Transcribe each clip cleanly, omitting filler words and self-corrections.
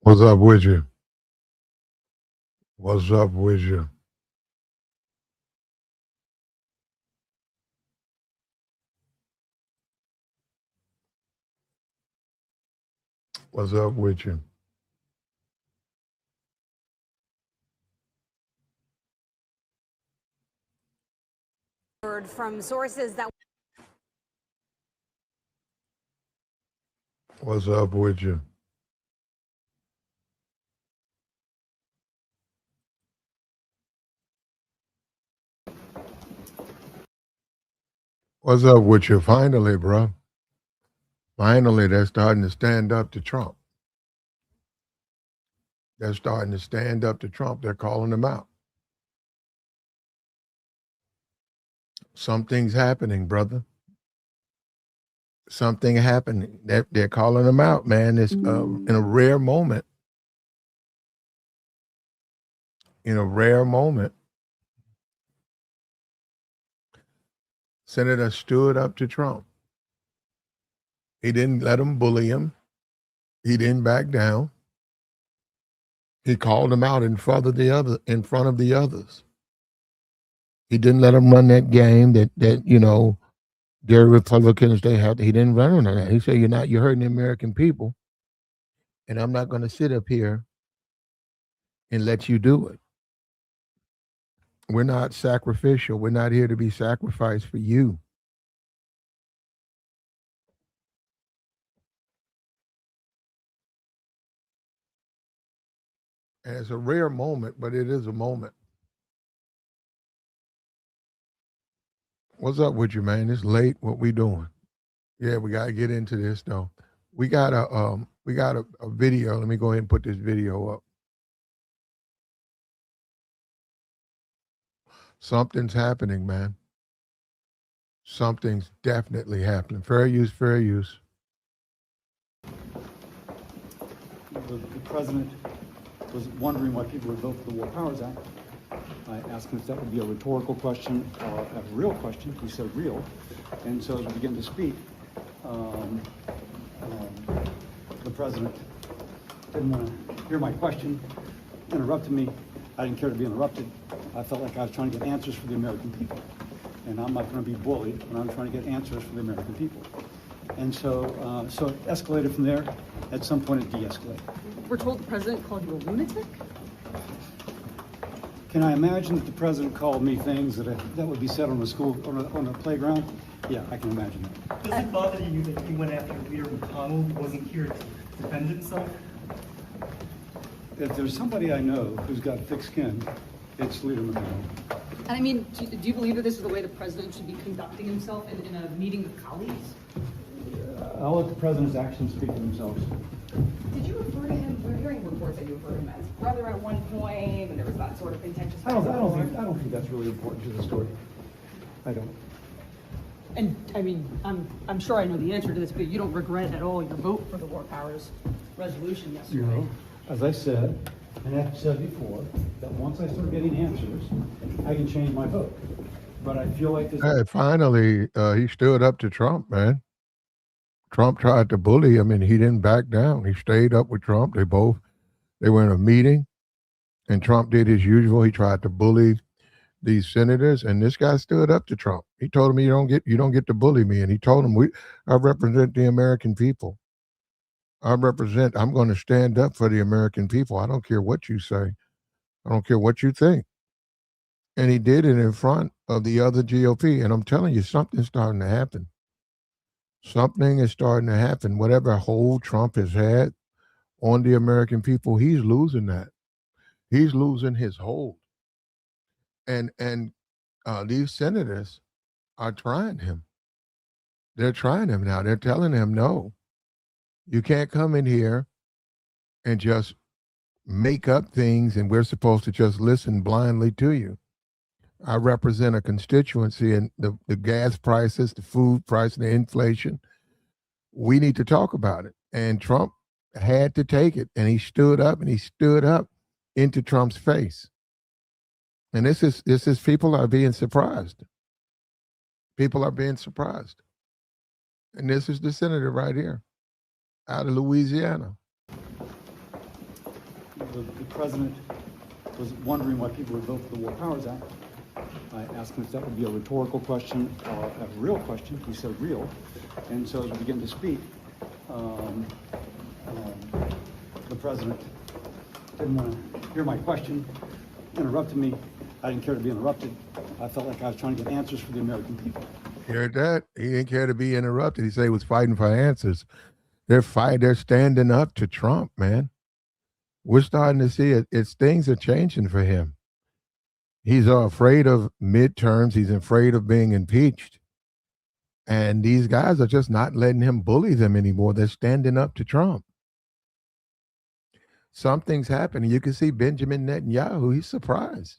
What's up with you? What's up with you? What's up with you? From sources that What's up with you? What's up with you? Finally, bro. Finally, they're starting to stand up to Trump. They're starting to stand up to Trump. They're calling him out. Something's happening, brother. Something happening. They're calling him out, man. It's in a rare moment. In a rare moment, Senator stood up to Trump. He didn't let him bully him. He didn't back down. He called him out in front of the others. He didn't let him run that game that their Republicans they have. He didn't run on that. He said, you're hurting the American people, and I'm not going to sit up here and let you do it. We're not sacrificial. We're not here to be sacrificed for you. And it's a rare moment, but it is a moment. What's up with you, man? It's late. What we doing? Yeah, we gotta get into this though. We got a video. Let me go ahead and put this video up. Something's happening, man. Something's definitely happening. Fair use, fair use. The president was wondering why people would vote for the War Powers Act. I asked him if that would be a rhetorical question or a real question. He said real. And so as we began to speak, the president didn't want to hear my question, interrupted me. I didn't care to be interrupted. I felt like I was trying to get answers for the American people. And I'm not going to be bullied when I'm trying to get answers for the American people. And so, so it escalated from there. At some point, it de-escalated. We're told the president called you a lunatic? Can I imagine that the president called me things that would be said on a playground? Yeah, I can imagine that. Does it bother you that he went after Leader McConnell, who wasn't here to defend himself? If there's somebody I know who's got thick skin, it's Leader McConnell. And I mean, do you believe that this is the way the president should be conducting himself in a meeting with colleagues? I'll let the president's actions speak for themselves. Did you refer to him? We're hearing reports that you referred to him as brother at one point, and there was that sort of contentious. I don't think that's really important to the story. I don't. And I mean, I'm sure I know the answer to this, but you don't regret at all your vote for the War Powers resolution yesterday. You know, as I said, and I've said before, that once I start getting answers, I can change my vote. But I feel like this. Hey, finally, he stood up to Trump, man. Trump tried to bully him, and he didn't back down. He stayed up with Trump. They were in a meeting, and Trump did his usual. He tried to bully these senators, and this guy stood up to Trump. He told him, you don't get to bully me. And he told him, I represent the American people. I'm going to stand up for the American people. I don't care what you say. I don't care what you think. And he did it in front of the other GOP. And I'm telling you, something's starting to happen. Something is starting to happen. Whatever hold Trump has had on the American people, he's losing that. He's losing his hold. And these senators are trying him. They're trying him now. They're telling him, no, you can't come in here and just make up things and we're supposed to just listen blindly to you. I represent a constituency, and the gas prices, the food price, and the inflation, we need to talk about it. And Trump had to take it, and he stood up into Trump's face. And this is people are being surprised. People are being surprised. And this is the senator right here out of Louisiana. The president was wondering why people would vote for the War Powers Act. I asked him if that would be a rhetorical question or a real question. He said real. And so as we begin to speak, the president didn't want to hear my question, interrupted me. I didn't care to be interrupted. I felt like I was trying to get answers for the American people. Heard that? He didn't care to be interrupted. He said he was fighting for answers. They're standing up to Trump, man. We're starting to see it. Things are changing for him. He's afraid of midterms. He's afraid of being impeached. And these guys are just not letting him bully them anymore. They're standing up to Trump. Something's happening. You can see Benjamin Netanyahu. He's surprised.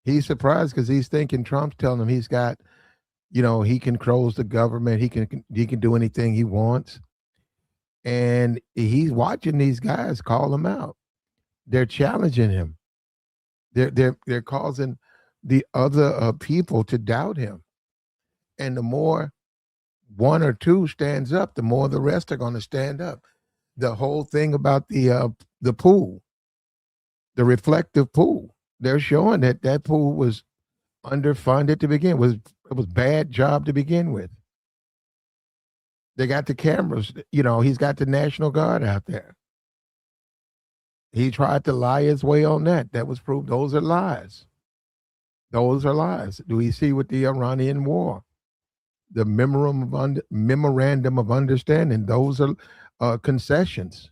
He's surprised because he's thinking Trump's telling him he's got, he controls the government. He can do anything he wants. And he's watching these guys call him out. They're challenging him. They're causing the other people to doubt him. And the more one or two stands up, the more the rest are going to stand up. The whole thing about the pool, the reflective pool, they're showing that pool was underfunded to begin with. It was bad job to begin with. They got the cameras, he's got the National Guard out there. He tried to lie his way on that. That was proved. Those are lies. Those are lies. Do we see with the Iranian war? The memorandum of understanding, those are concessions.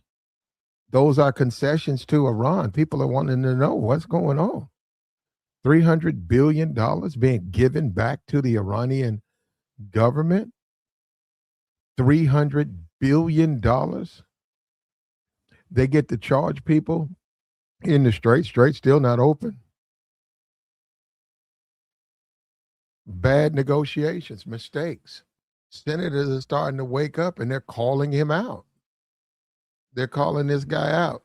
Those are concessions to Iran. People are wanting to know what's going on. $300 billion being given back to the Iranian government. $300 billion. They get to charge people in the Straits still not open. Bad negotiations, mistakes. Senators are starting to wake up and they're calling him out. They're calling this guy out.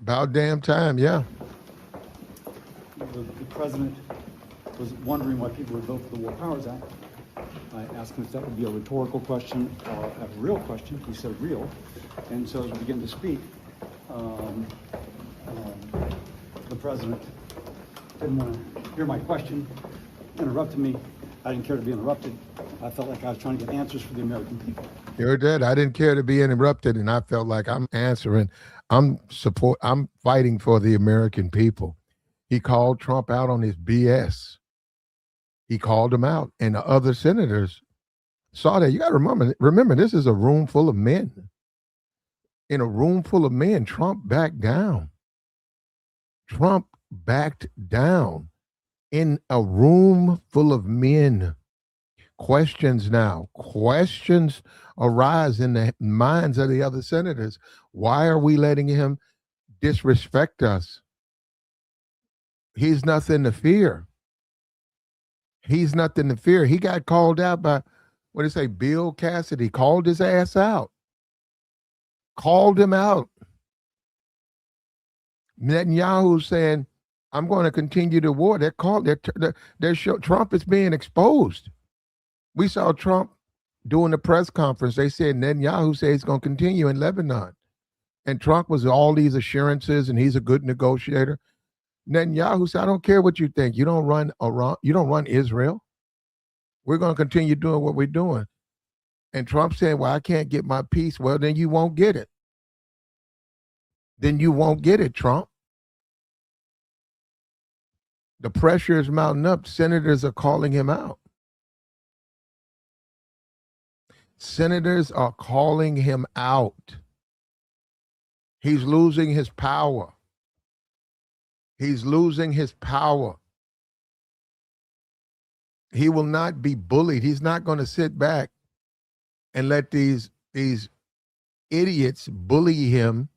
About damn time, yeah. The president was wondering why people would vote for the War Powers Act. I asked him if that would be a rhetorical question or a real question. He said real. And so as we begin to speak, the president didn't want to hear my question, interrupted me. I didn't care to be interrupted. I felt like I was trying to get answers for the American people. You heard that? I didn't care to be interrupted, and I felt like I'm answering. I'm fighting for the American people. He called Trump out on his BS. He called him out, and the other senators saw that. You got to remember, this is a room full of men. In a room full of men, Trump backed down. Trump backed down in a room full of men. Questions arise in the minds of the other senators. Why are we letting him disrespect us? He's nothing to fear. He's nothing to fear. He got called out by, what did he say, Bill Cassidy, called his ass out. Called him out. Netanyahu saying, I'm going to continue the war. Trump is being exposed. We saw Trump doing the press conference. They said Netanyahu said he's going to continue in Lebanon. And Trump was all these assurances and he's a good negotiator. Netanyahu said, I don't care what you think. You don't run Iran. You don't run Israel. We're going to continue doing what we're doing. And Trump said, well, I can't get my peace. Well, then you won't get it. Then you won't get it, Trump. The pressure is mounting up. Senators are calling him out. Senators are calling him out. He's losing his power. He's losing his power. He will not be bullied. He's not going to sit back and let these idiots bully him.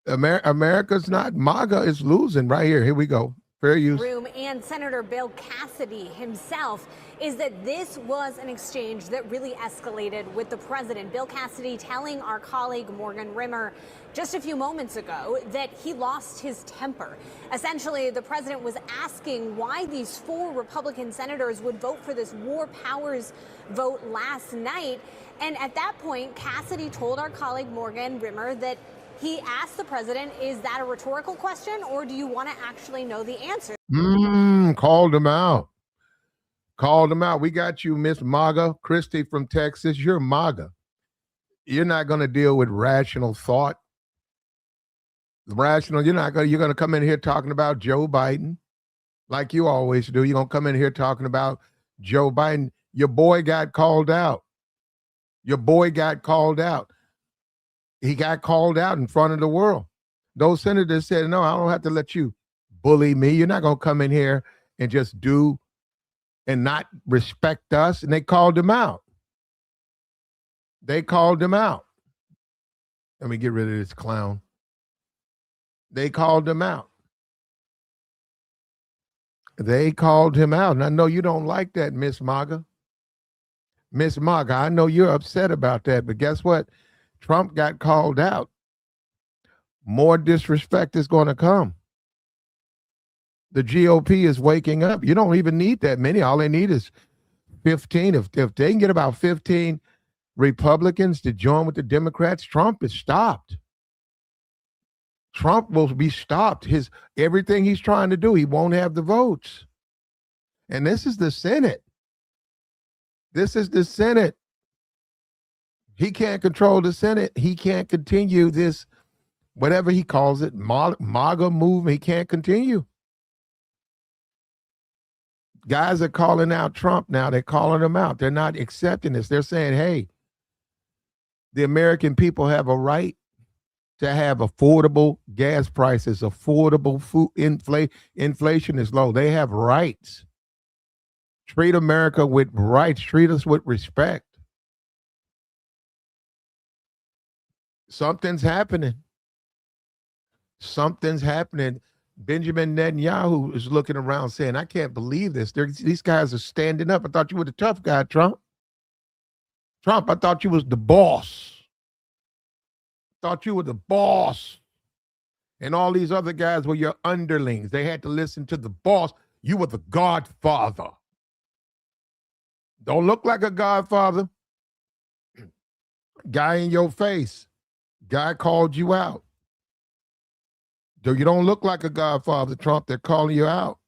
America's not, MAGA is losing right here. Here we go. Fair use. Room and Senator Bill Cassidy himself is that this was an exchange that really escalated with the president. Bill Cassidy telling our colleague Morgan Rimmer just a few moments ago that he lost his temper. Essentially, the president was asking why these 4 Republican senators would vote for this war powers vote last night. And at that point, Cassidy told our colleague Morgan Rimmer that he asked the president, is that a rhetorical question, or do you want to actually know the answer? Called him out. Called him out. We got you, Miss MAGA, Christy from Texas. You're MAGA. You're not going to deal with rational thought. Rational, you're going to come in here talking about Joe Biden like you always do. You're going to come in here talking about Joe Biden. Your boy got called out. Your boy got called out. He got called out in front of the world. Those senators said, no, I don't have to let you bully me. You're not going to come in here and just do and not respect us. And they called him out. They called him out. Let me get rid of this clown. They called him out. They called him out. And I know you don't like that, Miss MAGA. Miss MAGA, I know you're upset about that, but guess what? Trump got called out. More disrespect is going to come. The GOP is waking up. You don't even need that many. All they need is 15. If they can get about 15 Republicans to join with the Democrats, Trump is stopped. Trump will be stopped. Everything he's trying to do, he won't have the votes. And this is the Senate. This is the Senate. He can't control the Senate. He can't continue this, whatever he calls it, MAGA movement. He can't continue. Guys are calling out Trump now. They're calling him out. They're not accepting this. They're saying, hey, the American people have a right to have affordable gas prices, affordable food. Inflation is low. They have rights. Treat America with rights. Treat us with respect. Something's happening. Something's happening. Benjamin Netanyahu is looking around saying, I can't believe this. These guys are standing up. I thought you were the tough guy, Trump. Trump, I thought you was the boss. Thought you were the boss. And all these other guys were your underlings. They had to listen to the boss. You were the godfather. Don't look like a godfather. Guy in your face. Guy called you out. You don't look like a godfather, Trump. They're calling you out.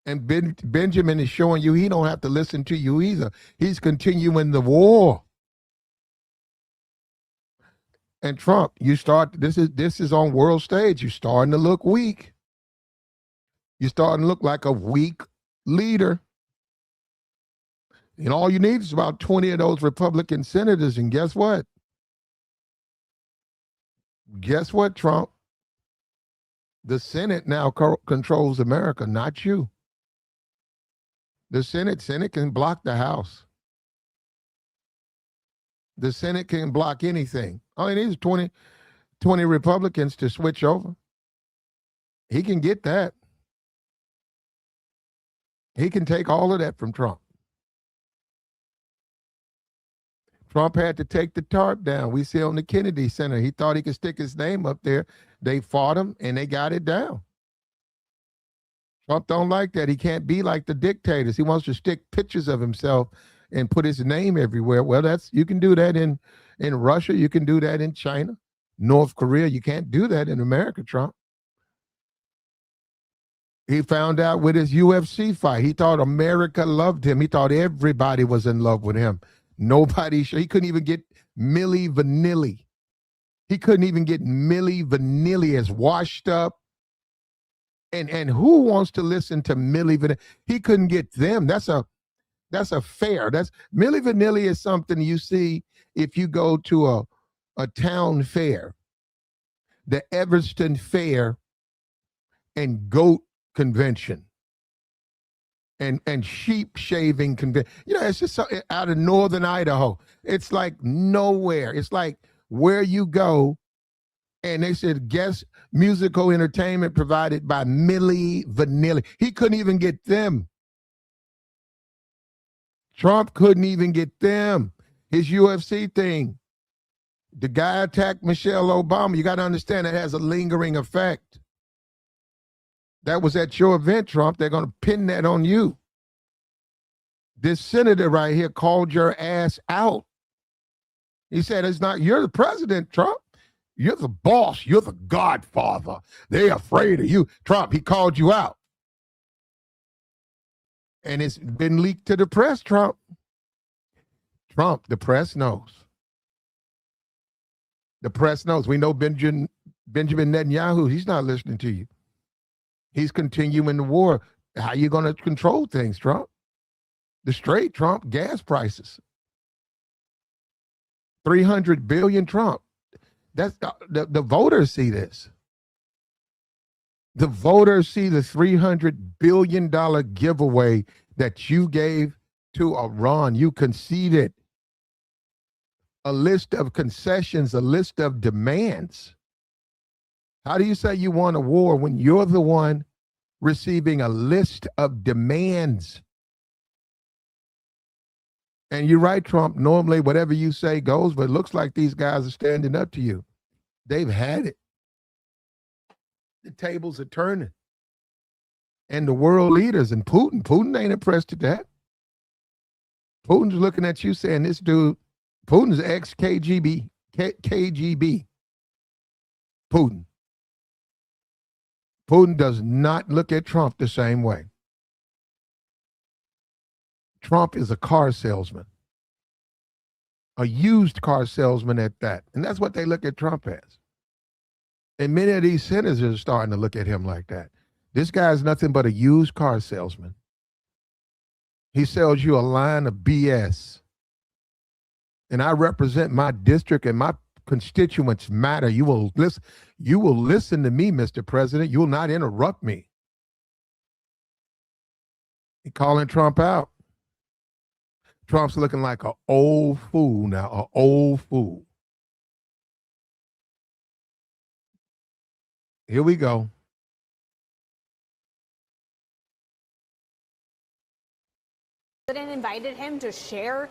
And Benjamin is showing you he don't have to listen to you either. He's continuing the war. And Trump, this is on world stage. You're starting to look weak. You're starting to look like a weak leader. And all you need is about 20 of those Republican senators. And guess what? Guess what, Trump? The Senate now controls America, not you. The Senate can block the House. The Senate can block anything. All he needs is 20 Republicans to switch over. He can get that. He can take all of that from Trump. Trump had to take the tarp down. We see on the Kennedy Center. He thought he could stick his name up there. They fought him, and they got it down. Trump don't like that. He can't be like the dictators. He wants to stick pictures of himself and put his name everywhere. Well, you can do that in Russia. You can do that in China, North Korea. You can't do that in America, Trump. He found out with his UFC fight. He thought America loved him. He thought everybody was in love with him. He couldn't even get Milli Vanilli. He couldn't even get Milli Vanilli as washed up. And who wants to listen to Milli Vanilli? He couldn't get them. That's a fair. Milli Vanilli is something you see if you go to a town fair, the Everston Fair and goat convention. And sheep shaving convention. It's just out of northern Idaho. It's like nowhere. It's like where you go And they said guest musical entertainment provided by Milli Vanilli. He couldn't even get them. Trump couldn't even get them. His UFC thing. The guy attacked Michelle Obama. You got to understand that has a lingering effect. That was at your event, Trump. They're going to pin that on you. This senator right here called your ass out. He said, it's not, you're the president, Trump. You're the boss. You're the godfather. They're afraid of you. Trump, he called you out. And it's been leaked to the press, Trump. Trump, the press knows. The press knows. We know Benjamin Netanyahu, he's not listening to you. He's continuing the war. How you going to control things, Trump? The straight Trump, gas prices. 300 billion Trump. That's the voters see this. The voters see the $300 billion giveaway that you gave to Iran. You conceded a list of concessions, a list of demands. How do you say you won a war when you're the one receiving a list of demands? And you're right, Trump, normally whatever you say goes, but it looks like these guys are standing up to you. They've had it. The tables are turning. And the world leaders and Putin ain't impressed at that. Putin's looking at you saying, this dude, Putin's ex-KGB, KGB. Putin. Putin does not look at Trump the same way. Trump is a car salesman, a used car salesman at that. And that's what they look at Trump as. And many of these senators are starting to look at him like that. This guy's nothing but a used car salesman. He sells you a line of BS. And I represent my district and my constituents matter. You will listen to me, Mr. President. You will not interrupt me. He calling Trump out. Trump's looking like an old fool now, an old fool. Here we go. President invited him to share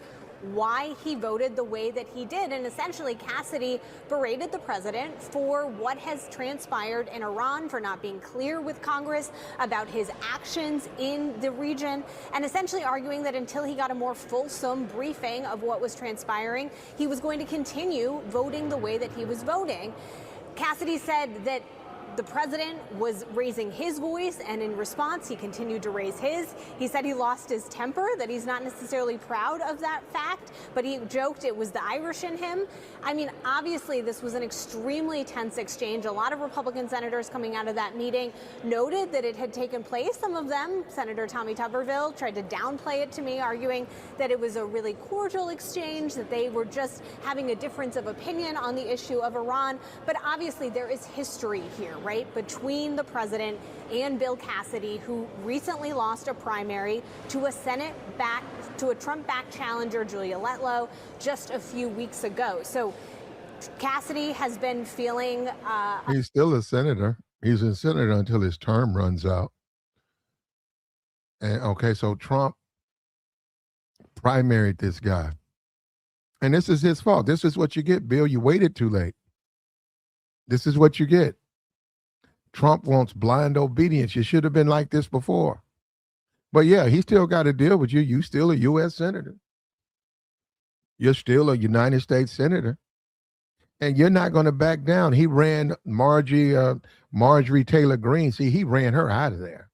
why he voted the way that he did. And essentially, Cassidy berated the president for what has transpired in Iran, for not being clear with Congress about his actions in the region, and essentially arguing that until he got a more fulsome briefing of what was transpiring, he was going to continue voting the way that he was voting. Cassidy said that the president was raising his voice, and in response, he continued to raise his. He said he lost his temper, that he's not necessarily proud of that fact, but he joked it was the Irish in him. I mean, obviously, this was an extremely tense exchange. A lot of Republican senators coming out of that meeting noted that it had taken place. Some of them, Senator Tommy Tuberville, tried to downplay it to me, arguing that it was a really cordial exchange, that they were just having a difference of opinion on the issue of Iran. But obviously, there is history here, right, between the president and Bill Cassidy, who recently lost a primary to a Trump-backed challenger, Julia Letlow, just a few weeks ago. So Cassidy has been feeling... He's still a senator. He's a senator until his term runs out. And okay, so Trump primaried this guy. And this is his fault. This is what you get, Bill. You waited too late. This is what you get. Trump wants blind obedience. You should have been like this before. But yeah, he still got to deal with you. You still a U.S. senator. You're still a United States senator. And you're not going to back down. He ran Marjorie Taylor Greene. See, he ran her out of there.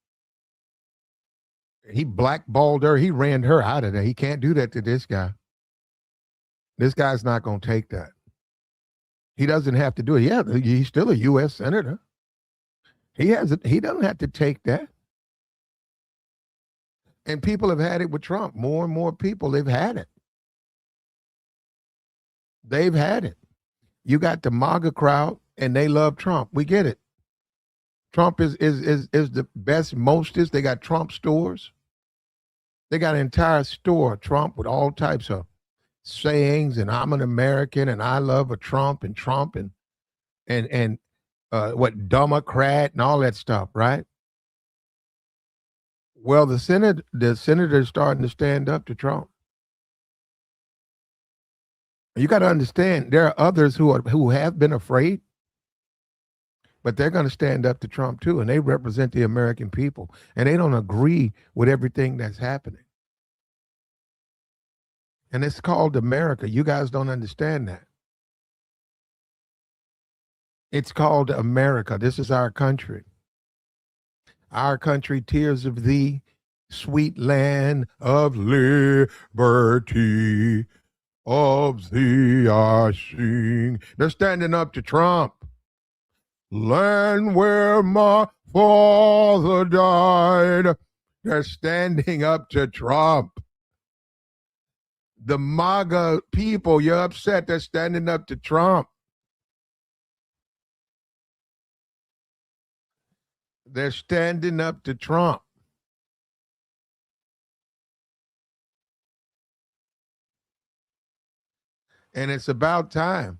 He blackballed her. He ran her out of there. He can't do that to this guy. This guy's not going to take that. He doesn't have to do it. Yeah, he's still a U.S. senator. He doesn't have to take that. And people have had it with Trump. More and more people, they've had it. They've had it. You got the MAGA crowd, and they love Trump. We get it. Trump is the best, mostest. They got Trump stores. They got an entire store, Trump, with all types of sayings, and I'm an American, and I love a Trump, and and what Democrat and all that stuff, right? Well, the senators starting to stand up to Trump. You got to understand, there are others who have been afraid, but they're going to stand up to Trump too, and they represent the American people, and they don't agree with everything that's happening. And it's called America. You guys don't understand that. It's called America. This is our country. Our country, tears of thee, sweet land of liberty, of thee I sing. They're standing up to Trump. Land where my father died. They're standing up to Trump. The MAGA people, you're upset. They're standing up to Trump. They're standing up to Trump. And it's about time.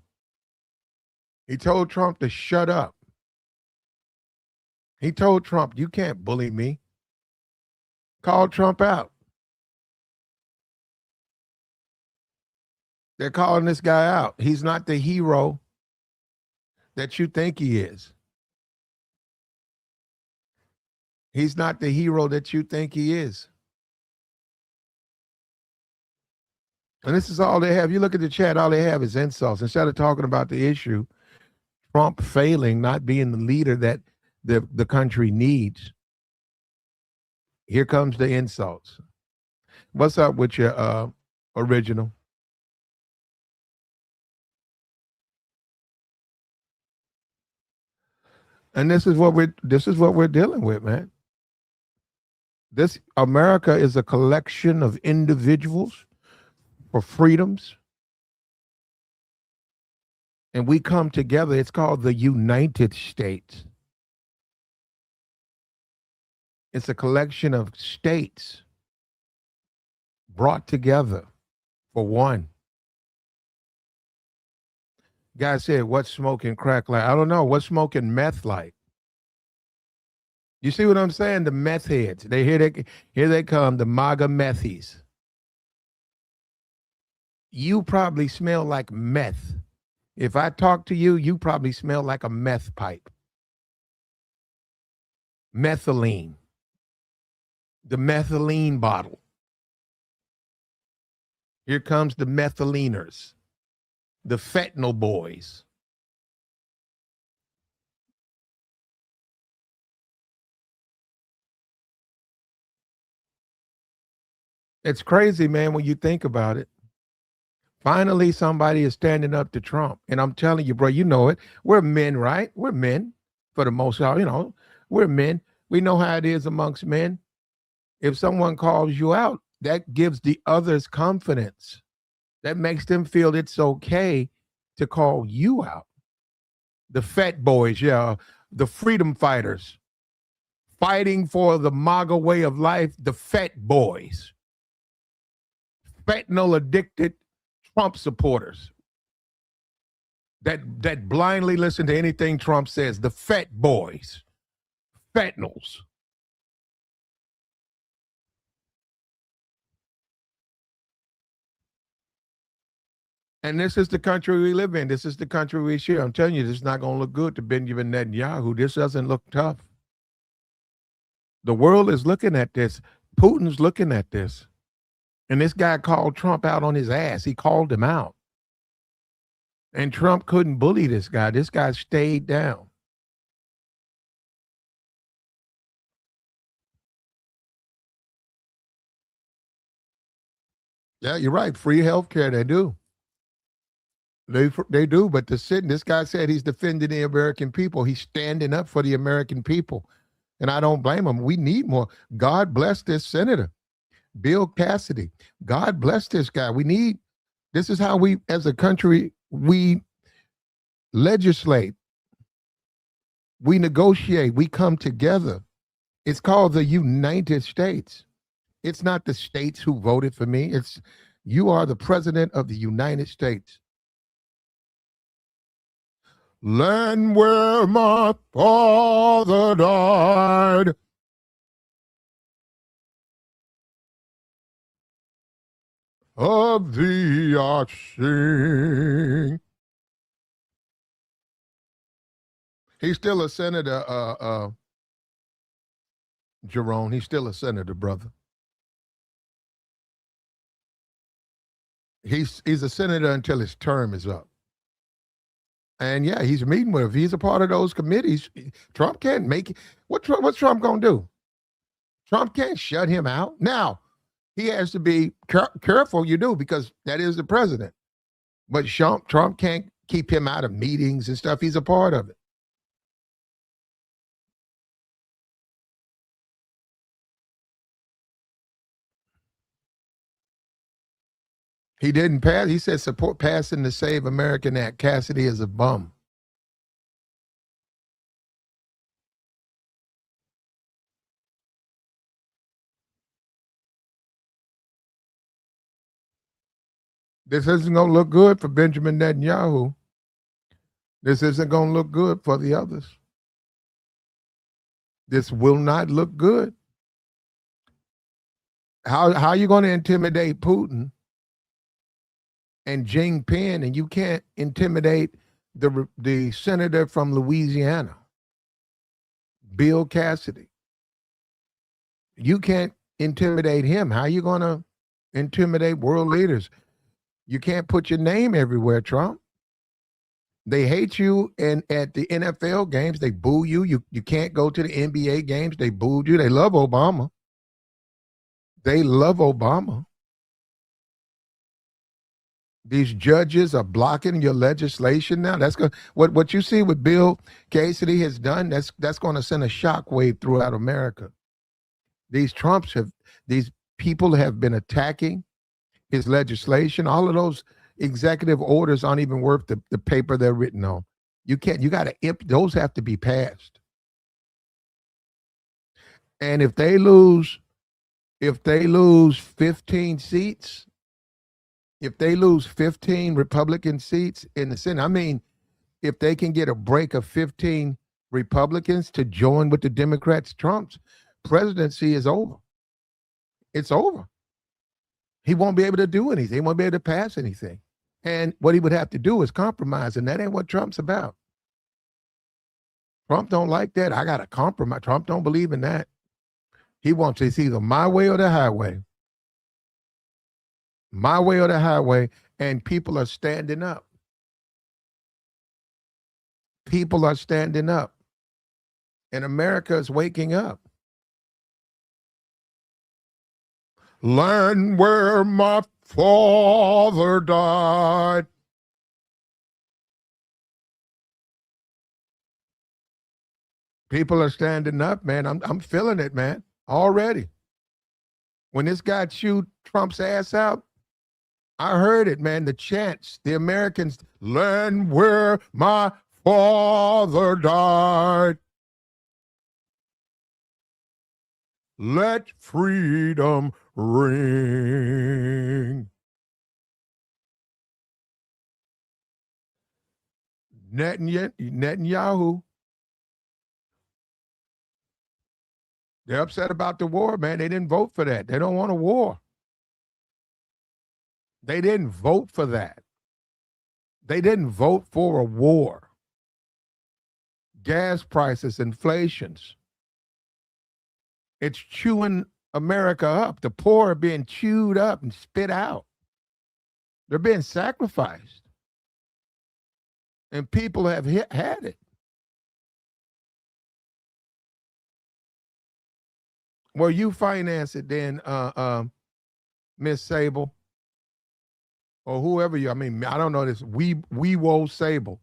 He told Trump to shut up. He told Trump, you can't bully me. Called Trump out. They're calling this guy out. He's not the hero that you think he is. He's not the hero that you think he is. And this is all they have. You look at the chat, all they have is insults. Instead of talking about the issue, Trump failing, not being the leader that the country needs, here comes the insults. What's up with your original? And this is what we're dealing with, man. This America is a collection of individuals for freedoms. And we come together. It's called the United States. It's a collection of states brought together for one. Guy said, what's smoking crack like? I don't know. What's smoking meth like? You see what I'm saying? The meth heads. Here they come, the MAGA methies. You probably smell like meth. If I talk to you, you probably smell like a meth pipe. Methylene. The methylene bottle. Here comes the methyleners. The fentanyl boys. It's crazy, man, when you think about it. Finally, somebody is standing up to Trump. And I'm telling you, bro, you know it. We're men, right? We're men for the most part. We're men. We know how it is amongst men. If someone calls you out, that gives the others confidence. That makes them feel it's okay to call you out. The fat boys, yeah, the freedom fighters, fighting for the MAGA way of life, the fat boys. Fentanyl addicted Trump supporters that blindly listen to anything Trump says, the fat boys, fentanyls. And this is the country we live in. This is the country we share. I'm telling you, this is not going to look good to Benjamin Netanyahu. This doesn't look tough. The world is looking at this. Putin's looking at this. And this guy called Trump out on his ass. He called him out. And Trump couldn't bully this guy. This guy stayed down. Yeah, you're right. Free health care, they do. They do, but this guy said he's defending the American people. He's standing up for the American people. And I don't blame him. We need more. God bless this senator, Bill Cassidy. God bless this guy. This is how we, as a country, we legislate. We negotiate. We come together. It's called the United States. It's not the states who voted for me. You are the president of the United States. Land where my father died. Of thee I sing. He's still a senator, Jerome. He's still a senator, brother. He's a senator until his term is up. And yeah, he's meeting with him. He's a part of those committees. Trump can't make it. What's Trump going to do? Trump can't shut him out. Now, he has to be careful, you do, because that is the president. But Trump can't keep him out of meetings and stuff. He's a part of it. He didn't pass. He said support passing the Save American Act. Cassidy is a bum. This isn't going to look good for Benjamin Netanyahu. This isn't going to look good for the others. This will not look good. How are you going to intimidate Putin and Jinping, and you can't intimidate the senator from Louisiana, Bill Cassidy? You can't intimidate him. How are you going to intimidate world leaders? You can't put your name everywhere, Trump. They hate you, and at the NFL games, they boo you. You can't go to the NBA games. They booed you. They love Obama. They love Obama. These judges are blocking your legislation now. That's good. What you see what Bill Cassidy has done, that's going to send a shockwave throughout America. These people have been attacking his legislation. All of those executive orders aren't even worth the paper they're written on. You got to, those have to be passed. And if they lose 15 seats, if they lose 15 Republican seats in the Senate, I mean, if they can get a break of 15 Republicans to join with the Democrats, Trump's presidency is over. It's over. He won't be able to do anything. He won't be able to pass anything. And what he would have to do is compromise, and that ain't what Trump's about. Trump don't like that. I got to compromise. Trump don't believe in that. He wants it's either my way or the highway. My way or the highway, and people are standing up. People are standing up. And America is waking up. Land where my father died. People are standing up, man. I'm feeling it, man, already. When this guy chewed Trump's ass out, I heard it, man. The chants, the Americans, land where my father died. Let freedom ring. Netanyahu, they're upset about the war, man. They didn't vote for that. They don't want a war. They didn't vote for that. They didn't vote for a war. Gas prices, inflations. It's chewing America up. The poor are being chewed up and spit out. They're being sacrificed. And people have had it. Well, you finance it then, Miss Sable, or whoever you. I mean, I don't know this. Weewo Sable.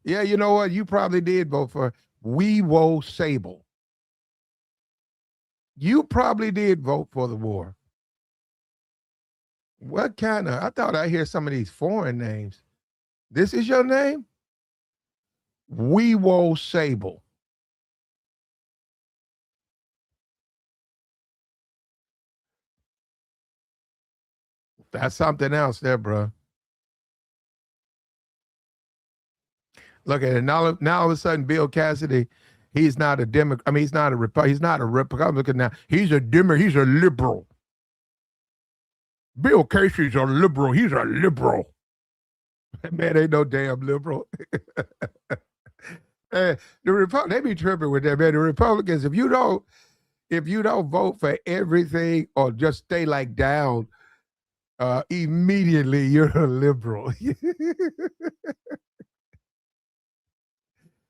Yeah, you know what? You probably did vote for Weewo Sable. You probably did vote for the war. What kind of? I thought I hear some of these foreign names. This is your name? Weewo Sable. That's something else there, bro. Look at it. Now all of a sudden, Bill Cassidy, he's not a Democrat. I mean, he's not a Republican now. He's a liberal. Bill Casey's a liberal. He's a liberal. Man, ain't no damn liberal. The they be tripping with that, man. The Republicans, if you don't vote for everything or just stay like down, immediately you're a liberal.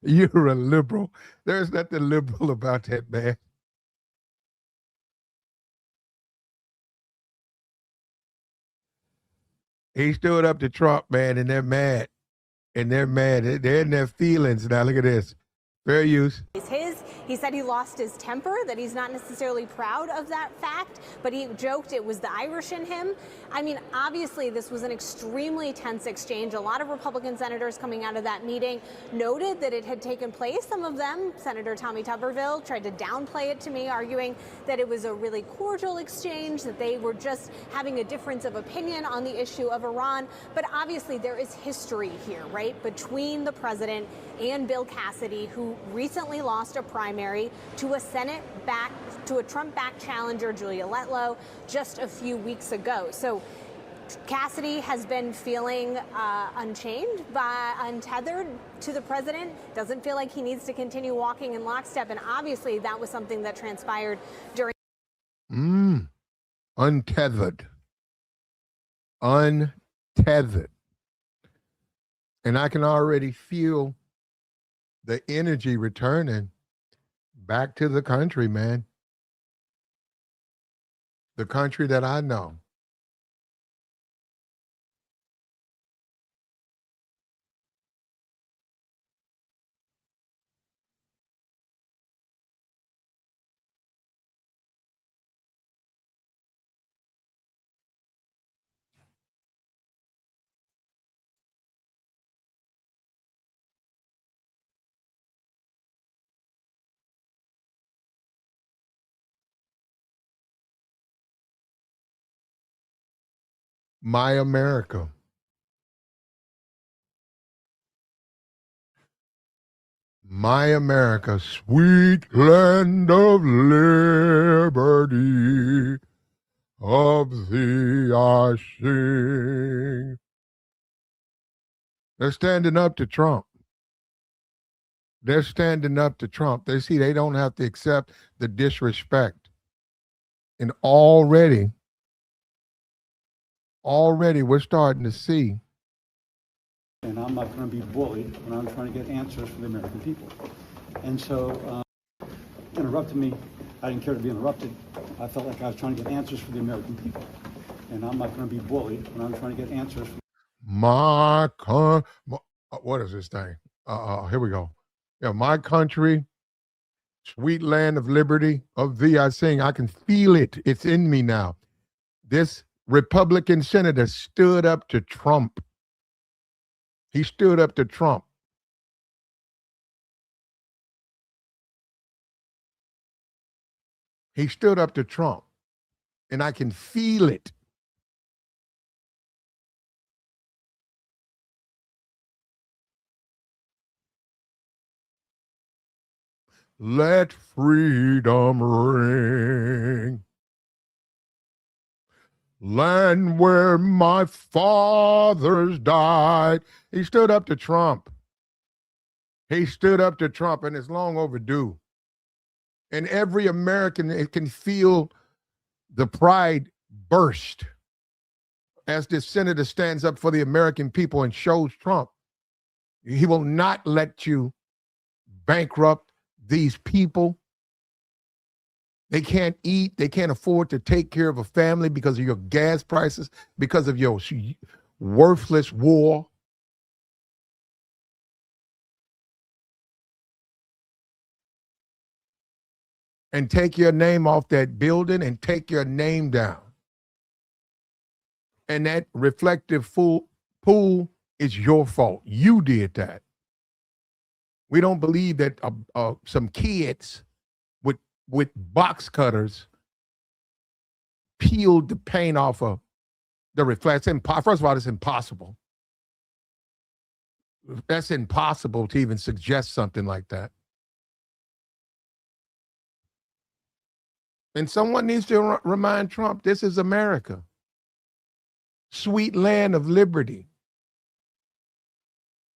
You're a liberal. There's nothing liberal about that, man. He stood up to Trump, man, and they're mad. They're in their feelings now. Look at this. Fair use. He said he lost his temper, that he's not necessarily proud of that fact, but he joked it was the Irish in him. I mean, obviously, this was an extremely tense exchange. A lot of Republican senators coming out of that meeting noted that it had taken place. Some of them, Senator Tommy Tuberville, tried to downplay it to me, arguing that it was a really cordial exchange, that they were just having a difference of opinion on the issue of Iran. But obviously, there is history here, right, between the president and Bill Cassidy, who recently lost a primary to a Trump-backed challenger, Julia Letlow, just a few weeks ago. So Cassidy has been feeling untethered to the president, doesn't feel like he needs to continue walking in lockstep, and obviously that was something that transpired during. Untethered. Untethered. And I can already feel the energy returning back to the country, man. The country that I know. My America. My America, sweet land of liberty, of thee I sing. They're standing up to Trump. They're standing up to Trump. They see they don't have to accept the disrespect. And already we're starting to see. And I'm not going to be bullied when I'm trying to get answers for the American people. And so, interrupted me. I didn't care to be interrupted. I felt like I was trying to get answers for the American people. And I'm not going to be bullied when I'm trying to get answers. What is this thing? Here we go. Yeah, my country, sweet land of liberty, of thee I sing. I can feel it. It's in me now. This Republican senator stood up to Trump. He stood up to Trump. He stood up to Trump. And I can feel it. Let freedom ring. Land where my fathers died. He stood up to Trump. He stood up to Trump, and it's long overdue. And every American can feel the pride burst as this senator stands up for the American people and shows Trump he will not let you bankrupt these people. They can't eat. They can't afford to take care of a family because of your gas prices, because of your worthless war. And take your name off that building and take your name down. And that reflective pool is your fault. You did that. We don't believe that some kids with box cutters peeled the paint off of the reflection. First of all, it's impossible. That's impossible to even suggest something like that. And someone needs to remind Trump, this is America. Sweet land of liberty.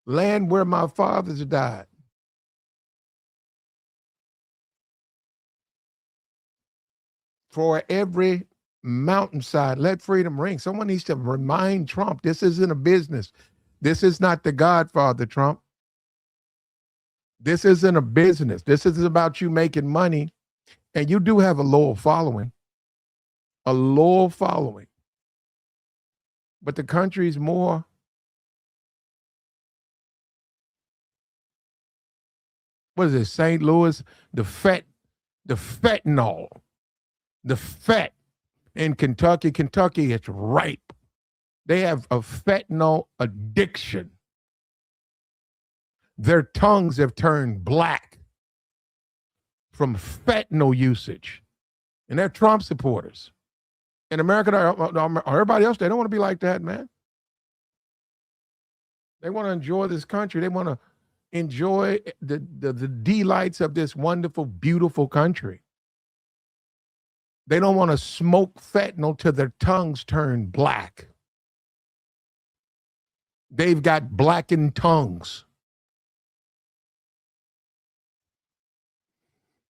Land where my fathers died. For every mountainside, let freedom ring. Someone needs to remind Trump, this isn't a business. This is not the Godfather, Trump. This isn't a business. This is about you making money. And you do have a loyal following. A loyal following. But the country's more what is it, St. Louis? The fentanyl. The fat in Kentucky. Kentucky, it's ripe. They have a fentanyl addiction. Their tongues have turned black from fentanyl usage. And they're Trump supporters. In America, everybody else, they don't want to be like that, man. They want to enjoy this country. They want to enjoy the delights of this wonderful, beautiful country. They don't want to smoke fentanyl till their tongues turn black. They've got blackened tongues.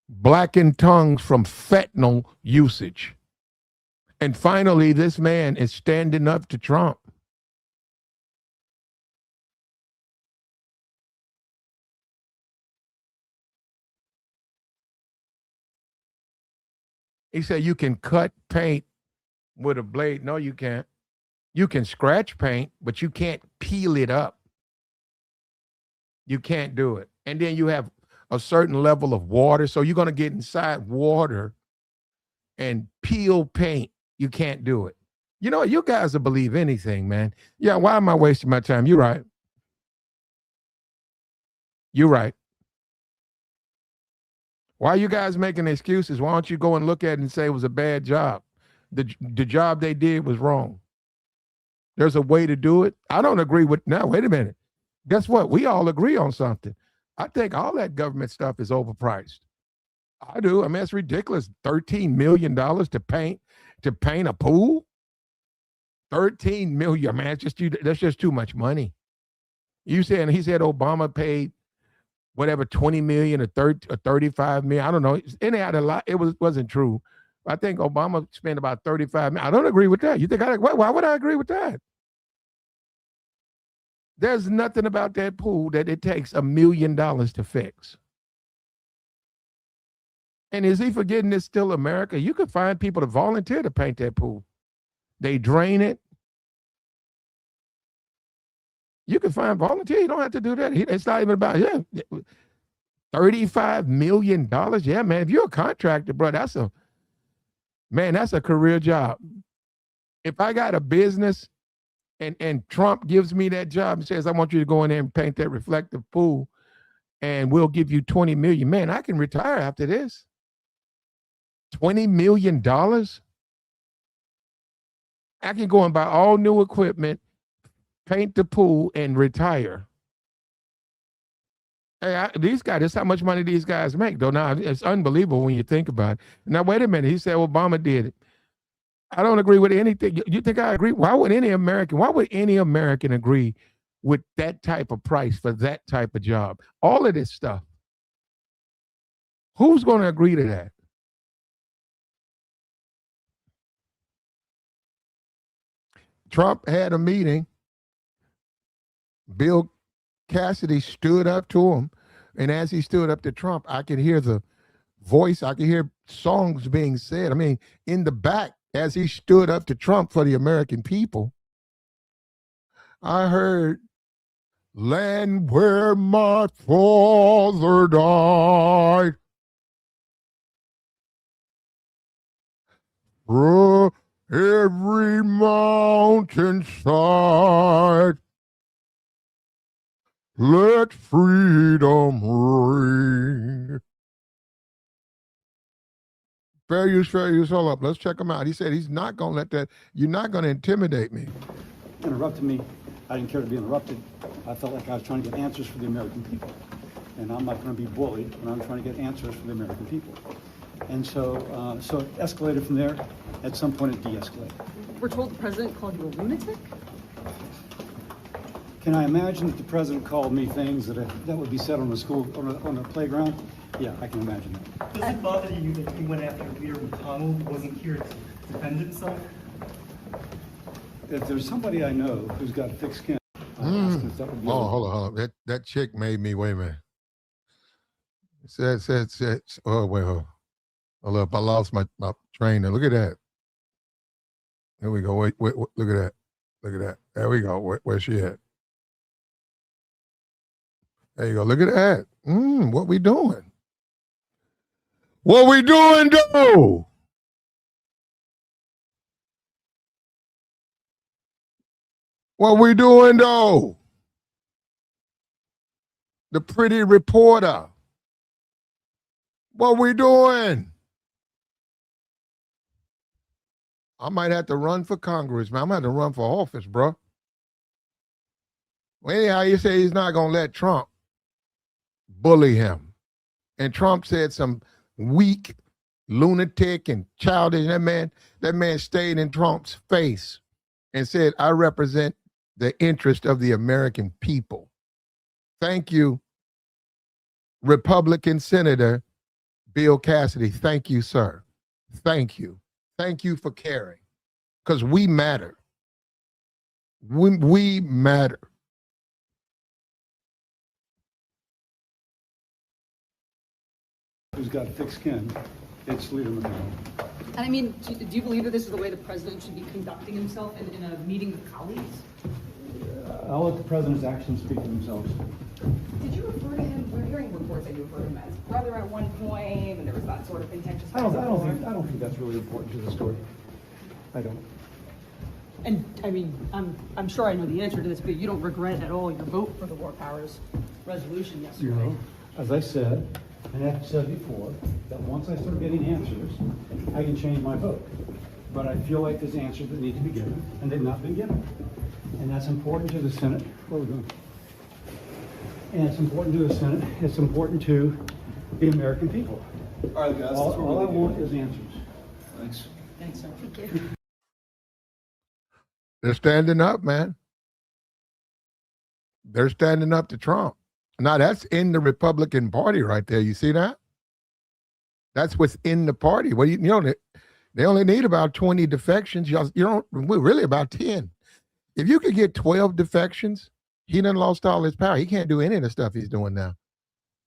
Blackened tongues from fentanyl usage. And finally, this man is standing up to Trump. He said, you can cut paint with a blade. No, you can't. You can scratch paint, but you can't peel it up. You can't do it. And then you have a certain level of water. So you're going to get inside water and peel paint. You can't do it. You know, you guys will believe anything, man. Yeah, why am I wasting my time? You're right. You're right. Why are you guys making excuses? Why don't you go and look at it and say it was a bad job? The job they did was wrong. There's a way to do it. I don't agree with, now, wait a minute. Guess what? We all agree on something. I think all that government stuff is overpriced. I do. I mean, it's ridiculous. $13 million to paint a pool? $13 million, man. That's just too much money. He said Obama paid whatever, 20 million or 35 million. I don't know. It wasn't true. I think Obama spent about 35 million. I don't agree with that. You think why would I agree with that? There's nothing about that pool that it takes $1 million to fix. And is he forgetting it's still America? You could find people to volunteer to paint that pool. They drain it. You can find volunteers. You don't have to do that. It's not even about, $35 million. Yeah, man. If you're a contractor, bro, that's a career job. If I got a business and Trump gives me that job and says, I want you to go in there and paint that reflective pool and we'll give you 20 million, man, I can retire after this. $20 million? I can go and buy all new equipment, paint the pool, and retire. Hey, these guys, that's how much money these guys make, though. Now, it's unbelievable when you think about it. Now, wait a minute. He said Obama did it. I don't agree with anything. You think I agree? Why would any American agree with that type of price for that type of job? All of this stuff. Who's going to agree to that? Trump had a meeting. Bill Cassidy stood up to him. And as he stood up to Trump, I could hear the voice. I could hear songs being said. I mean, in the back, as he stood up to Trump for the American people, I heard, land where my father died. Through every mountainside, let freedom ring. Fair use, hold up. Let's check him out. He said he's not going to let that, you're not going to intimidate me. Interrupted me. I didn't care to be interrupted. I felt like I was trying to get answers for the American people. And I'm not going to be bullied when I'm trying to get answers for the American people. And so, so it escalated from there. At some point, it de-escalated. We're told the president called you a lunatic? Can I imagine that the president called me things that would be said on a school, on a playground? Yeah, I can imagine that. Does it bother you that he went after Leader McConnell, who wasn't here to defend himself? If there's somebody I know who's got thick skin, I'll ask him if that would be Hold on. That chick made me, wait a minute. Said, oh, wait, hold up. I lost my trainer. Look at that. There we go. Wait, look at that. Look at that. There we go. Where's she at? There you go. Look at that. What we doing? What we doing, though? What we doing, though? The pretty reporter. What we doing? I might have to run for Congress, man. I'm going to have to run for office, bro. Well, anyhow, you say he's not going to let Trump bully him. And Trump said some weak, lunatic, and childish. That man stayed in Trump's face and said, I represent the interest of the American people. Thank you, Republican Senator Bill Cassidy. Thank you, sir. Thank you. Thank you for caring. Because we matter. We matter. who's got thick skin, it's Leader McConnell. And I mean, do you believe that this is the way the president should be conducting himself in a meeting with colleagues? I'll let the president's actions speak for themselves. Did you refer to him, we're hearing reports that you referred to him as brother at one point, and there was that sort of contentious I don't think that's really important to the story. I don't. And I mean, I'm sure I know the answer to this, but you don't regret at all your vote for the War Powers resolution yesterday. You know, as I said, and I've said before, that once I start getting answers, I can change my vote. But I feel like there's answers that need to be given, and they've not been given. And that's important to the Senate. Where are we going? And it's important to the Senate. It's important to the American people. All right, guys. All I want is answers. Thanks. Thanks, sir. Thank you. They're standing up, man. They're standing up to Trump. Now, that's in the Republican Party right there. You see that? That's within the party. Well, you know, they only need about 20 defections. You don't, really about 10. If you could get 12 defections, he done lost all his power. He can't do any of the stuff he's doing now.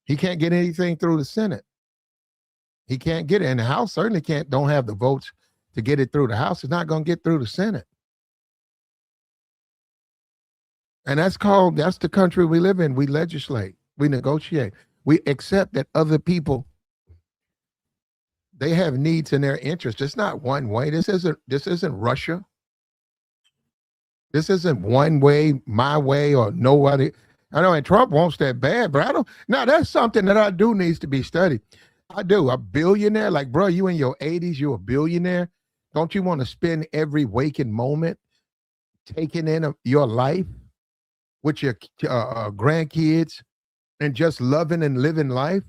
He can't get anything through the Senate. He can't get it. And the House certainly don't have the votes to get it through the House. It's not going to get through the Senate. And that's the country we live in. We legislate, we negotiate, we accept that other people, they have needs in their interest. It's not one way. This isn't Russia. This isn't one way, my way, or nobody. I know, and Trump wants that bad, but I don't. Now, that's something that I do needs to be studied. I do. A billionaire, like, bro, you in your 80s, you're a billionaire. Don't you want to spend every waking moment taking in your life with your grandkids and just loving and living life?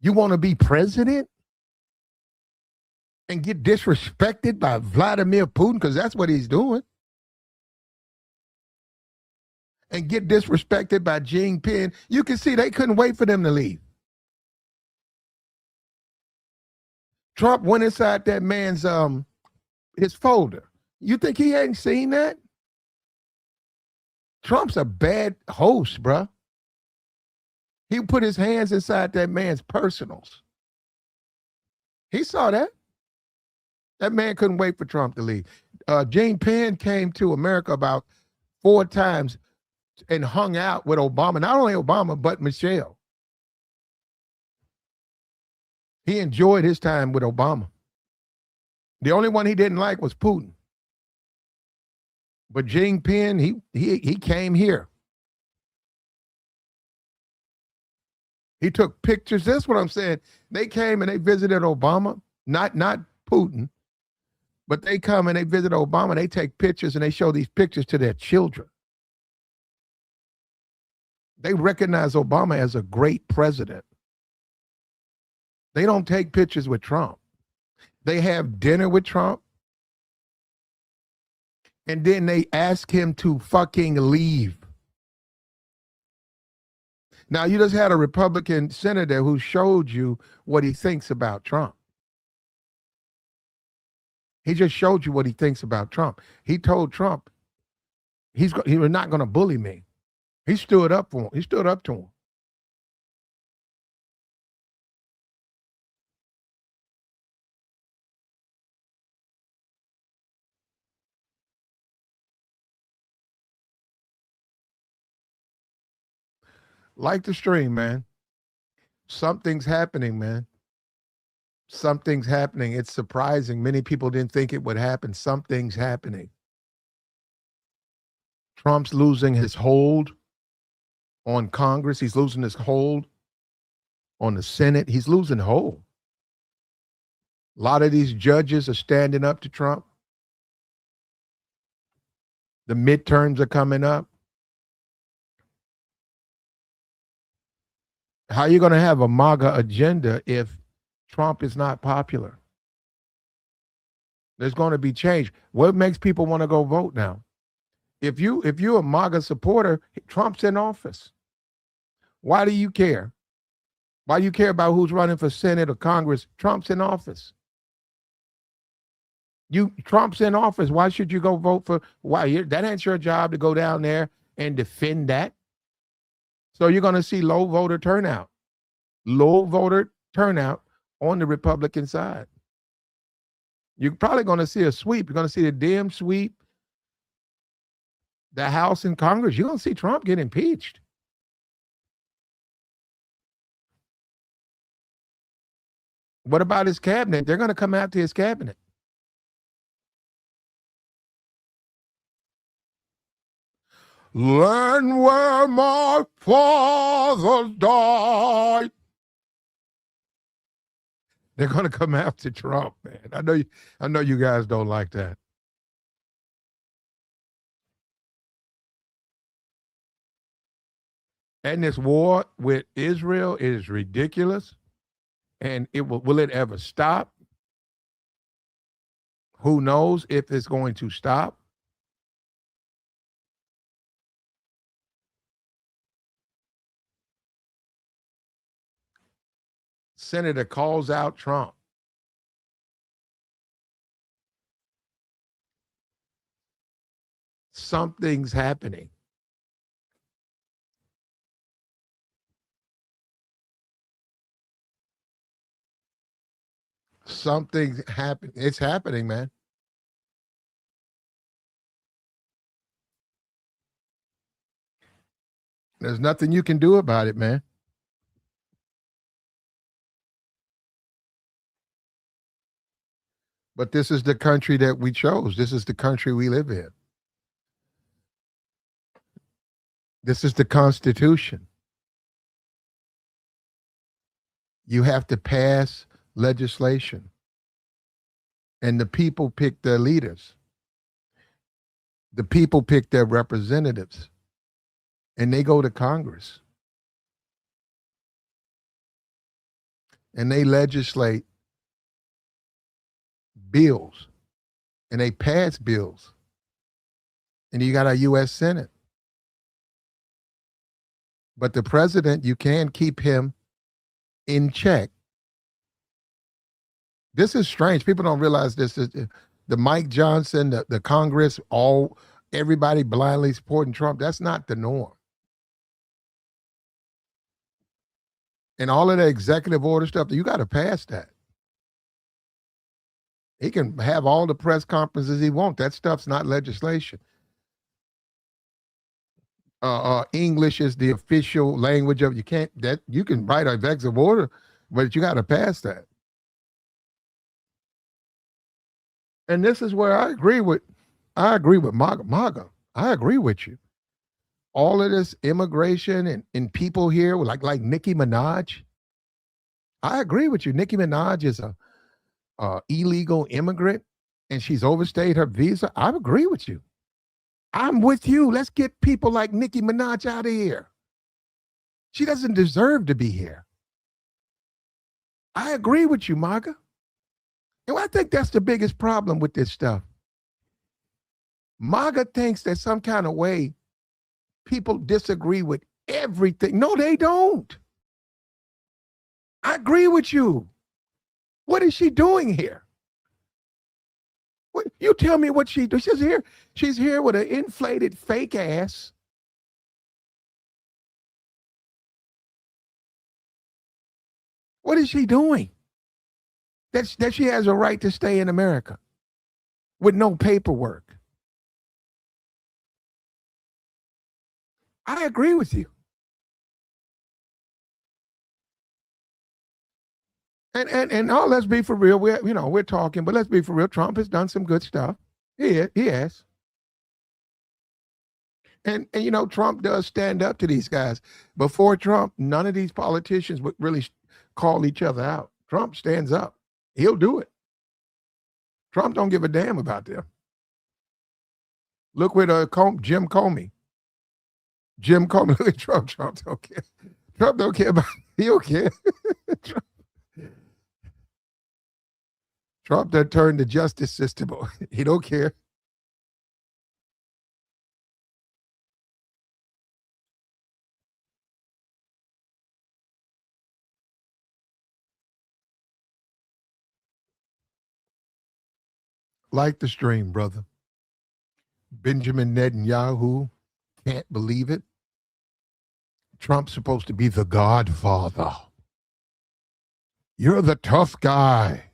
You want to be president and get disrespected by Vladimir Putin, because that's what he's doing, and get disrespected by Xi Jinping? You can see they couldn't wait for them to leave. Trump went inside that man's his folder. You think he hadn't seen that? Trump's a bad host, bruh. He put his hands inside that man's personals. He saw that. That man couldn't wait for Trump to leave. Xi Jinping came to America about 4 times and hung out with Obama. Not only Obama, but Michelle. He enjoyed his time with Obama. The only one he didn't like was Putin. But Xi Jinping, he came here. He took pictures. That's what I'm saying. They came and they visited Obama, not Putin, but they come and they visit Obama. They take pictures and they show these pictures to their children. They recognize Obama as a great president. They don't take pictures with Trump. They have dinner with Trump, and then they ask him to fucking leave. Now, you just had a Republican senator who showed you what he thinks about Trump. He just showed you what he thinks about Trump. He told Trump he was not going to bully me. He stood up for him. He stood up to him. Like the stream, man. Something's happening, man. Something's happening. It's surprising. Many people didn't think it would happen. Something's happening. Trump's losing his hold on Congress. He's losing his hold on the Senate. He's losing hold. A lot of these judges are standing up to Trump. The midterms are coming up. How are you going to have a MAGA agenda if Trump is not popular? There's going to be change. What makes people want to go vote now? If you're a MAGA supporter, Trump's in office. Why do you care? Why do you care about who's running for Senate or Congress? Trump's in office. Trump's in office. Why should you go vote for? Why? That ain't your job to go down there and defend that. So you're going to see low voter turnout on the Republican side. You're probably going to see a sweep. You're going to see the Dem sweep the House and Congress. You're going to see Trump get impeached. What about his cabinet? They're going to come after his cabinet. Learn where my father died. They're going to come after Trump, man. I know you guys don't like that. And this war with Israel is ridiculous. And will it ever stop? Who knows if it's going to stop? Senator calls out Trump. Something's happening. Something's happening. It's happening, man. There's nothing you can do about it, man. But this is the country that we chose. This is the country we live in. This is the Constitution. You have to pass legislation. And the people pick their leaders. The people pick their representatives. And they go to Congress. And they legislate bills. And they pass bills. And you got a U.S. Senate. But the president, you can keep him in check. This is strange. People don't realize this. The Mike Johnson, the Congress, everybody blindly supporting Trump. That's not the norm. And all of the executive order stuff, you got to pass that. He can have all the press conferences he wants. That stuff's not legislation. English is the official language of you can write an executive order, but you got to pass that. And this is where I agree with MAGA. I agree with you. All of this immigration and people here like Nicki Minaj. I agree with you. Nicki Minaj is a illegal immigrant and she's overstayed her visa. I agree with you. I'm with you. Let's get people like Nicki Minaj out of here. She doesn't deserve to be here. I agree with you, MAGA. And I think that's the biggest problem with this stuff. MAGA thinks that some kind of way people disagree with everything. No, they don't. I agree with you. What is she doing here? What, you tell me what she does. She's here with an inflated fake ass. What is she doing? That she has a right to stay in America with no paperwork. I agree with you. And let's be for real. We're talking, but let's be for real. Trump has done some good stuff. He has. And Trump does stand up to these guys. Before Trump, none of these politicians would really call each other out. Trump stands up. He'll do it. Trump don't give a damn about them. Look with Jim Comey. Jim Comey, look at Trump. Trump don't care. Trump don't care about. He don't care. Trump done turned the justice system on. He don't care. Like the stream, brother. Benjamin Netanyahu can't believe it. Trump's supposed to be the godfather. You're the tough guy.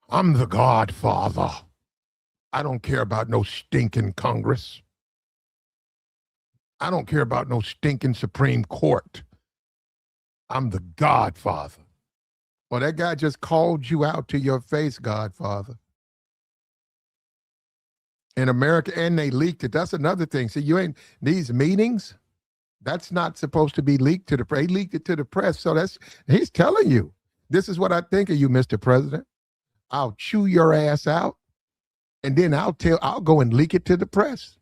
I'm the godfather. I don't care about no stinking Congress. I don't care about no stinking Supreme Court. I'm the godfather. Well, that guy just called you out to your face, godfather. In America, and they leaked it. That's another thing. See, these meetings, that's not supposed to be leaked to the press. He leaked it to the press. So he's telling you, this is what I think of you, Mr. President. I'll chew your ass out, and then I'll go and leak it to the press.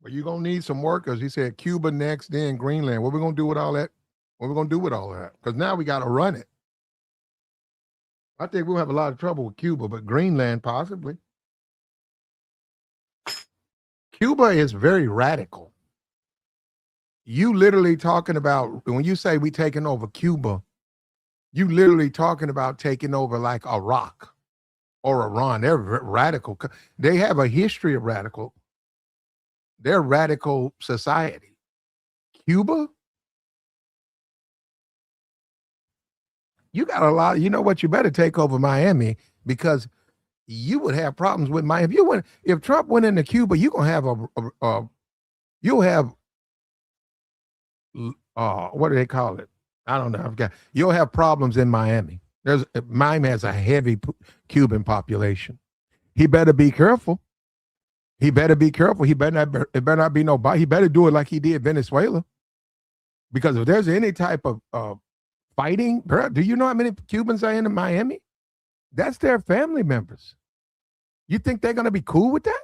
Well, you're going to need some workers. He said Cuba next, then Greenland. What are we going to do with all that? What are we going to do with all that? Because now we got to run it. I think we'll have a lot of trouble with Cuba, but Greenland possibly. Cuba is very radical. You literally talking about, when you say we taking over Cuba, you literally talking about taking over like Iraq or Iran. They're radical. They have a history of radical. They're radical society. Cuba? You got a lot. You know what? You better take over Miami because you would have problems with Miami. If Trump went into Cuba, you're gonna have you'll have what do they call it? I don't know. You'll have problems in Miami. Miami has a heavy Cuban population. He better be careful. He better be careful. It better not be nobody. He better do it like he did Venezuela. Because if there's any type of fighting, do you know how many Cubans are in Miami? That's their family members. You think they're going to be cool with that?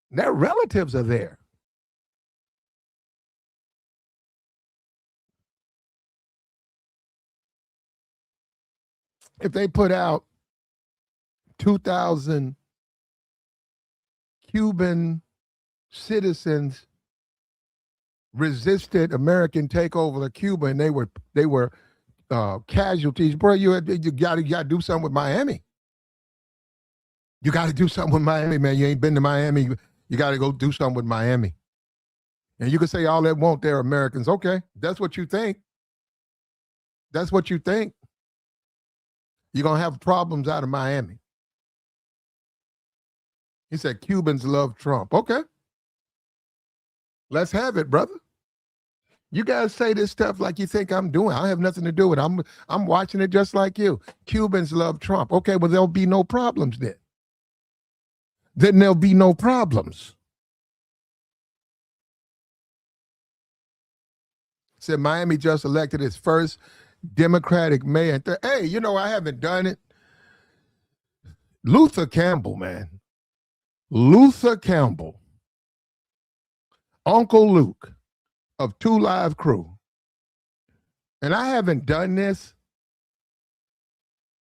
Their relatives are there. If they put out 2,000 Cuban citizens resisted American takeover of Cuba, and they were casualties, bro, you got to do something with Miami. You got to do something with Miami, man. You ain't been to Miami. You got to go do something with Miami. And you can say all that want, they're Americans. Okay, that's what you think. That's what you think. You're going to have problems out of Miami. He said Cubans love Trump. Okay. Let's have it, brother. You guys say this stuff like you think I'm doing. I have nothing to do with it. I'm watching it just like you. Cubans love Trump. Okay, well, there'll be no problems then. Then there'll be no problems. Said Miami just elected its first Democratic mayor. Hey, you know, I haven't done it. Luther Campbell, man. Luther Campbell. Uncle Luke of 2 Live Crew. And I haven't done this.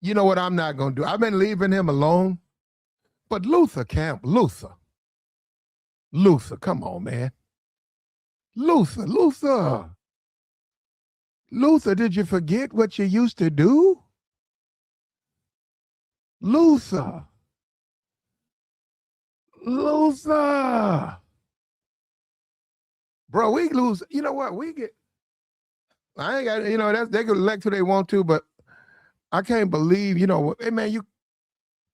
You know what I'm not going to do? I've been leaving him alone. But Luther Campbell, Luther, come on, man. Luther, did you forget what you used to do? Luther. Bro, we lose. You know what? We get, I ain't got, you know, that's, they can elect who they want to, but I can't believe, you know, hey, man,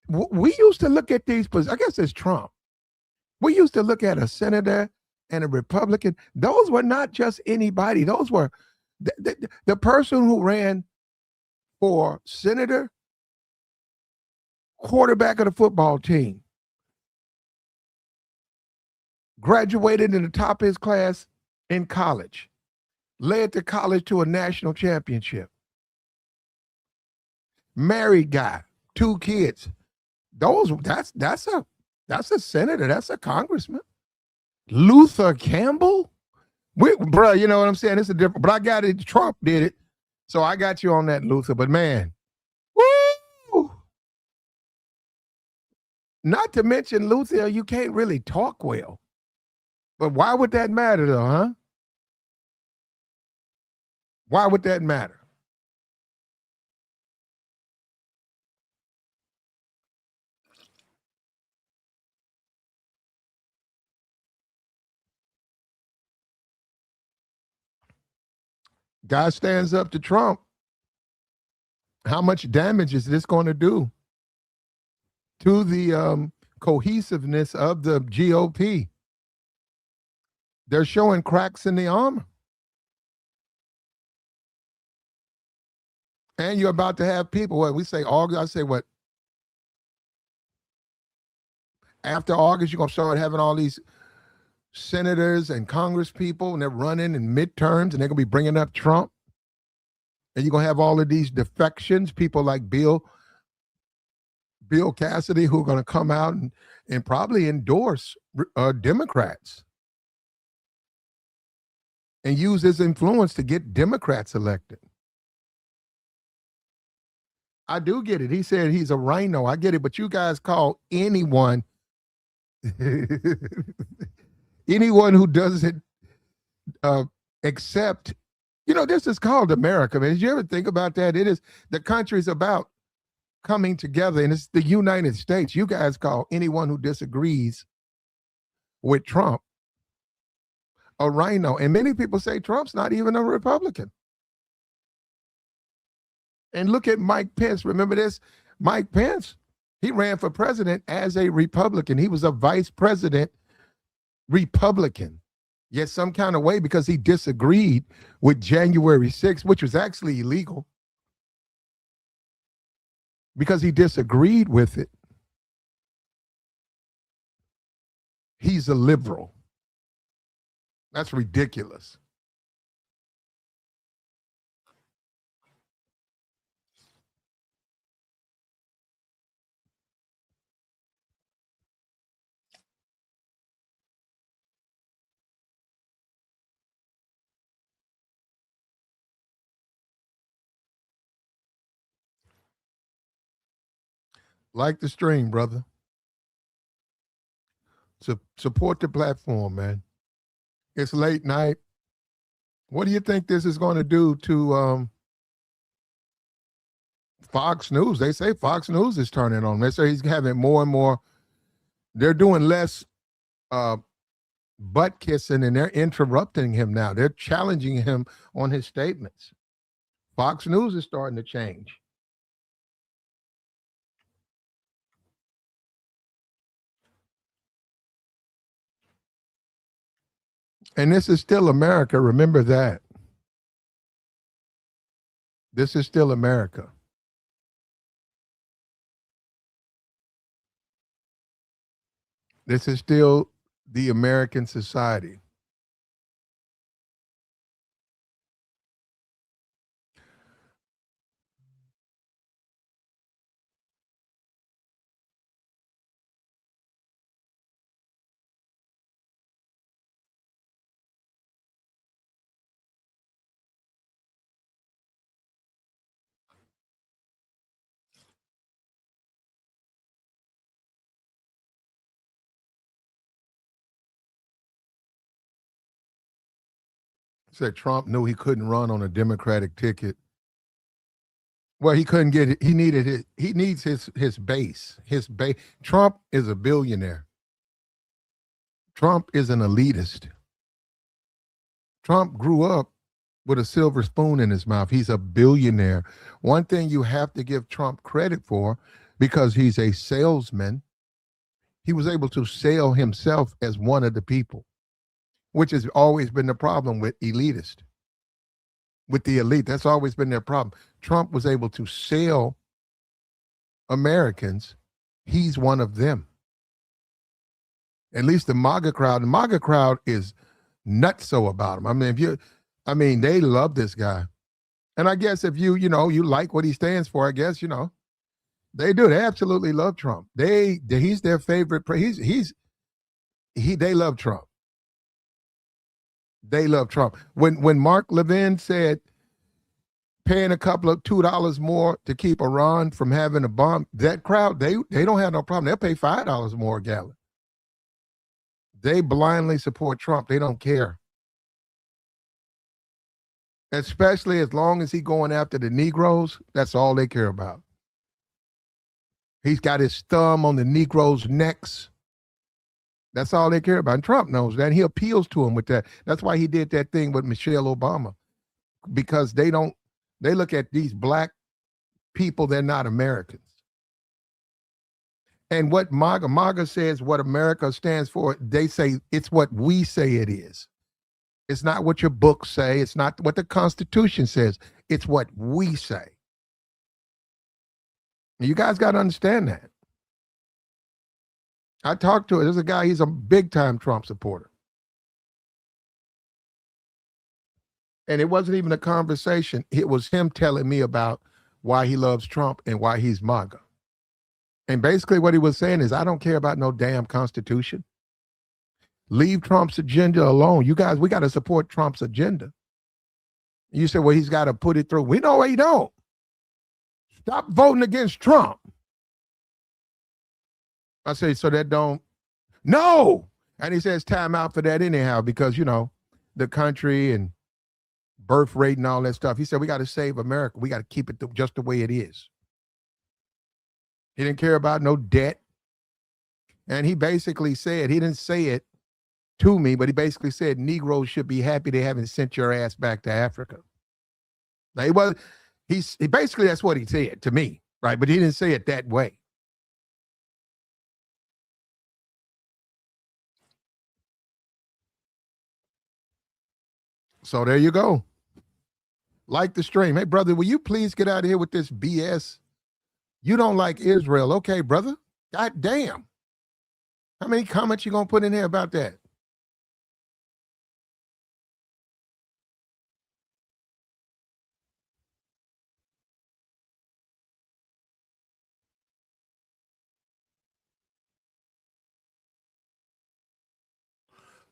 we used to look at these, I guess it's Trump. We used to look at a senator and a Republican. Those were not just anybody. Those were the person who ran for senator, quarterback of the football team, graduated in the top of his class in college, led the college to a national championship, married guy, 2 kids. That's a senator, that's a congressman. Luther Campbell? Bro, you know what I'm saying? It's a different, but I got it. Trump did it. So I got you on that, Luther. But man, woo! Not to mention, Luther, you can't really talk well. But why would that matter though, huh? Why would that matter? Guy stands up to Trump. How much damage is this going to do to the cohesiveness of the GOP? They're showing cracks in the armor. And you're about to have people, what we say August, I say what? After August, you're going to start having all these senators and Congress people, and they're running in midterms, and they're going to be bringing up Trump. And you're going to have all of these defections, people like Cassidy, who are going to come out and probably endorse Democrats and use his influence to get Democrats elected. I do get it. He said he's a rhino. I get it. But you guys call anyone who doesn't accept, you know, this is called America, man. Did you ever think about that? It is, the country's about coming together, and it's the United States. You guys call anyone who disagrees with Trump a rhino. And many people say Trump's not even a Republican. And look at Mike Pence. Remember this? Mike Pence, he ran for president as a Republican. He was a vice president Republican. Yet some kind of way, because he disagreed with January 6th, which was actually illegal, because he disagreed with it, he's a liberal. That's ridiculous. Like the stream, brother. Support the platform, man. It's late night. What do you think this is going to do to Fox News? They say Fox News is turning on. They say he's having more and more. They're doing less butt kissing, and they're interrupting him now. They're challenging him on his statements. Fox News is starting to change. And this is still America. Remember that. This is still America. This is still the American society. Said Trump knew he couldn't run on a Democratic ticket. Well, he couldn't get it. He needs his base. His base. Trump is a billionaire. Trump is an elitist. Trump grew up with a silver spoon in his mouth. He's a billionaire. One thing you have to give Trump credit for, because he's a salesman, he was able to sell himself as one of the people, which has always been the problem with elitists. With the elite, that's always been their problem. Trump was able to sell Americans. He's one of them. At least the MAGA crowd is nutso about him. I mean, they love this guy. And I guess if you like what he stands for, I guess, they do. They absolutely love Trump. He's their favorite. They love Trump. They love Trump. When Mark Levin said paying a couple of $2 more to keep Iran from having a bomb, that crowd, they don't have no problem. They'll pay $5 more a gallon. They blindly support Trump. They don't care. Especially as long as he's going after the Negroes, that's all they care about. He's got his thumb on the Negroes' necks. That's all they care about. And Trump knows that. And he appeals to him with that. That's why he did that thing with Michelle Obama. Because they look at these black people, they're not Americans. And what MAGA says, what America stands for, they say it's what we say it is. It's not what your books say. It's not what the Constitution says. It's what we say. You guys got to understand that. I talked to there's a guy, he's a big time Trump supporter. And it wasn't even a conversation. It was him telling me about why he loves Trump and why he's MAGA. And basically what he was saying is, I don't care about no damn Constitution. Leave Trump's agenda alone. You guys, we got to support Trump's agenda. You say, well, he's got to put it through. We know he don't. Stop voting against Trump. I say, so that don't, no. And he says time out for that anyhow, because, the country and birth rate and all that stuff. He said, we got to save America. We got to keep it just the way it is. He didn't care about no debt. And he basically said, he didn't say it to me, but he basically said Negroes should be happy they haven't sent your ass back to Africa. Now, he basically, that's what he said to me, right? But he didn't say it that way. So there you go. Like the stream. Hey, brother, will you please get out of here with this BS? You don't like Israel. Okay, brother. God damn. How many comments you going to put in here about that?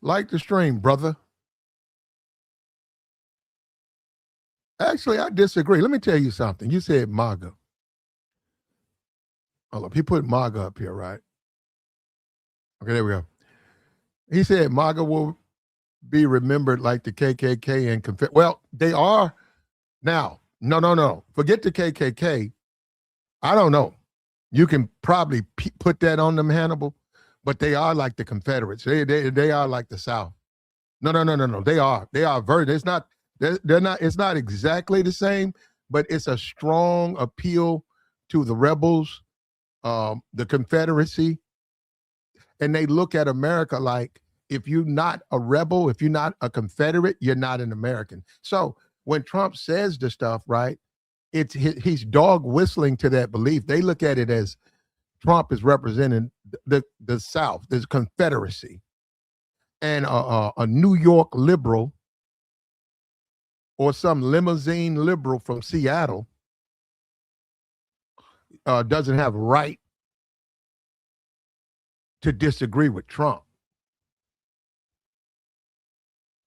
Like the stream, brother. Actually, I disagree. Let me tell you something. You said MAGA. Hold up. He put MAGA up here, right? Okay, there we go. He said MAGA will be remembered like the KKK and well, they are now. No. Forget the KKK. I don't know. You can probably put that on them, Hannibal, but they are like the Confederates. They are like the South. No. They are very. It's not. They're not. It's not exactly the same, but it's a strong appeal to the rebels, the Confederacy, and they look at America like, if you're not a rebel, if you're not a Confederate, you're not an American. So when Trump says the stuff, right, he's dog whistling to that belief. They look at it as Trump is representing the South, this Confederacy, and a New York liberal or some limousine liberal from Seattle doesn't have a right to disagree with Trump.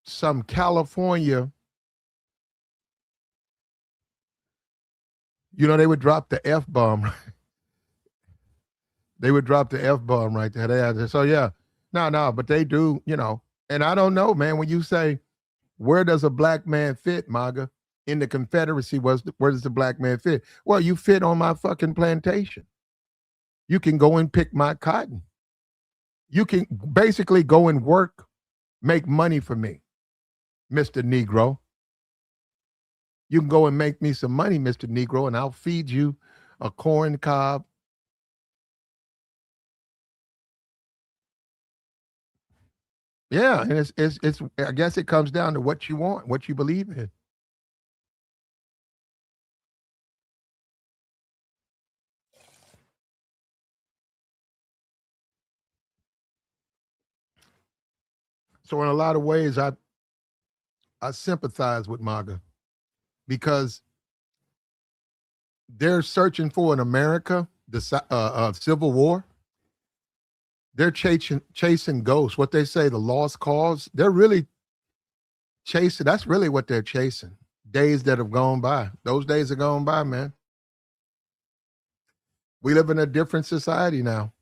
Some California, they would drop the F-bomb. They would drop the F-bomb right there. So yeah, no, but they do, and I don't know, man, when you say, where does a black man fit, MAGA? In the Confederacy, where does the black man fit? Well, you fit on my fucking plantation. You can go and pick my cotton. You can basically go and work, make money for me, Mr. Negro. You can go and make me some money, Mr. Negro, and I'll feed you a corn cob. Yeah, and it's I guess it comes down to what you want, what you believe in. So in a lot of ways, I sympathize with MAGA because they're searching for in America the Civil War. They're chasing ghosts. What they say, the lost cause. They're really chasing. That's really what they're chasing. Days that have gone by. Those days are gone by, man. We live in a different society now.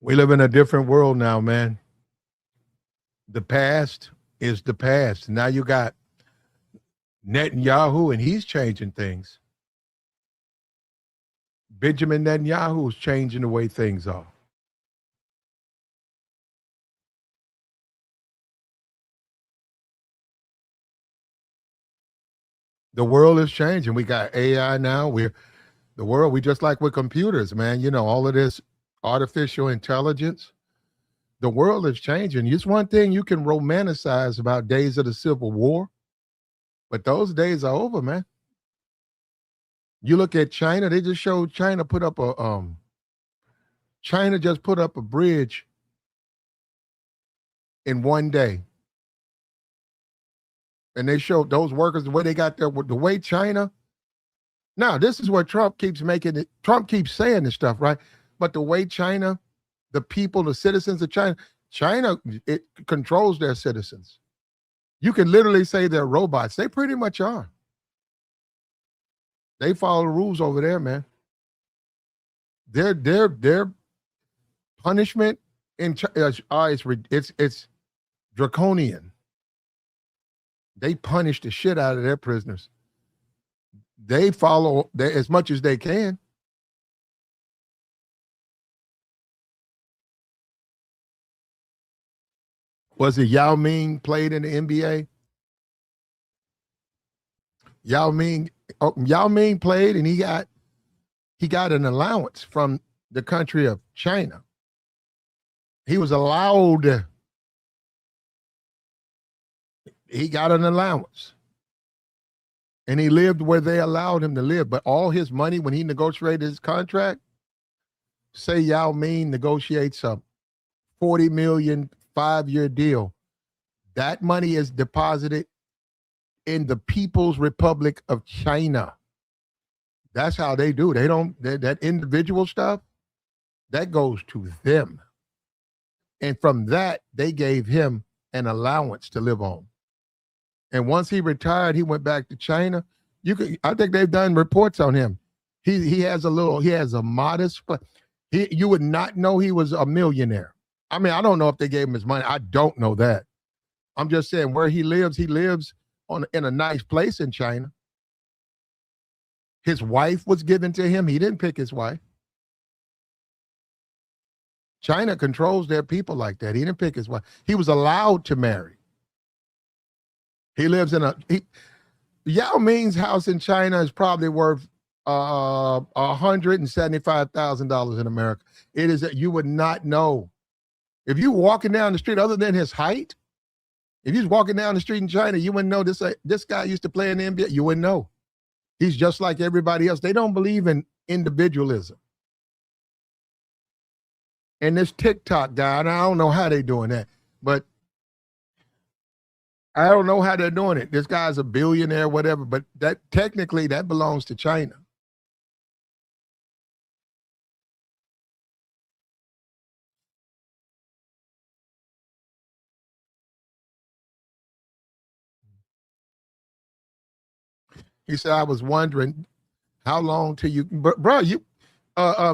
We live in a different world now, man. The past is the past. Now you got Netanyahu, and he's changing things. Benjamin Netanyahu is changing the way things are. The world is changing. We got AI now. We just like with computers, man. All of this artificial intelligence. The world is changing. It's one thing you can romanticize about days of the Civil War, but those days are over, man. You look at China, they just showed China China just put up a bridge in one day. And they showed those workers the way they got there, the way China. Now, this is what Trump keeps making it. Trump keeps saying this stuff, right? But the way China, the people, the citizens of China, it controls their citizens. You can literally say they're robots. They pretty much are. They follow the rules over there, man. Their punishment in it's draconian. They punish the shit out of their prisoners. They follow as much as they can. Was it Yao Ming played in the NBA? Yao Ming played, and he got an allowance from the country of China. He was allowed. He got an allowance. And he lived where they allowed him to live. But all his money, when he negotiated his contract, say Yao Ming negotiates a $40 million 5-year deal, that money is deposited in the People's Republic of China. That's how they do. They don't, that individual stuff, that goes to them. And from that, they gave him an allowance to live on. And once he retired, he went back to China. I think they've done reports on him. He has a modest, you would not know he was a millionaire. I mean, I don't know if they gave him his money. I don't know that. I'm just saying where he lives in a nice place in China. His wife was given to him. He didn't pick his wife. China controls their people like that. He didn't pick his wife. He was allowed to marry. He lives in Yao Ming's house in China is probably worth $175,000 in America. It is that you would not know. If you walking down the street, other than his height, if you was walking down the street in China, you wouldn't know this guy used to play in the NBA. You wouldn't know. He's just like everybody else. They don't believe in individualism. And this TikTok guy, and I don't know how they're doing that, but I don't know how they're doing it. This guy's a billionaire, whatever, but that technically that belongs to China. He said, I was wondering how long till you, bro, you,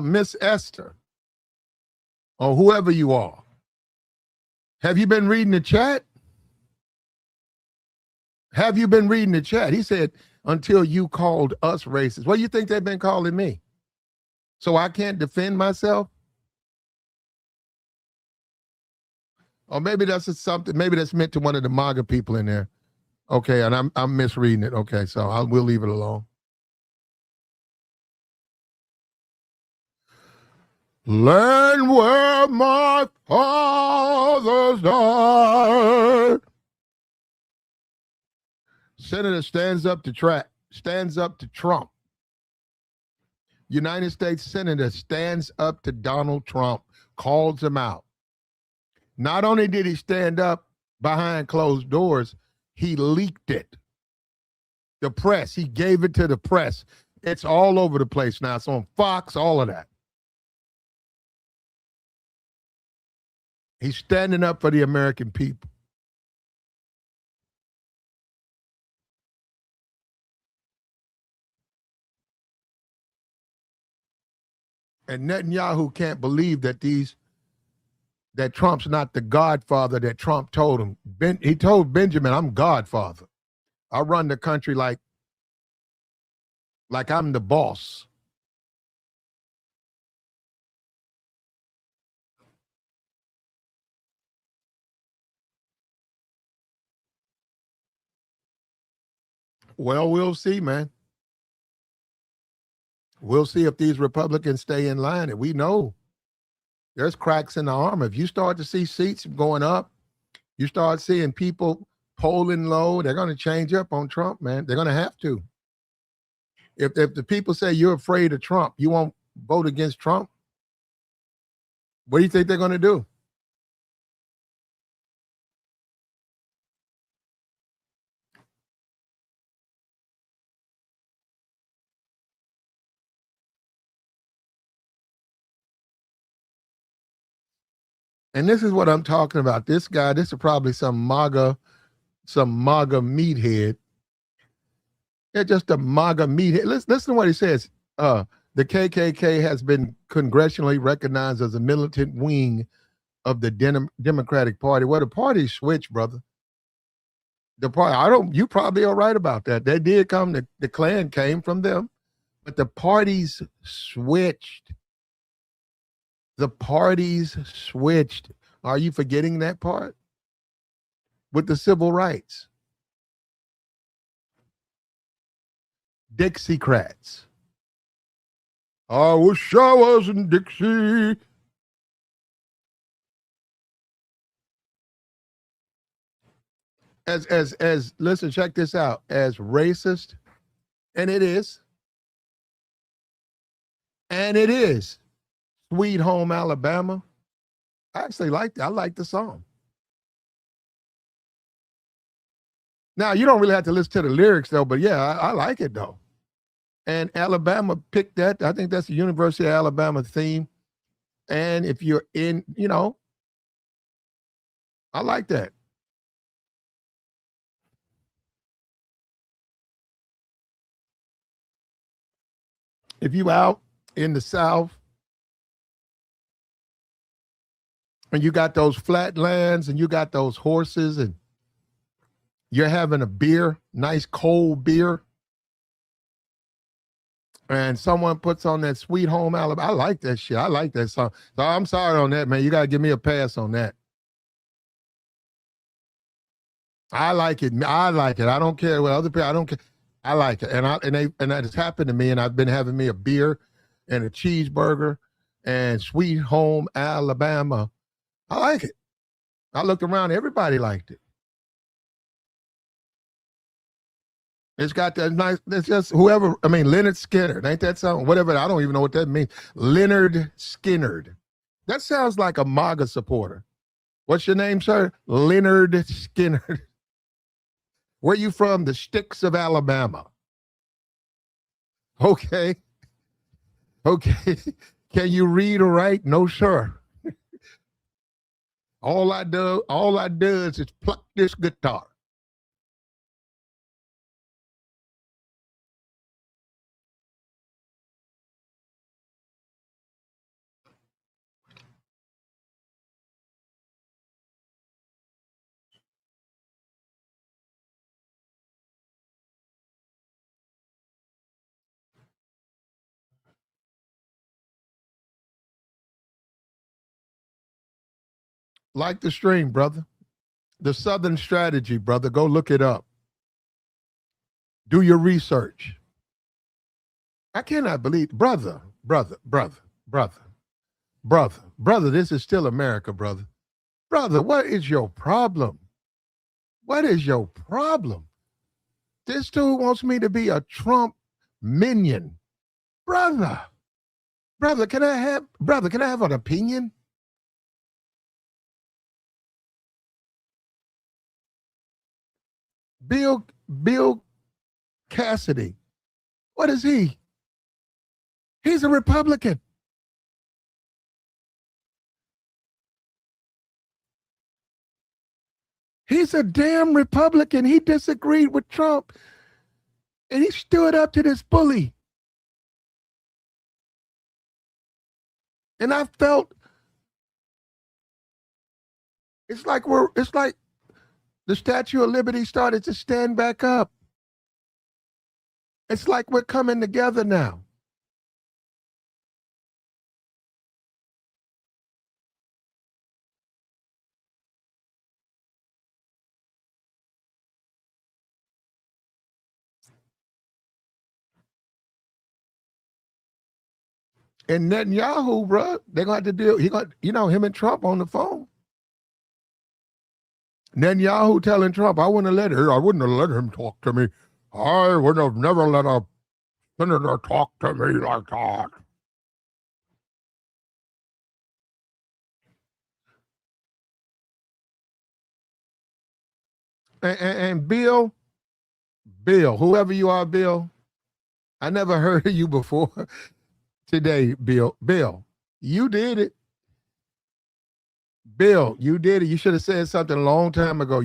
Miss Esther, or whoever you are, have you been reading the chat? Have you been reading the chat? He said, until you called us racist. What do you think they've been calling me? So I can't defend myself? Or maybe that's just something, maybe that's meant to one of the MAGA people in there. Okay, and I'm misreading it. Okay, so we'll leave it alone. Land where my fathers died. Senator stands up to Trump. United States Senator stands up to Donald Trump, calls him out. Not only did he stand up behind closed doors, he leaked it. The press, he gave it to the press. It's all over the place now. It's on Fox, all of that. He's standing up for the American people. And Netanyahu can't believe that Trump's not the godfather that Trump told him. He told Benjamin, I'm godfather. I run the country like I'm the boss. Well, we'll see, man. We'll see if these Republicans stay in line. And we know there's cracks in the armor. If you start to see seats going up, you start seeing people polling low, they're going to change up on Trump, man. They're going to have to. If the people say you're afraid of Trump, you won't vote against Trump, what do you think they're going to do? And this is what I'm talking about. This guy, this is probably some MAGA meathead. They're just a MAGA meathead. Listen to what he says. The KKK has been congressionally recognized as a militant wing of the Democratic Party. Well, the party switched, brother. The party, you probably are right about that. They did come, the Klan came from them, but the parties switched. The parties switched. Are you forgetting that part? With the civil rights. Dixiecrats. I wish I was in Dixie. As listen, check this out. As racist, and it is, Sweet Home Alabama. I actually liked it. I like the song. Now, you don't really have to listen to the lyrics, though, but yeah, I like it, though. And Alabama picked that. I think that's the University of Alabama theme. And if you're in, I like that. If you out in the South, and you got those flatlands and you got those horses and you're having a beer, nice cold beer, and someone puts on that Sweet Home Alabama. I like that shit. I like that song. So I'm sorry on that, man. You got to give me a pass on that. I like it. I like it. I don't care what other people. I don't care. I like it, and that has happened to me. And I've been having me a beer and a cheeseburger and Sweet Home Alabama. I like it. I looked around. Everybody liked it. It's got that nice. It's just whoever. I mean, Leonard Skinner. Ain't that something? Whatever. I don't even know what that means. Leonard Skinner. That sounds like a MAGA supporter. What's your name, sir? Leonard Skinner. Where you from? The sticks of Alabama. Okay. Okay. Can you read or write? No, sir. All I do is pluck this guitar. Like the stream, brother. The Southern Strategy, brother. Go look it up. Do your research. I cannot believe, brother, this is still America, brother. Brother, what is your problem? What is your problem? This dude wants me to be a Trump minion. Brother, can I have an opinion? Bill Cassidy. What is he? He's a Republican. He's a damn Republican. He disagreed with Trump. And he stood up to this bully. And I felt it's like the Statue of Liberty started to stand back up. It's like we're coming together now. And Netanyahu, bro, they're going to have to deal. He got, him and Trump on the phone. Netanyahu telling Trump, I wouldn't have let him talk to me. I would have never let a senator talk to me like that. And Bill, whoever you are, Bill, I never heard of you before today, Bill, you did it. Bill, you did it. You should have said something a long time ago.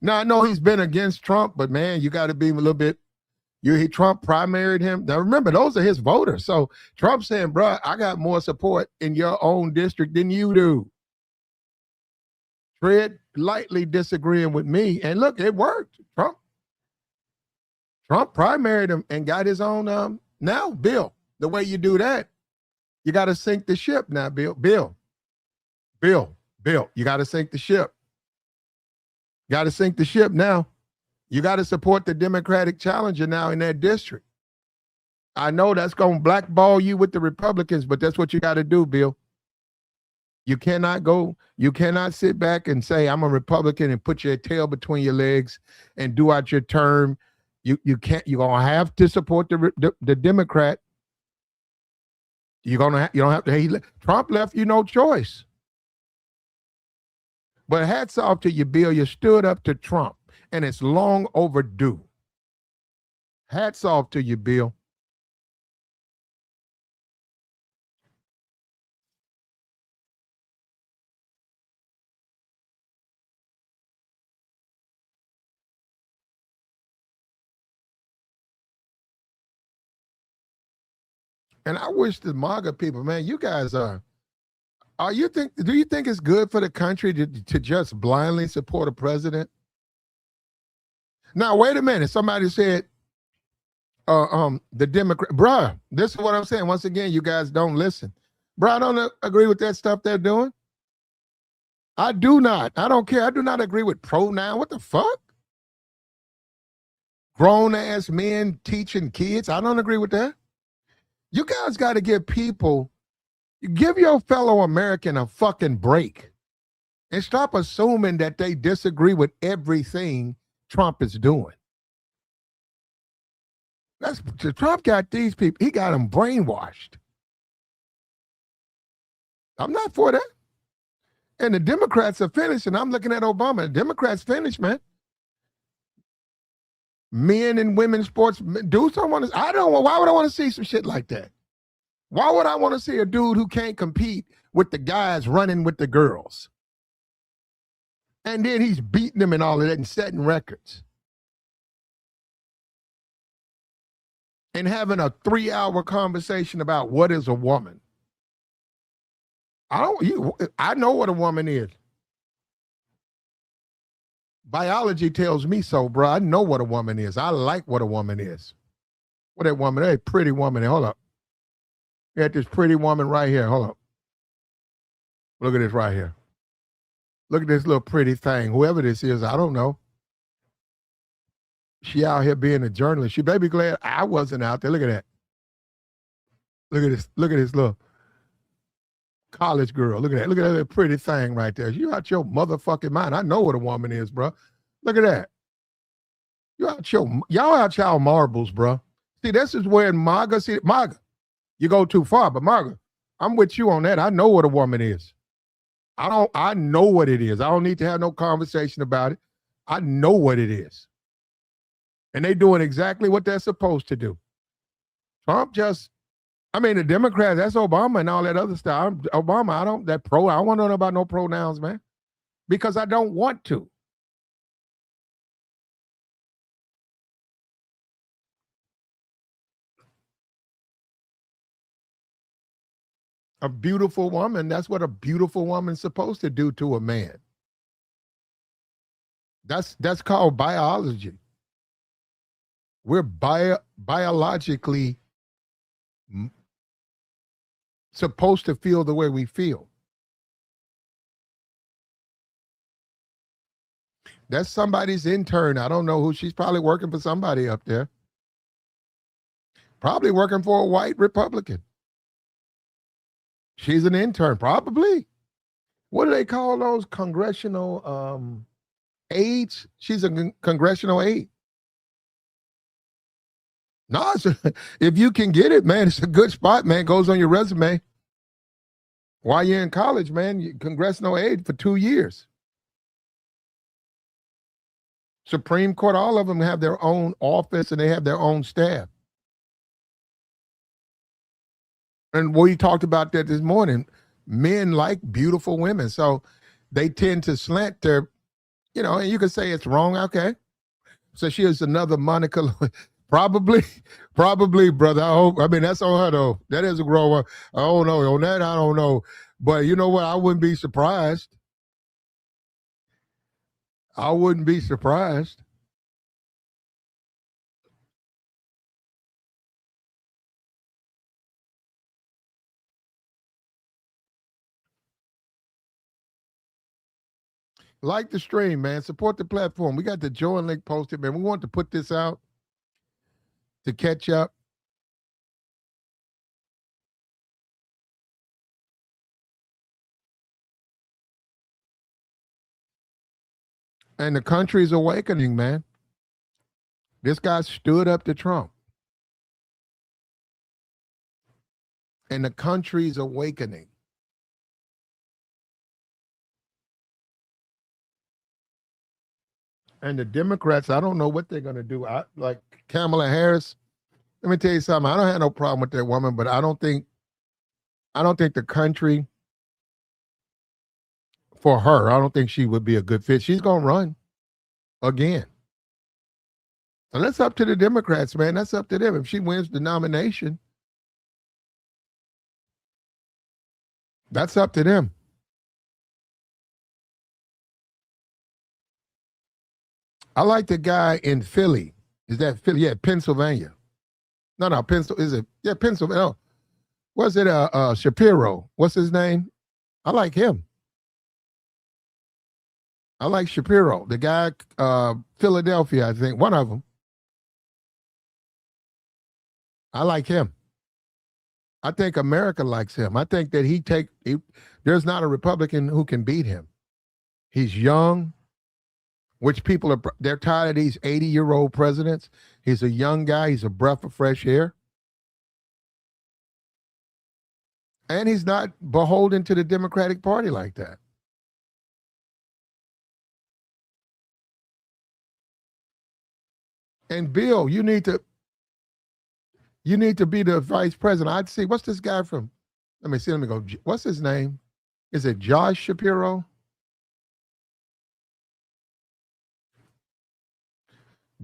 I know he's been against Trump, but man, you got to be a little bit, Trump primaried him. Now remember, those are his voters. So Trump saying, bro, I got more support in your own district than you do. Tread lightly disagreeing with me. And look, it worked. Trump primaried him and got his own, now, Bill, the way you do that, you got to sink the ship now, Bill, you got to sink the ship. Got to sink the ship now. You got to support the Democratic challenger now in that district. I know that's going to blackball you with the Republicans, but that's what you got to do, Bill. You cannot sit back and say, I'm a Republican and put your tail between your legs and do out your term. You can't, you're going to have to support the Democrat. You don't have to, Trump left you no choice. But hats off to you, Bill. You stood up to Trump, and it's long overdue. Hats off to you, Bill. And I wish the MAGA people, man, you guys do you think it's good for the country to just blindly support a president? Now, wait a minute. Somebody said, The Democrat, bruh, this is what I'm saying. Once again, you guys don't listen. Bruh, I don't agree with that stuff they're doing. I do not. I don't care. I do not agree with pronoun. What the fuck? Grown ass men teaching kids. I don't agree with that. You guys got to give your fellow American a fucking break and stop assuming that they disagree with everything Trump is doing. Trump got these people, he got them brainwashed. I'm not for that. And the Democrats are finished, and I'm looking at Obama. The Democrats finished, man. Men and women sports, dudes don't want to, why would I want to see some shit like that? Why would I want to see a dude who can't compete with the guys running with the girls? And then he's beating them and all of that and setting records. And having a 3-hour conversation about what is a woman. I know what a woman is. Biology tells me so, bro. I know what a woman is. I like what a woman is. What that woman, that pretty woman. Hold up. You got this pretty woman right here. Hold up. Look at this right here. Look at this little pretty thing. Whoever this is, I don't know. She out here being a journalist. She better be glad I wasn't out there. Look at that. Look at this. Look at this little college girl. Look at that. Look at that little pretty thing right there. You out your motherfucking mind. I know what a woman is, bro. Look at that. Y'all out y'all marbles, bro. See, this is where MAGA, you go too far, but MAGA, I'm with you on that. I know what a woman is. I know what it is. I don't need to have no conversation about it. I know what it is. And they doing exactly what they're supposed to do. Trump the Democrats, that's Obama and all that other stuff. Obama, I don't want to know about no pronouns, man. Because I don't want to. A beautiful woman, that's what a beautiful woman's supposed to do to a man. That's called biology. We're biologically supposed to feel the way we feel. That's somebody's intern. I don't know who. She's probably working for somebody up there. Probably working for a white Republican. She's an intern, probably. What do they call those congressional aides? She's a congressional aide. No, if you can get it, man, it's a good spot, man. It goes on your resume. While you're in college, man, congressional aide for 2 years. Supreme Court, all of them have their own office and they have their own staff. And we talked about that this morning. Men like beautiful women, so they tend to slant their, and you can say it's wrong, okay. So she is another Monica. Probably, brother. That's on her though. That is a grower. I don't know. On that, I don't know. But you know what? I wouldn't be surprised. Like the stream, man. Support the platform. We got the join link posted, man. We want to put this out to catch up. And the country's awakening, man. This guy stood up to Trump. And the country's awakening. And the Democrats, I don't know what they're going to do. Like Kamala Harris, let me tell you something. I don't have no problem with that woman, but I don't think the country, for her, I don't think she would be a good fit. She's going to run again. And that's up to the Democrats, man. That's up to them. If she wins the nomination, that's up to them. I like the guy in Philly. Is that Philly? Yeah, Pennsylvania. No, is it? Yeah, Pennsylvania. No. Was it Shapiro? What's his name? I like him. I like Shapiro, the guy, Philadelphia, I think, one of them. I like him. I think America likes him. I think that there's not a Republican who can beat him. He's young, which they're tired of these 80-year-old presidents. He's a young guy. He's a breath of fresh air. And he's not beholden to the Democratic Party like that. And Bill, you need to be the vice president. I'd see, what's this guy from? Let me go. What's his name? Is it Josh Shapiro?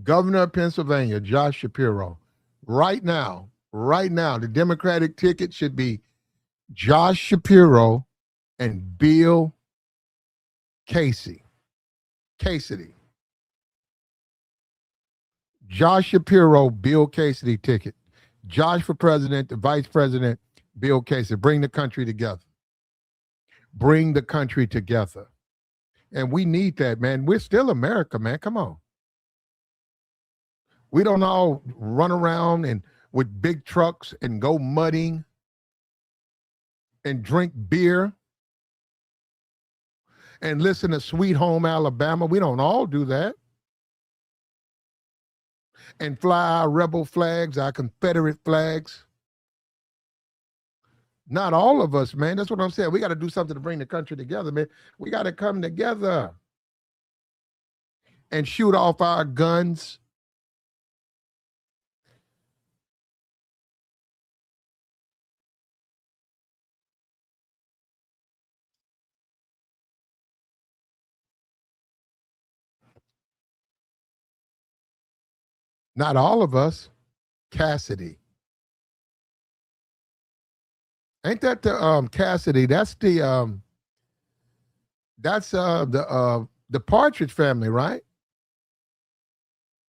Governor of Pennsylvania, Josh Shapiro. Right now, the Democratic ticket should be Josh Shapiro and Bill Cassidy. Josh Shapiro, Bill Cassidy ticket. Josh for president, the vice president, Bill Cassidy. Bring the country together. Bring the country together. And we need that, man. We're still America, man. Come on. We don't all run around and with big trucks and go mudding and drink beer and listen to Sweet Home Alabama. We don't all do that. And fly our rebel flags, our Confederate flags. Not all of us, man. That's what I'm saying. We got to do something to bring the country together, man. We got to come together and shoot off our guns. Not all of us. Cassidy. Ain't that the Cassidy? That's the Partridge family, right?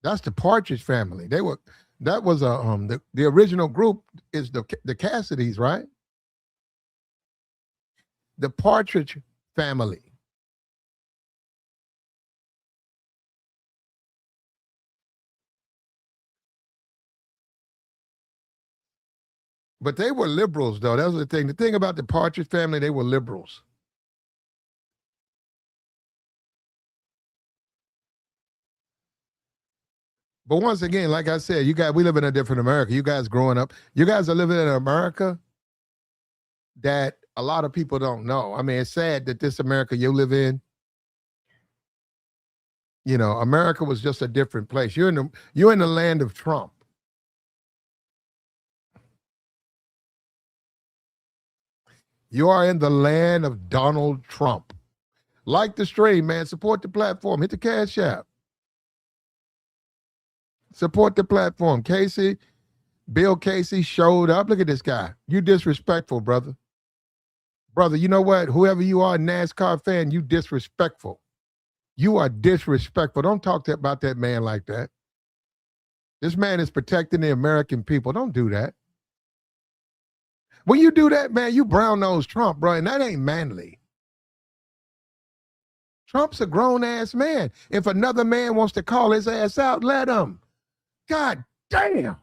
That's the Partridge family. That was the original group is the Cassidys, right? The Partridge family. But they were liberals, though. That was the thing. The thing about the Partridge family, they were liberals. But once again, like I said, we live in a different America. You guys growing up, you guys are living in an America that a lot of people don't know. I mean, it's sad that this America you live in, America was just a different place. You're in the land of Trump. You are in the land of Donald Trump. Like the stream, man. Support the platform. Hit the Cash App. Support the platform. Bill Cassidy showed up. Look at this guy. You disrespectful, brother. Brother, you know what? Whoever you are, NASCAR fan, you disrespectful. You are disrespectful. Don't talk about that man like that. This man is protecting the American people. Don't do that. When you do that, man, you brown-nose Trump, bro, and that ain't manly. Trump's a grown-ass man. If another man wants to call his ass out, let him. God damn.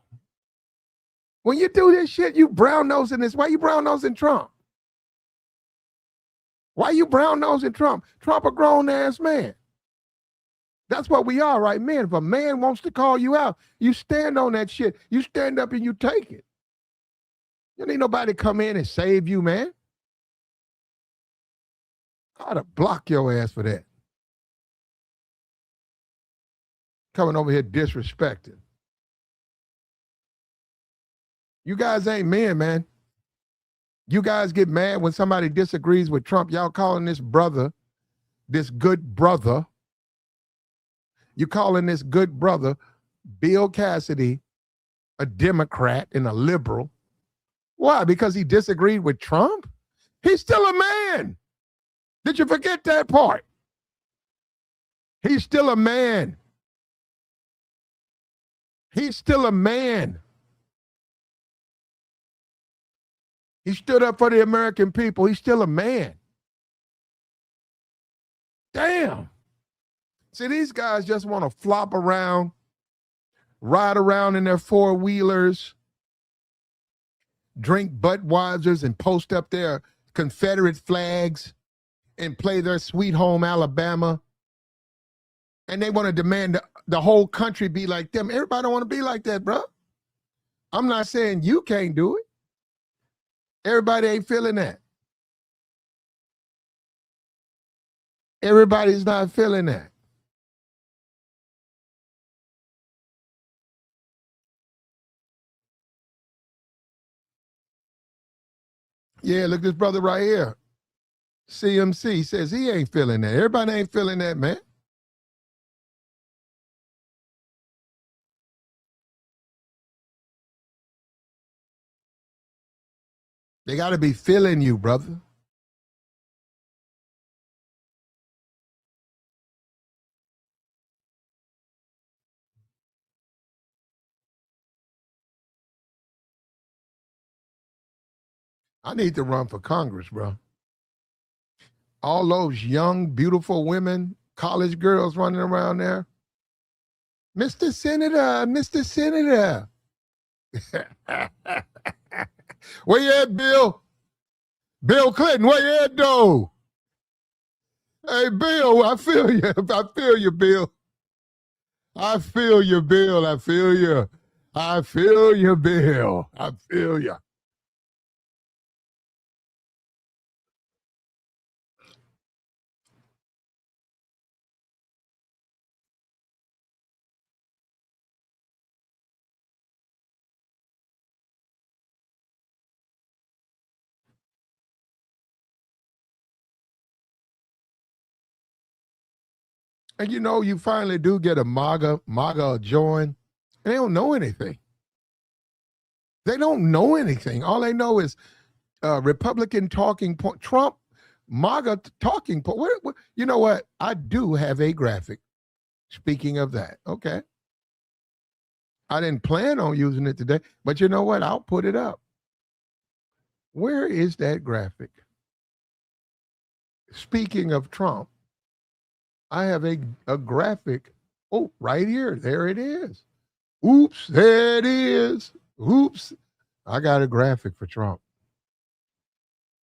When you do this shit, you brown-nosing this. Why you brown-nosing Trump? Why you brown-nosing Trump? Trump a grown-ass man. That's what we are, right, man? If a man wants to call you out, you stand on that shit. You stand up and you take it. You need nobody to come in and save you, man. I ought to block your ass for that. Coming over here disrespecting. You guys ain't men, man. You guys get mad when somebody disagrees with Trump. Y'all calling this brother, this good brother. You calling this good brother, Bill Cassidy, a Democrat and a liberal. Why? Because he disagreed with Trump? He's still a man. Did you forget that part? He's still a man. He's still a man. He stood up for the American people. He's still a man. Damn. See, these guys just want to flop around, ride around in their four-wheelers, drink Budweisers and post up their Confederate flags and play their Sweet Home Alabama. And they want to demand the whole country be like them. Everybody don't want to be like that, bro. I'm not saying you can't do it. Everybody ain't feeling that. Everybody's not feeling that. Yeah, look, this brother right here, CMC, says he ain't feeling that. Everybody ain't feeling that, man. They got to be feeling you, brother. I need to run for Congress, bro. All those young, beautiful women, college girls running around there. Mr. Senator, Mr. Senator. Where you at, Bill? Bill Clinton, where you at, though? Hey, Bill, I feel you. I feel you, Bill. I feel you, Bill. I feel you. I feel you, Bill. I feel you. And you know, you finally do get a MAGA join, and they don't know anything. They don't know anything. All they know is Republican talking point, Trump, MAGA talking point. You know what? I do have a graphic. Speaking of that, okay. I didn't plan on using it today, but you know what? I'll put it up. Where is that graphic? Speaking of Trump, I have a graphic. Oh, right here. There it is. Oops, there it is. Oops. I got a graphic for Trump.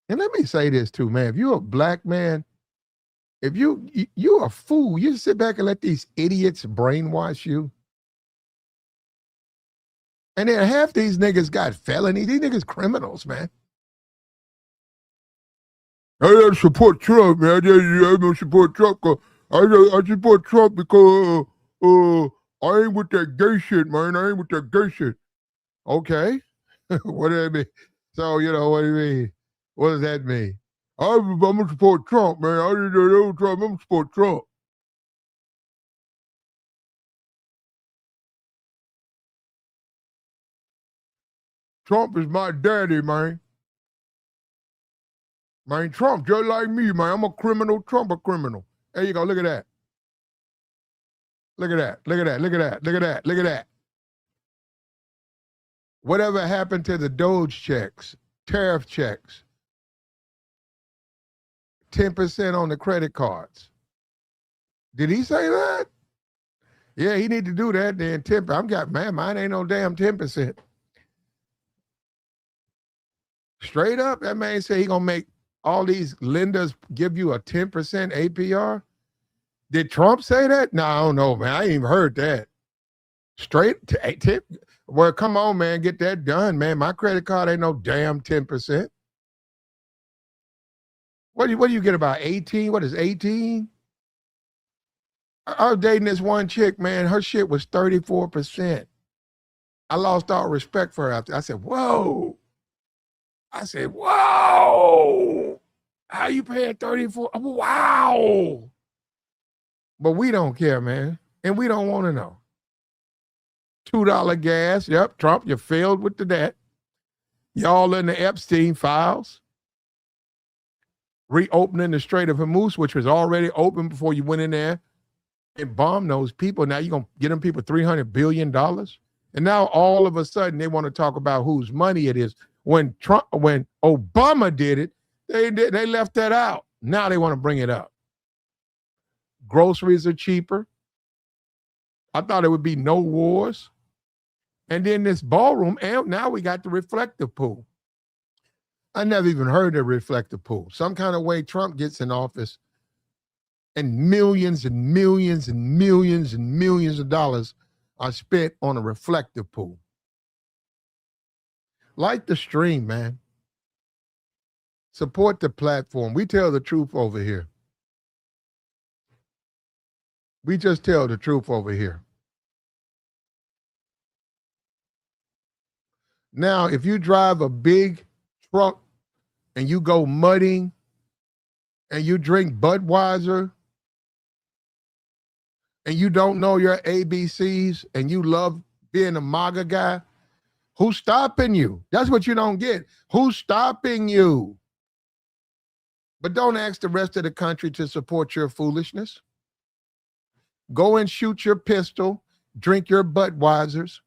And let me say this too, man. If you're a black man, if you're a fool, you sit back and let these idiots brainwash you. And then half these niggas got felonies. These niggas criminals, man. I don't support Trump, man. I don't support Trump. I support Trump because I ain't with that gay shit, man. I ain't with that gay shit. Okay. What does that mean? So, you know, what do you mean? What does that mean? I'm going to support Trump, man. I didn't know Trump. I'm going to support Trump. Trump is my daddy, man. Man, Trump just like me, man. I'm a criminal. Trump a criminal. There you go. Look at that. Look at that. Look at that. Look at that. Look at that. Look at that. Whatever happened to the Doge checks, tariff checks, 10% on the credit cards? Did he say that? Yeah, he need to do that then. 10%. Mine ain't no damn 10%. Straight up, that man said he gonna make all these lenders give you a 10% APR. Did Trump say that? No, I don't know, man. I ain't even heard that. Straight tip. Well, come on, man, get that done, man. My credit card ain't no damn 10%. What do you get about 18? What is 18? I was dating this one chick, man. Her shit was 34%. I lost all respect for her after. I said, whoa. How you paying 34? Wow. But we don't care, man. And we don't want to know. $2 gas. Yep, Trump, you failed with the debt. Y'all in the Epstein files. Reopening the Strait of Hormuz, which was already open before you went in there and bombed those people. Now you're going to get them people $300 billion. And now all of a sudden they want to talk about whose money it is. When Obama did it, they left that out. Now they want to bring it up. Groceries are cheaper. I thought it would be no wars. And then this ballroom, and now we got the reflective pool. I never even heard of reflective pool. Some kind of way Trump gets in office and millions and millions and millions and millions of dollars are spent on a reflective pool. Like the stream, man. Support the platform. We tell the truth over here. We just tell the truth over here. Now, if you drive a big truck and you go mudding and you drink Budweiser and you don't know your ABCs and you love being a MAGA guy, who's stopping you? That's what you don't get. Who's stopping you? But don't ask the rest of the country to support your foolishness. Go and shoot your pistol, drink your Budweisers,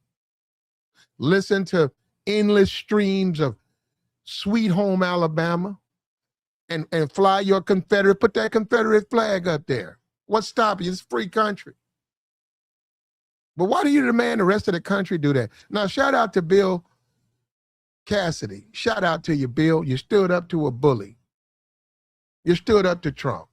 listen to endless streams of Sweet Home Alabama, and fly your Confederate, put that Confederate flag up there. What's stopping you? It's a free country. But why do you demand the rest of the country do that? Now, shout out to Bill.Cassidy. Shout out to you, Bill. You stood up to a bully. You stood up to Trump.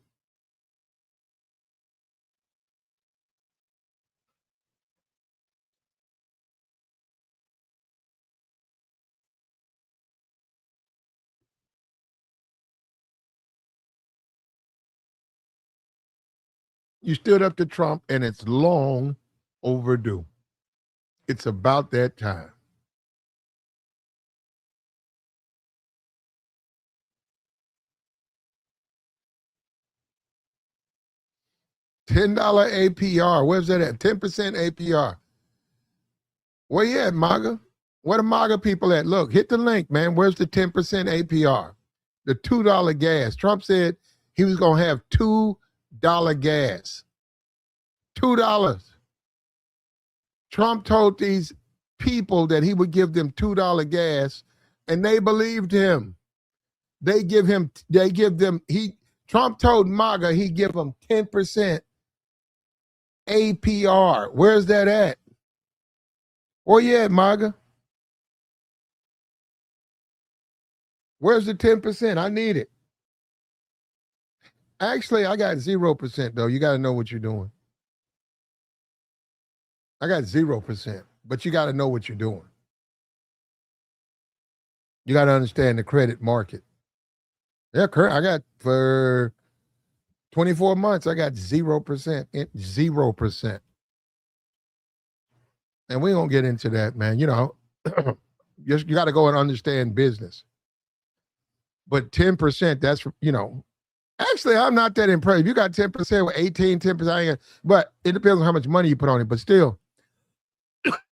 You stood up to Trump, and it's long overdue. It's about that time. $10 APR. Where's that at? 10% APR. Where you at, MAGA? Where the MAGA people at? Look, hit the link, man. Where's the 10% APR? The $2 gas. Trump said he was going to have $2 gas. $2. Trump told these people that he would give them $2 gas, and they believed him. Trump told MAGA he'd give them 10% APR. Where's that at? Where you at, MAGA? Where's the 10%? I need it. Actually, I got 0%, though. You got to know what you're doing. I got 0%, but you got to know what you're doing. You got to understand the credit market. Yeah, I got for 24 months, I got 0%, 0%. And we don't get into that, man. You know, you got to go and understand business. But 10%, that's, you know, actually, I'm not that impressed. If you got 10% with 18, 10%, but it depends on how much money you put on it. But still,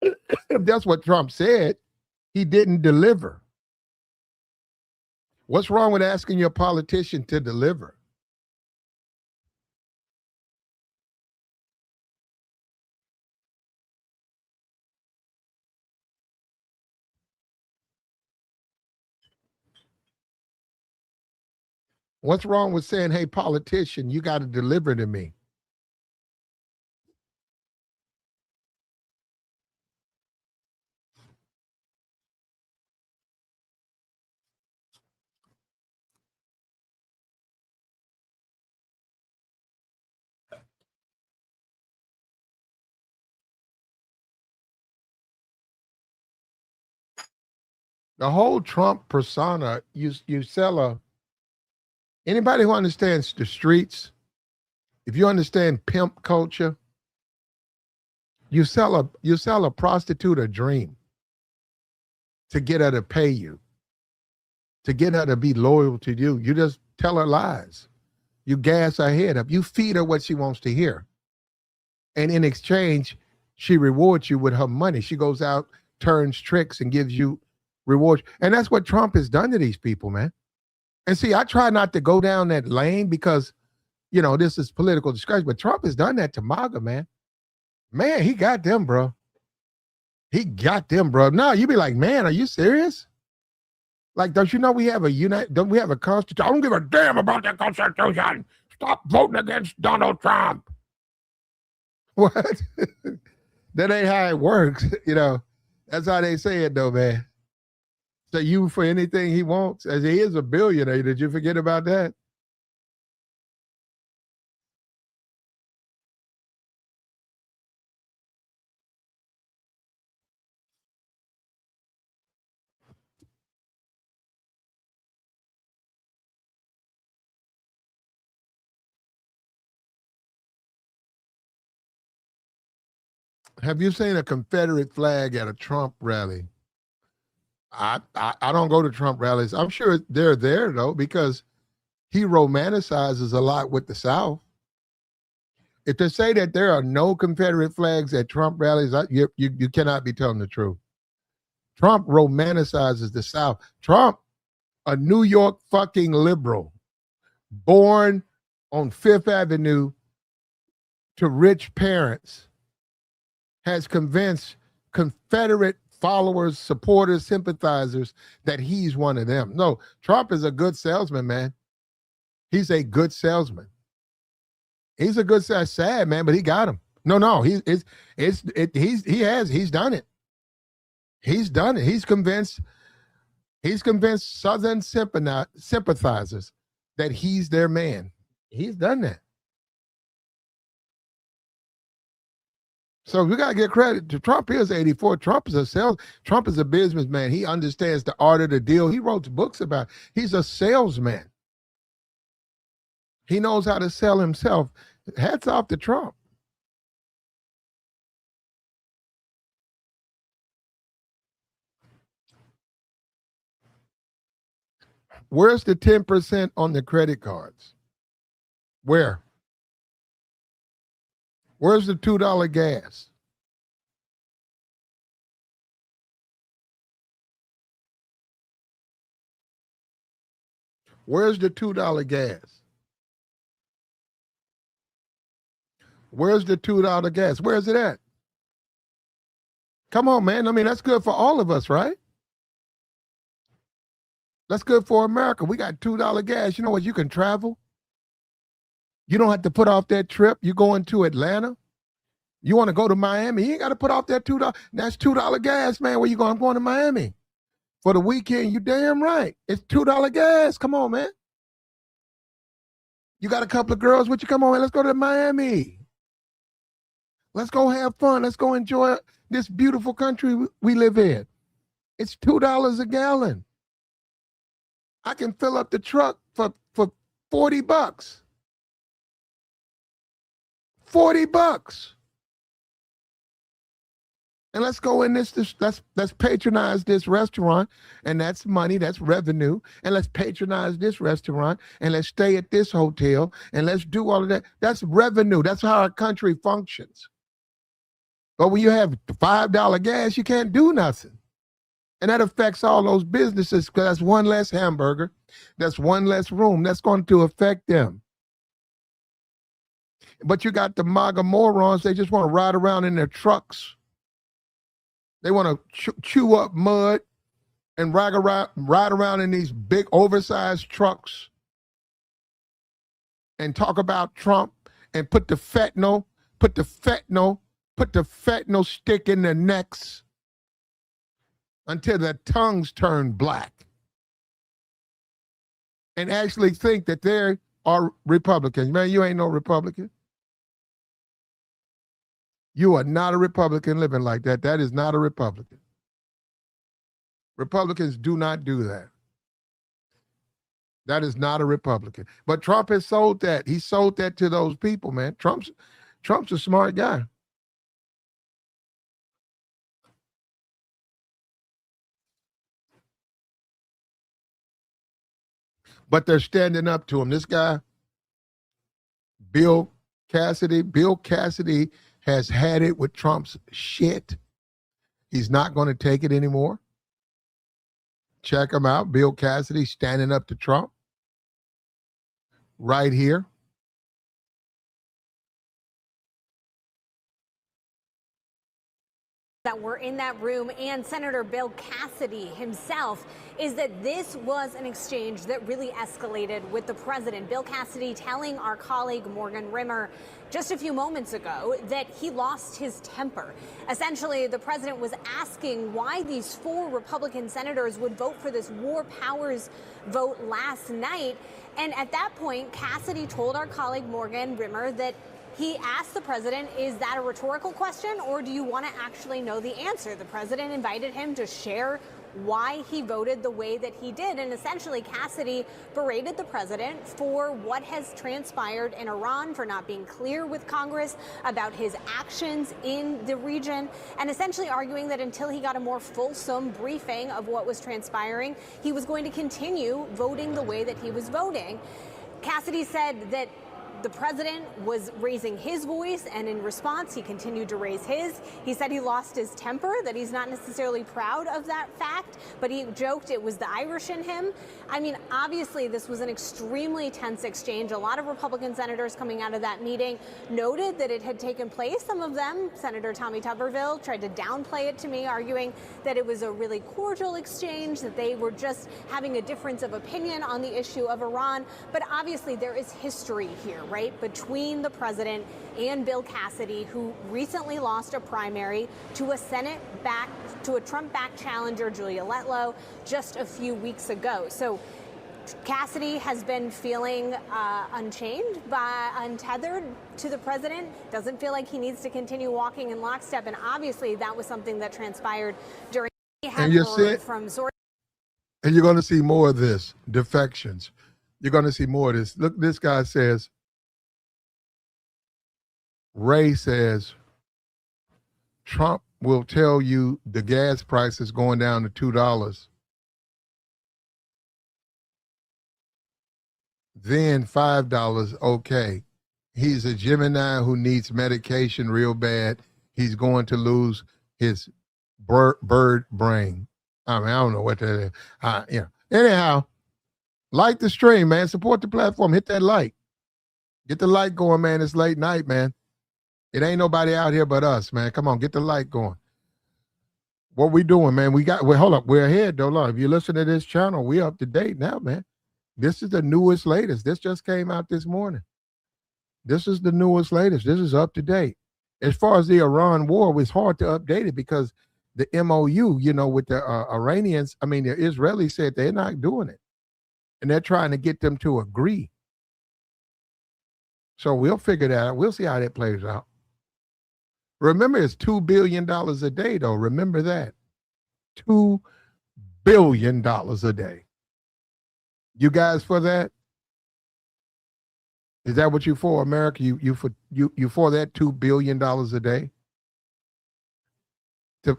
if that's what Trump said, he didn't deliver. What's wrong with asking your politician to deliver? What's wrong with saying, hey, politician, you got to deliver to me? The whole Trump persona, you sell anybody who understands the streets, if you understand pimp culture, you sell a prostitute a dream to get her to pay you, to get her to be loyal to you. You just tell her lies. You gas her head up. You feed her what she wants to hear. And in exchange, she rewards you with her money. She goes out, turns tricks, and gives you rewards. And that's what Trump has done to these people, man. And see, I try not to go down that lane because, you know, this is political discussion, but Trump has done that to MAGA, man. Man, he got them, bro. He got them, bro. No, you be like, man, are you serious? Like, don't you know we have don't we have a constitution? I don't give a damn about the Constitution. Stop voting against Donald Trump. What? That ain't how it works. That's how they say it, though, man. So you for anything he wants, as he is a billionaire. Did you forget about that? Have you seen a Confederate flag at a Trump rally? I don't go to Trump rallies. I'm sure they're there though, because he romanticizes a lot with the South. If they say that there are no Confederate flags at Trump rallies, you cannot be telling the truth. Trump romanticizes the South. Trump, a New York fucking liberal, born on Fifth Avenue to rich parents, has convinced Confederate followers, supporters, sympathizers that he's one of them. No, Trump is a good salesman, man. He's a good salesman. He's a good sad man, but he got him. No, he's done it. He's done it. He's convinced Southern sympathizers that he's their man. He's done that. So we gotta get credit to Trump. Is 84. Trump is a businessman. He understands the art of the deal. He wrote books about it. He's a salesman. He knows how to sell himself. Hats off to Trump. Where's the 10% on the credit cards? Where? Where's the $2 gas? Where's the $2 gas? Where's the $2 gas? Where's it at? Come on, man. I mean, that's good for all of us, right? That's good for America. We got $2 gas. You know what? You can travel. You don't have to put off that trip. You going to Atlanta. You want to go to Miami. You ain't got to put off that $2. That's $2 gas, man. Where you going? I'm going to Miami. For the weekend, you damn right. It's $2 gas. Come on, man. You got a couple of girls with you. Come on, man. Let's go to Miami. Let's go have fun. Let's go enjoy this beautiful country we live in. It's $2 a gallon. I can fill up the truck for $40. $40. And let's go in let's patronize this restaurant, and that's money, that's revenue. And let's patronize this restaurant, and let's stay at this hotel, and let's do all of that. That's revenue. That's how our country functions. But when you have $5 gas, you can't do nothing. And that affects all those businesses, because that's one less hamburger. That's one less room. That's going to affect them. But you got the MAGA morons, they just want to ride around in their trucks. They want to chew up mud and ride around in these big oversized trucks and talk about Trump and put the fentanyl stick in their necks until their tongues turn black, and actually think that they are Republicans. Man, you ain't no Republican. You are not a Republican living like that. That is not a Republican. Republicans do not do that. That is not a Republican. But Trump has sold that. He sold that to those people, man. Trump's a smart guy. But they're standing up to him. This guy, Bill Cassidy has had it with Trump's shit. He's not going to take it anymore. Check him out. Bill Cassidy standing up to Trump right here. that were in that room and Senator Bill Cassidy himself is that this was an exchange that really escalated with the president. Bill Cassidy telling our colleague Morgan Rimmer just a few moments ago that he lost his temper. Essentially, the president was asking why these 4 Republican senators would vote for this war powers vote last night. And at that point, Cassidy told our colleague Morgan Rimmer that he asked the president, is that a rhetorical question, or do you want to actually know the answer? The president invited him to share why he voted the way that he did. And essentially, Cassidy berated the president for what has transpired in Iran, for not being clear with Congress about his actions in the region, and essentially arguing that until he got a more fulsome briefing of what was transpiring, he was going to continue voting the way that he was voting. Cassidy said that the president was raising his voice, and in response, he continued to raise his. He said he lost his temper, that he's not necessarily proud of that fact, but he joked it was the Irish in him. I mean, obviously, this was an extremely tense exchange. A lot of Republican senators coming out of that meeting noted that it had taken place. Some of them, Senator Tommy Tuberville, tried to downplay it to me, arguing that it was a really cordial exchange, that they were just having a difference of opinion on the issue of Iran. But obviously, there is history here, right, between the president and Bill Cassidy, who recently lost a primary to a Trump-backed challenger, Julia Letlow, just a few weeks ago. So Cassidy has been feeling untethered to the president, doesn't feel like he needs to continue walking in lockstep, and obviously that was something that transpired during and you see from sources. And you're going to see more of this, defections. You're going to see more of this. Look, this guy says, Ray says, Trump will tell you the gas price is going down to $2. Then $5, okay. He's a Gemini who needs medication real bad. He's going to lose his bird brain. I mean, I don't know what that is. Anyhow, like the stream, man. Support the platform. Hit that like. Get the like going, man. It's late night, man. It ain't nobody out here but us, man. Come on, get the like going. What we doing, man? Hold up. We're ahead, though. Look, if you listen to this channel, we up to date now, man. This is the newest, latest. This just came out this morning. This is the newest, latest. This is up to date. As far as the Iran war, it's hard to update it because the MOU, with the Iranians, the Israelis said they're not doing it. And they're trying to get them to agree. So we'll figure that out. We'll see how that plays out. Remember, it's $2 billion a day, though. Remember that. $2 billion a day. You guys for that? Is that what you for, America? You for that $2 billion a day?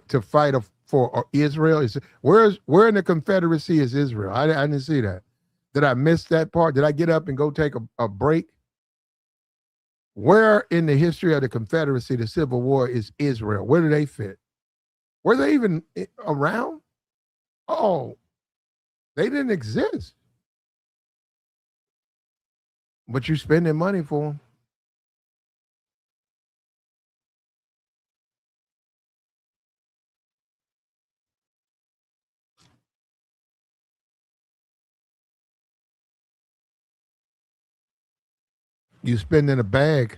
To fight for Israel? Where in the Confederacy is Israel? I didn't see that. Did I miss that part? Did I get up and go take a break? Where in the history of the Confederacy, the Civil War, is Israel? Where do they fit? Were they even around? Oh, they didn't exist. But you spending money for them. You spend in a bag.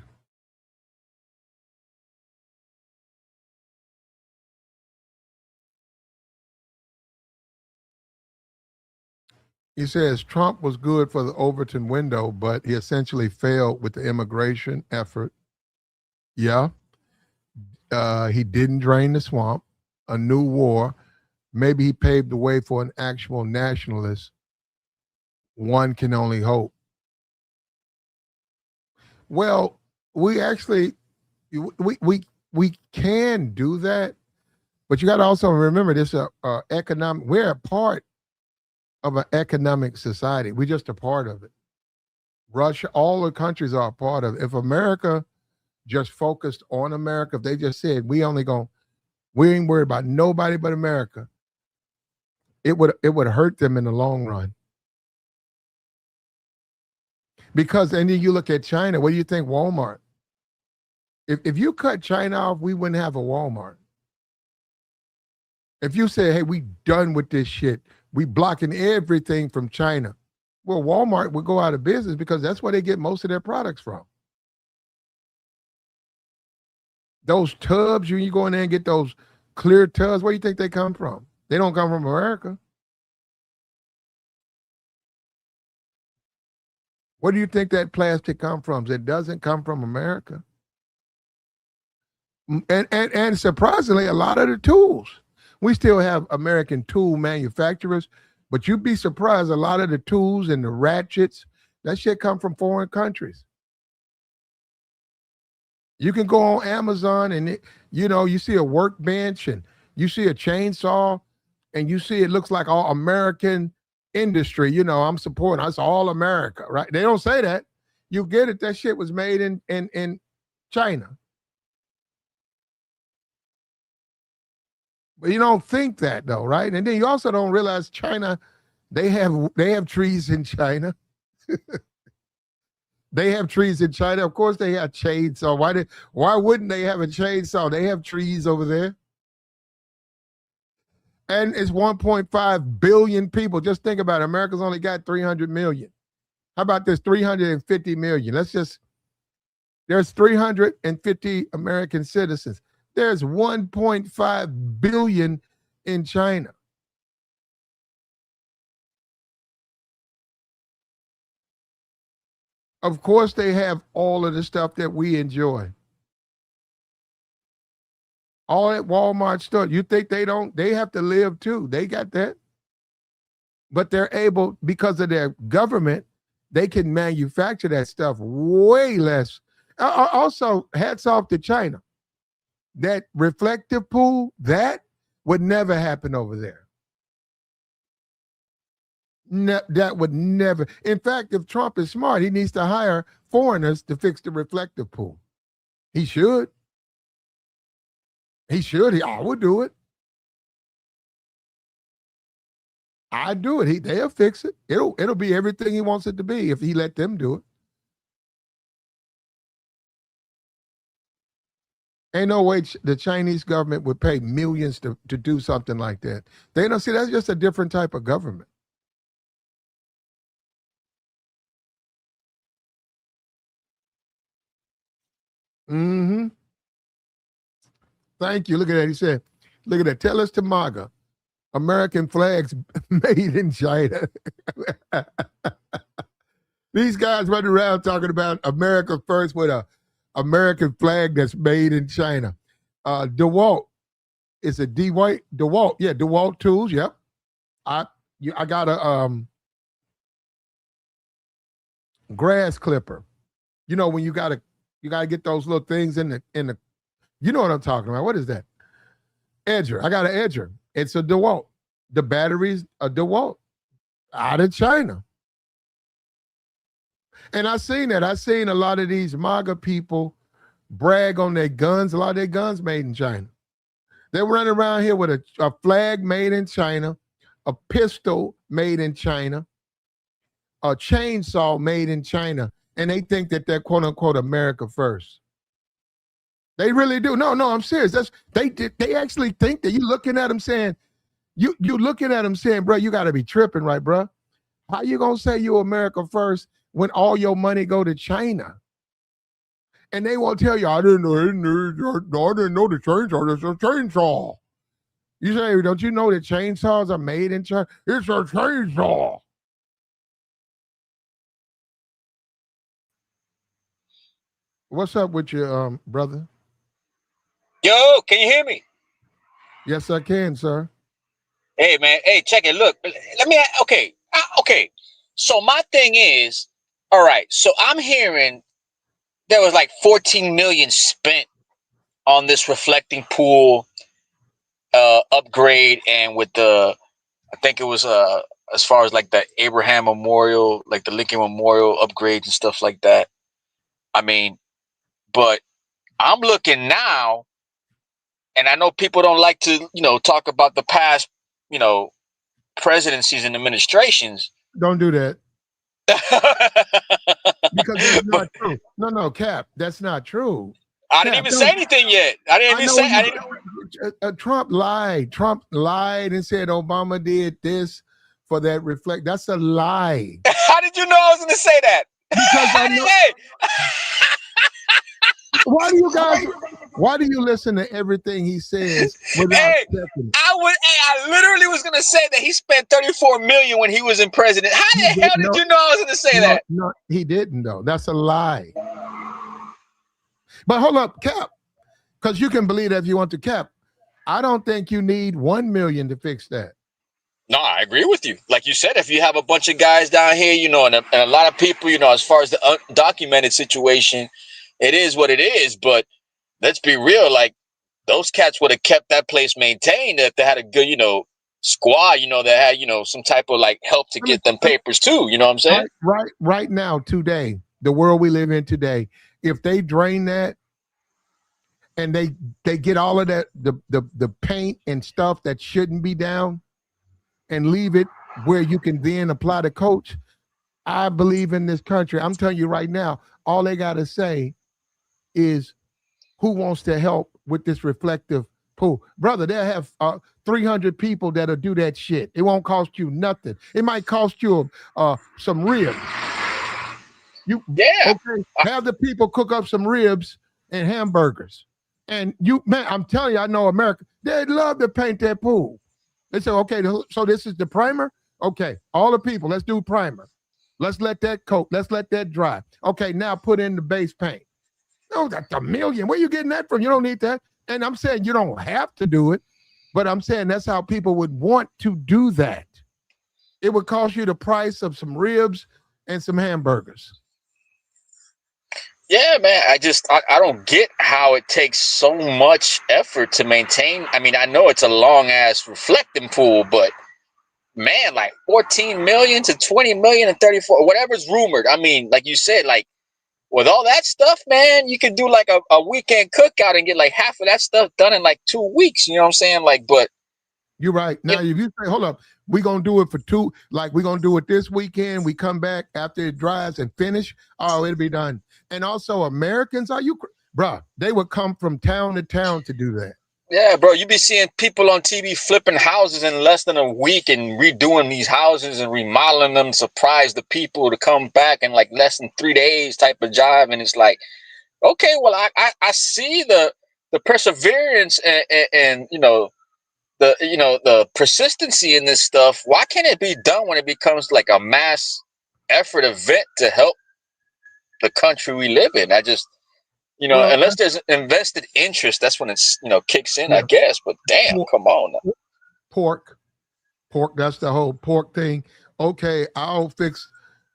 He says Trump was good for the Overton window, but he essentially failed with the immigration effort. Yeah. He didn't drain the swamp, a new war. Maybe he paved the way for an actual nationalist. One can only hope. Well, we can do that, but you got to also remember this: economic. We're a part of an economic society. We're just a part of it. Russia, all the countries are a part of it. If America just focused on America, if they just said we ain't worried about nobody but America, it would hurt them in the long run. Because, and then you look at China, what do you think? Walmart. If you cut China off, we wouldn't have a Walmart. If you say, hey, we done with this shit, we blocking everything from China, well, Walmart would go out of business because that's where they get most of their products from. Those tubs, you go in there and get those clear tubs, where do you think they come from? They don't come from America. Where do you think that plastic come from? It doesn't come from America. And surprisingly, a lot of the tools, we still have American tool manufacturers, but you'd be surprised, a lot of the tools and the ratchets, that shit come from foreign countries. You can go on Amazon and you see a workbench and you see a chainsaw and you see it looks like all American industry. I'm supporting us, all America, right? They don't say that. You get it. That shit was made in China. But you don't think that though, right? And then you also don't realize China, they have trees in China. They have trees in China. Of course they have chainsaw. Why wouldn't they have a chainsaw? They have trees over there. And it's 1.5 billion people. Just think about it. America's only got 300 million. How about this 350 million? There's 350 American citizens. There's 1.5 billion in China. Of course, they have all of the stuff that we enjoy. All at Walmart stuff. You think they don't? They have to live too. They got that. But they're able, because of their government, they can manufacture that stuff way less. Also, hats off to China. That reflective pool, that would never happen over there. That would never. In fact, if Trump is smart, he needs to hire foreigners to fix the reflective pool. He should. I would do it. I'd do it. They'll fix it. It'll be everything he wants it to be if he let them do it. Ain't no way the Chinese government would pay millions to do something like that. They don't see that's just a different type of government. Mm-hmm. Thank you. Look at that. He said, look at that. Tell us to MAGA. American flags made in China. These guys running around talking about America first with a American flag that's made in China. DeWalt. It's a DeWalt. Yeah, DeWalt tools. Yep. I got a grass clipper. When you gotta get those little things in the you know what I'm talking about. What is that? Edger. I got an edger. It's a DeWalt. The batteries are DeWalt out of China. And I seen that. I seen a lot of these MAGA people brag on their guns. A lot of their guns made in China. They're running around here with a flag made in China, a pistol made in China, a chainsaw made in China, and they think that they're quote unquote America first. They really do. No, I'm serious. They actually think that. You're looking at them saying, you looking at them saying, bro, you got to be tripping, right, bro? How you gonna say you America first when all your money go to China? And they won't tell you, I didn't know the chainsaw. It's a chainsaw. You say, don't you know that chainsaws are made in China? It's a chainsaw. What's up with you, brother? Yo, can you hear me? Yes, I can, sir. Hey, man. Hey, check it. Look, let me. Okay. So my thing is, all right. So I'm hearing there was like 14 million spent on this reflecting pool upgrade, and with I think it was as far as like the Abraham Memorial, like the Lincoln Memorial upgrades and stuff like that. I mean, but I'm looking now. And I know people don't like to, talk about the past, presidencies and administrations. Don't do that. Because that's not true. No, Cap, that's not true. I didn't even say anything yet. I didn't even say. I didn't. Trump lied. Trump lied and said Obama did this for that reflect. That's a lie. How did you know I was going to say that? Because I know. Hey. Why do you listen to everything he says without checking? I literally was gonna say that he spent $34 million when he was in president. How the hell did you know I was gonna say that? No, he didn't though. That's a lie. But hold up, Cap, because you can believe that if you want to, Cap. I don't think you need 1 million to fix that. No, I agree with you. Like you said, if you have a bunch of guys down here, you know, and a lot of people, you know, as far as the undocumented situation, it is what it is. But let's be real, like those cats would have kept that place maintained if they had a good, you know, squad, you know, that had, you know, some type of like help to get them papers too. You know what I'm saying? Right now, today, the world we live in today, if they drain that and they get all of that, the paint and stuff that shouldn't be down and leave it where you can then apply the coach, I believe in this country. I'm telling you right now, all they got to say is who wants to help with this reflective pool. Brother, they'll have 300 people that'll do that shit. It won't cost you nothing. It might cost you some ribs. Have the people cook up some ribs and hamburgers. And man, I'm telling you, I know America, they'd love to paint that pool. They say, okay, so this is the primer? Okay, all the people, let's do primer. Let's let that coat, let's let that dry. Okay, now put in the base paint. No, that's $1 million. Where are you getting that from? You don't need that. And I'm saying you don't have to do it, but I'm saying that's how people would want to do that. It would cost you the price of some ribs and some hamburgers. Yeah, man. I don't get how it takes so much effort to maintain. I mean, I know it's a long ass reflecting pool, but man, like 14 million to 20 million and 34, whatever's rumored. I mean, like you said, like with all that stuff, man, you could do like a weekend cookout and get like half of that stuff done in like 2 weeks. You know what I'm saying? Like, but you're right. Now, if you say, hold up, we're going to do it for two, like we're going to do it this weekend. We come back after it dries and finish. Oh, it'll be done. And also Americans, bruh, they would come from town to town to do that. Yeah, bro, you be seeing people on TV flipping houses in less than a week and redoing these houses and remodeling them, surprise the people to come back in like less than 3 days type of job. And it's like, okay, well, I see the perseverance and the persistency in this stuff. Why can't it be done when it becomes like a mass effort event to help the country we live in? Unless there's invested interest, that's when it's, kicks in, I guess. But damn, come on. Pork, that's the whole pork thing. Okay, I'll fix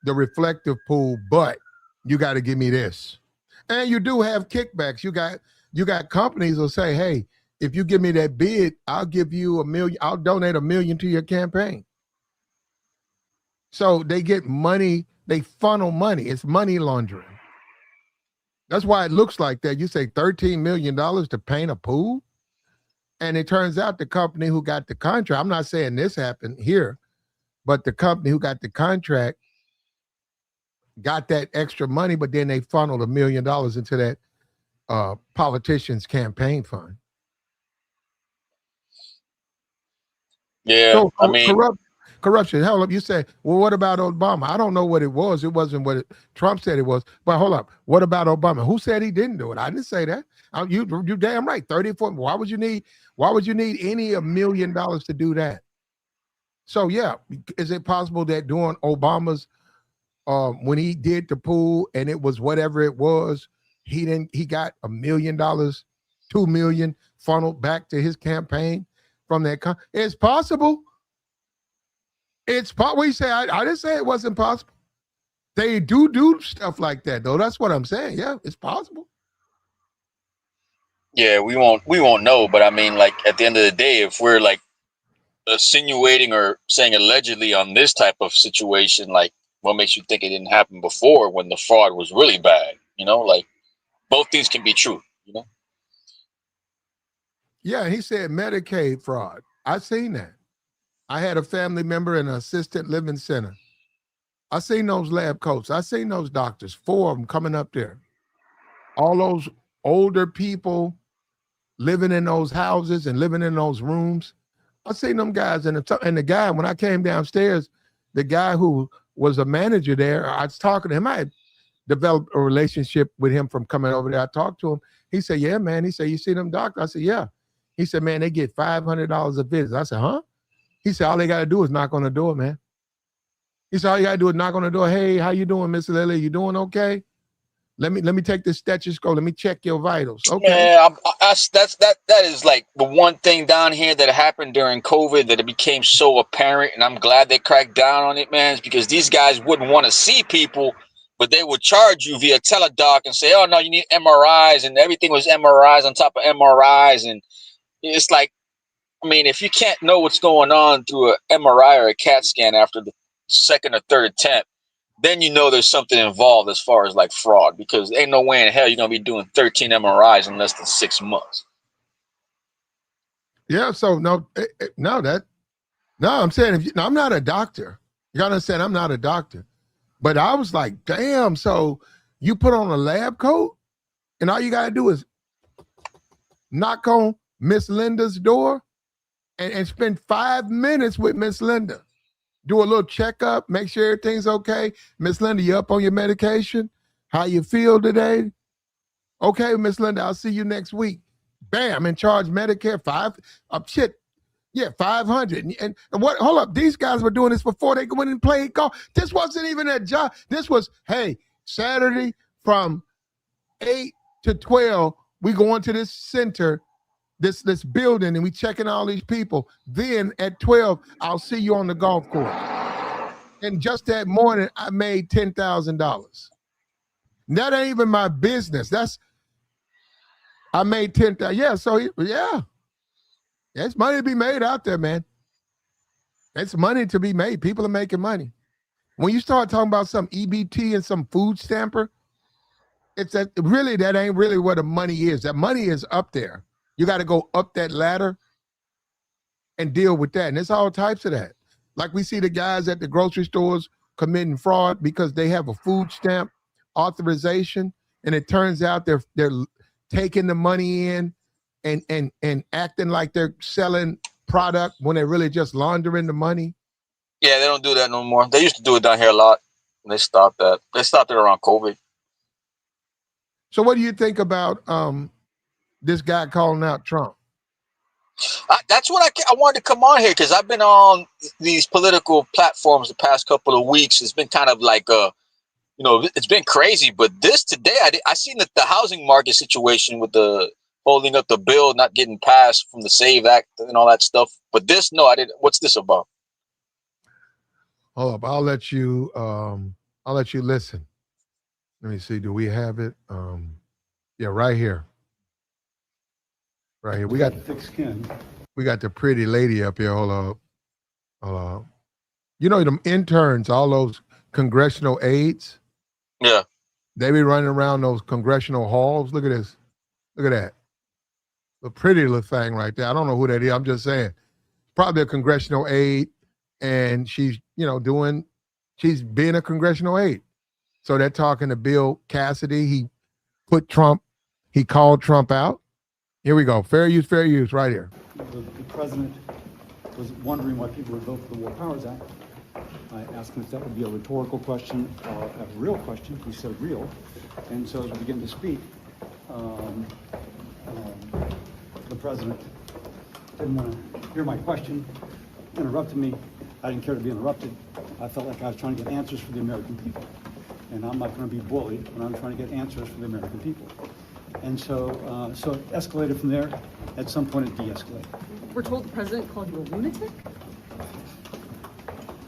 the reflective pool, but you got to give me this. And you do have kickbacks. You got companies will say, hey, if you give me that bid, I'll give you $1 million. I'll donate $1 million to your campaign. So they get money. They funnel money. It's money laundering. That's why it looks like that. You say $13 million to paint a pool. And it turns out the company who got the contract, I'm not saying this happened here, but the company who got the contract got that extra money, but then they funneled $1 million into that politician's campaign fund. Yeah, so, I mean, corruption. Hell up, you say, well, what about Obama? I don't know what it was. It wasn't what Trump said it was. But hold up, what about Obama? Who said he didn't do it? I didn't say that. You damn right. 34. Why would you need any $1 million to do that? So yeah, is it possible that during Obama's when he did the pool and it was whatever it was, he got $1 million, 2 million funneled back to his campaign from that? It's possible. It's what you say. I didn't say it wasn't possible. They do stuff like that, though. That's what I'm saying. Yeah, it's possible. Yeah, we won't know. But I mean, like at the end of the day, if we're like insinuating or saying allegedly on this type of situation, like what makes you think it didn't happen before when the fraud was really bad? Like both things can be true. Yeah, he said Medicaid fraud. I've seen that. I had a family member in an assisted living center. I seen those lab coats. I seen those doctors, 4 of them coming up there. All those older people living in those houses and living in those rooms. I seen them guys, and the guy, when I came downstairs, the guy who was a manager there, I was talking to him. I had developed a relationship with him from coming over there. I talked to him. He said, yeah, man. He said, you see them doctors? I said, yeah. He said, man, they get $500 a visit. I said, huh? He said, all they got to do is knock on the door, man. He said, all you got to do is knock on the door. Hey, how you doing, Miss Lily? You doing okay? Let me take this stethoscope. Let me check your vitals. Okay. Yeah, that is like the one thing down here that happened during COVID that it became so apparent, and I'm glad they cracked down on it, man. Is because these guys wouldn't want to see people, but they would charge you via teledoc and say, "Oh no, you need MRIs," and everything was MRIs on top of MRIs, and it's like, I mean, if you can't know what's going on through an MRI or a CAT scan after the second or third attempt, then you know there's something involved as far as like fraud, because ain't no way in hell you're going to be doing 13 MRIs in less than 6 months. Yeah, so I'm saying, I'm not a doctor. You got to understand, I'm not a doctor. But I was like, damn, so you put on a lab coat and all you got to do is knock on Miss Linda's door and spend 5 minutes with Miss Linda. Do a little checkup, make sure everything's okay. Miss Linda, you up on your medication? How you feel today? Okay, Miss Linda, I'll see you next week. Bam, in charge Medicare, 500. And what, hold up, these guys were doing this before they went and played golf. This wasn't even a job. This was, hey, Saturday from 8 to 12, we go into this center, this building, and we checking all these people. Then at 12, I'll see you on the golf course. And just that morning, I made $10,000. That ain't even my business. I made $10,000. Yeah, so yeah. There's money to be made out there, man. It's money to be made. People are making money. When you start talking about some EBT and some food stamper, that ain't really where the money is. That money is up there. You got to go up that ladder and deal with that. And there's all types of that. Like we see the guys at the grocery stores committing fraud because they have a food stamp authorization, and it turns out they're taking the money in and acting like they're selling product when they're really just laundering the money. Yeah, they don't do that no more. They used to do it down here a lot. They stopped that. They stopped it around COVID. So what do you think about this guy calling out Trump? That's what I wanted to come on here, because I've been on these political platforms the past couple of weeks. It's been kind of like it's been crazy. But this today, I seen that the housing market situation with the holding up the bill not getting passed from the SAVE Act and all that stuff. But this, no, I didn't. What's this about? Hold up, I'll let you listen. Let me see. Do we have it? Yeah, right here. Right here. We got thick skin. We got the pretty lady up here. Hold up. You know them interns, all those congressional aides? Yeah. They be running around those congressional halls. Look at this. Look at that. The pretty little thing right there. I don't know who that is. I'm just saying. Probably a congressional aide, and she's being a congressional aide. So they're talking to Bill Cassidy. He called Trump out. Here we go. Fair use right here. The president was wondering why people would vote for the War Powers Act. I asked him if that would be a rhetorical question or a real question. He said real. And so as we begin to speak, the president didn't want to hear my question, interrupted me. I didn't care to be interrupted. I felt like I was trying to get answers for the American people. And I'm not going to be bullied when I'm trying to get answers for the American people. And so it escalated from there. At some point, it de-escalated. We're told the president called you a lunatic?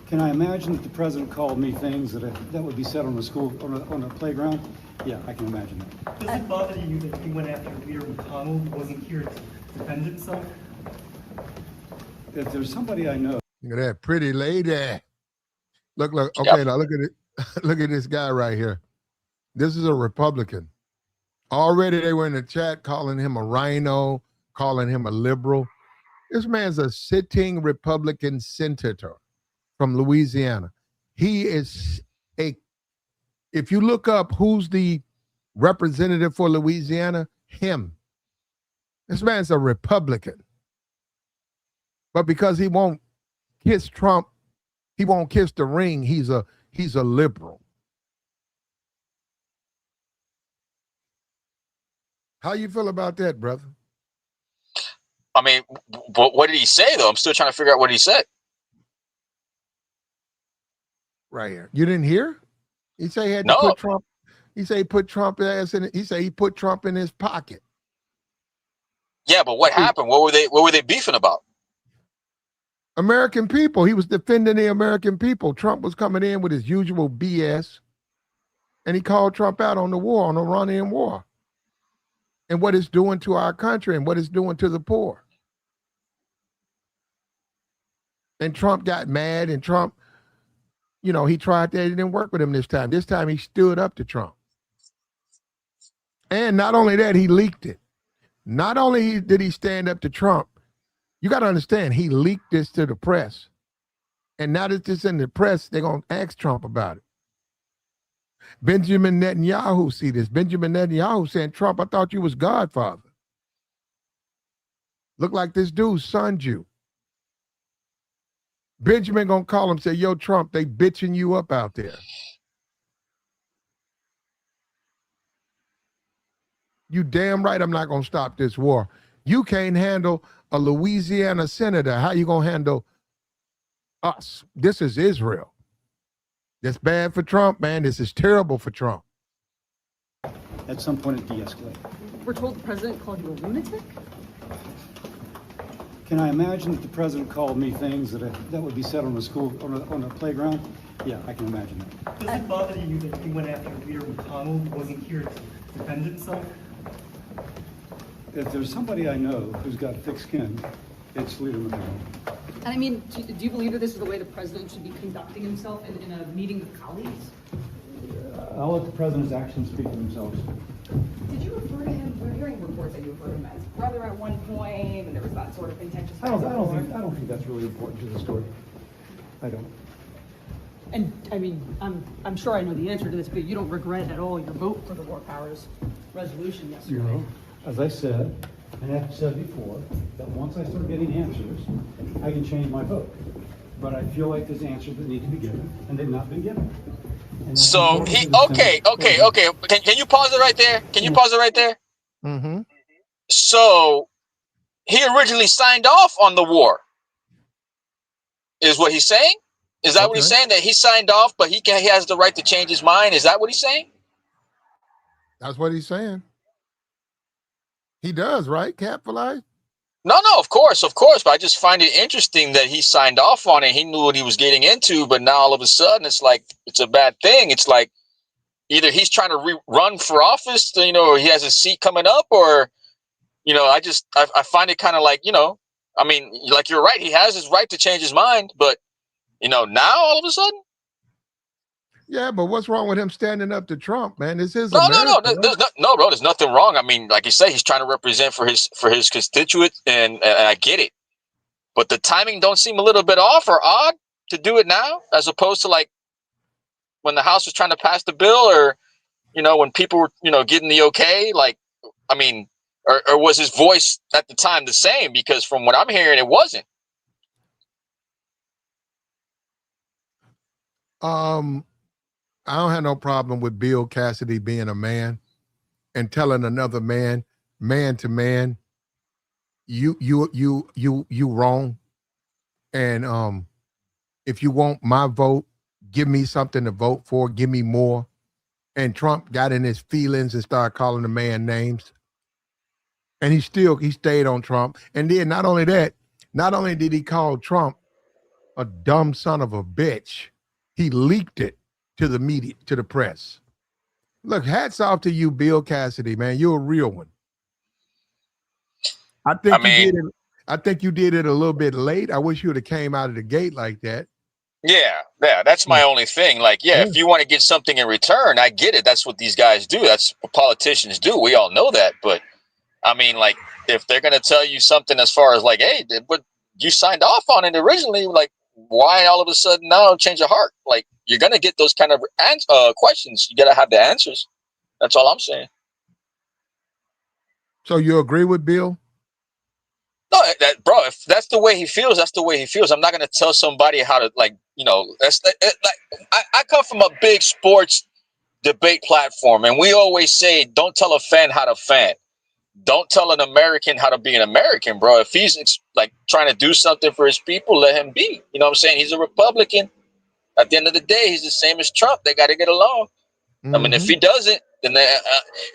Can I imagine that the president called me things that would be said on a playground? Yeah, I can imagine that. Does it bother you that he went after Leader McConnell, who wasn't here to defend himself? If there's somebody I know. Look at that pretty lady. Look. Okay, Now look at it. Look at this guy right here. This is a Republican. Already they were in the chat calling him a rhino, calling him a liberal. This man's a sitting Republican senator from Louisiana. He is if you look up who's the representative for Louisiana, him. This man's a Republican. But because he won't kiss Trump, he won't kiss the ring, he's a liberal. How you feel about that, brother? I mean, but what did he say though? I'm still trying to figure out what he said. Right here. You didn't hear? He said he had to No. put Trump. He said he put Trump ass in. He said he put Trump in his pocket. Yeah, but what happened? What were they beefing about? American people. He was defending the American people. Trump was coming in with his usual BS, and he called Trump out on the war, on the Iranian war, and what it's doing to our country and what it's doing to the poor. And Trump got mad, and Trump, you know, he tried that. It didn't work with him this time. This time he stood up to Trump. And not only that, he leaked it. Not only did he stand up to Trump, you got to understand, he leaked this to the press. And now that it's in the press, they're going to ask Trump about it. Benjamin Netanyahu see this. Benjamin Netanyahu saying, Trump, I thought you was Godfather. Look like this dude sunned you. Benjamin going to call him, say, yo, Trump, they bitching you up out there. You damn right I'm not going to stop this war. You can't handle a Louisiana senator. How you going to handle us? This is Israel. That's bad for Trump, man. This is terrible for Trump. At some point, it de-escalated. We're told the president called you a lunatic? Can I imagine that the president called me things that would be said on a playground? Yeah, I can imagine that. Does it bother you that he went after Leader McConnell, who wasn't here to defend himself? If there's somebody I know who's got thick skin, it's Leader McConnell. And I mean, do you believe that this is the way the president should be conducting himself in a meeting with colleagues? I'll let the president's actions speak for themselves. Did you refer to him, we're hearing reports that you referred to him as brother at one point, and there was that sort of contentious I don't think that's really important to the story. I don't. And I mean, I'm sure I know the answer to this, but you don't regret at all your vote for the War Powers resolution yesterday. You know, as I said, and I've said before, that once I start getting answers, I can change my vote. But I feel like there's answers that need to be given, and they've not been given. So he okay. Can you pause it right there? Can you pause it right there? Mm-hmm. So he originally signed off on the war, is what he's saying? Is that what he's saying? That he signed off, but he has the right to change his mind? Is that what he's saying? That's what he's saying. He does, right, Capitalize? No, of course. But I just find it interesting that he signed off on it. He knew what he was getting into, but now all of a sudden it's like, it's a bad thing. It's like either he's trying to run for office, you know, or he has a seat coming up, or, you know, I find it kind of like, you know, I mean, like you're right. He has his right to change his mind, but, you know, now all of a sudden. Yeah, but what's wrong with him standing up to Trump, man? This is No, bro. There's nothing wrong. I mean, like you say, he's trying to represent for his constituents, and I get it. But the timing don't seem a little bit off or odd to do it now, as opposed to like when the House was trying to pass the bill, or you know, when people were, you know, getting the okay. Like, I mean, or was his voice at the time the same? Because from what I'm hearing, it wasn't. I don't have no problem with Bill Cassidy being a man and telling another man to man, you wrong. And if you want my vote, give me something to vote for, give me more. And Trump got in his feelings and started calling the man names. And he stayed on Trump. And then not only that, not only did he call Trump a dumb son of a bitch, he leaked it to the media, to the press. Look, hats off to you, Bill Cassidy, man. You're a real one. I think you did it a little bit late. I wish you would have came out of the gate like that. Yeah, that's my only thing. Like, if you want to get something in return, I get it. That's what these guys do. That's what politicians do. We all know that. But I mean, like, if they're going to tell you something as far as like, hey, but you signed off on it originally, like, why all of a sudden now change your heart? Like, you're going to get those kind of questions. You got to have the answers. That's all I'm saying. So you agree with Bill? No, bro, if that's the way he feels, that's the way he feels. I'm not gonna tell somebody how to, like, I come from a big sports debate platform, and we always say, don't tell a fan how to fan. Don't tell an American how to be an American, bro. If he's like trying to do something for his people, let him be. You know what I'm saying? He's a Republican. At the end of the day, he's the same as Trump. They got to get along. I mean, if he doesn't, then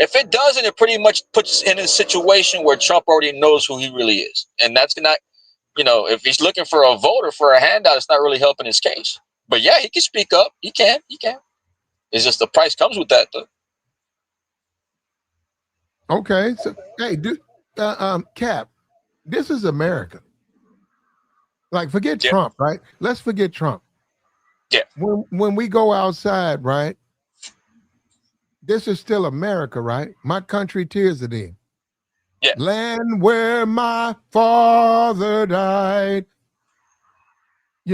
if it doesn't, it pretty much puts in a situation where Trump already knows who he really is, and that's not, if he's looking for a vote or for a handout, it's not really helping his case. But yeah, he can speak up. He can. It's just the price comes with that, though. Okay, so hey, Cap, this is America. Like, forget Trump, right? Let's forget Trump. Yeah. When we go outside, right? This is still America, right? My country, tears of thee. Yeah. Land where my father died.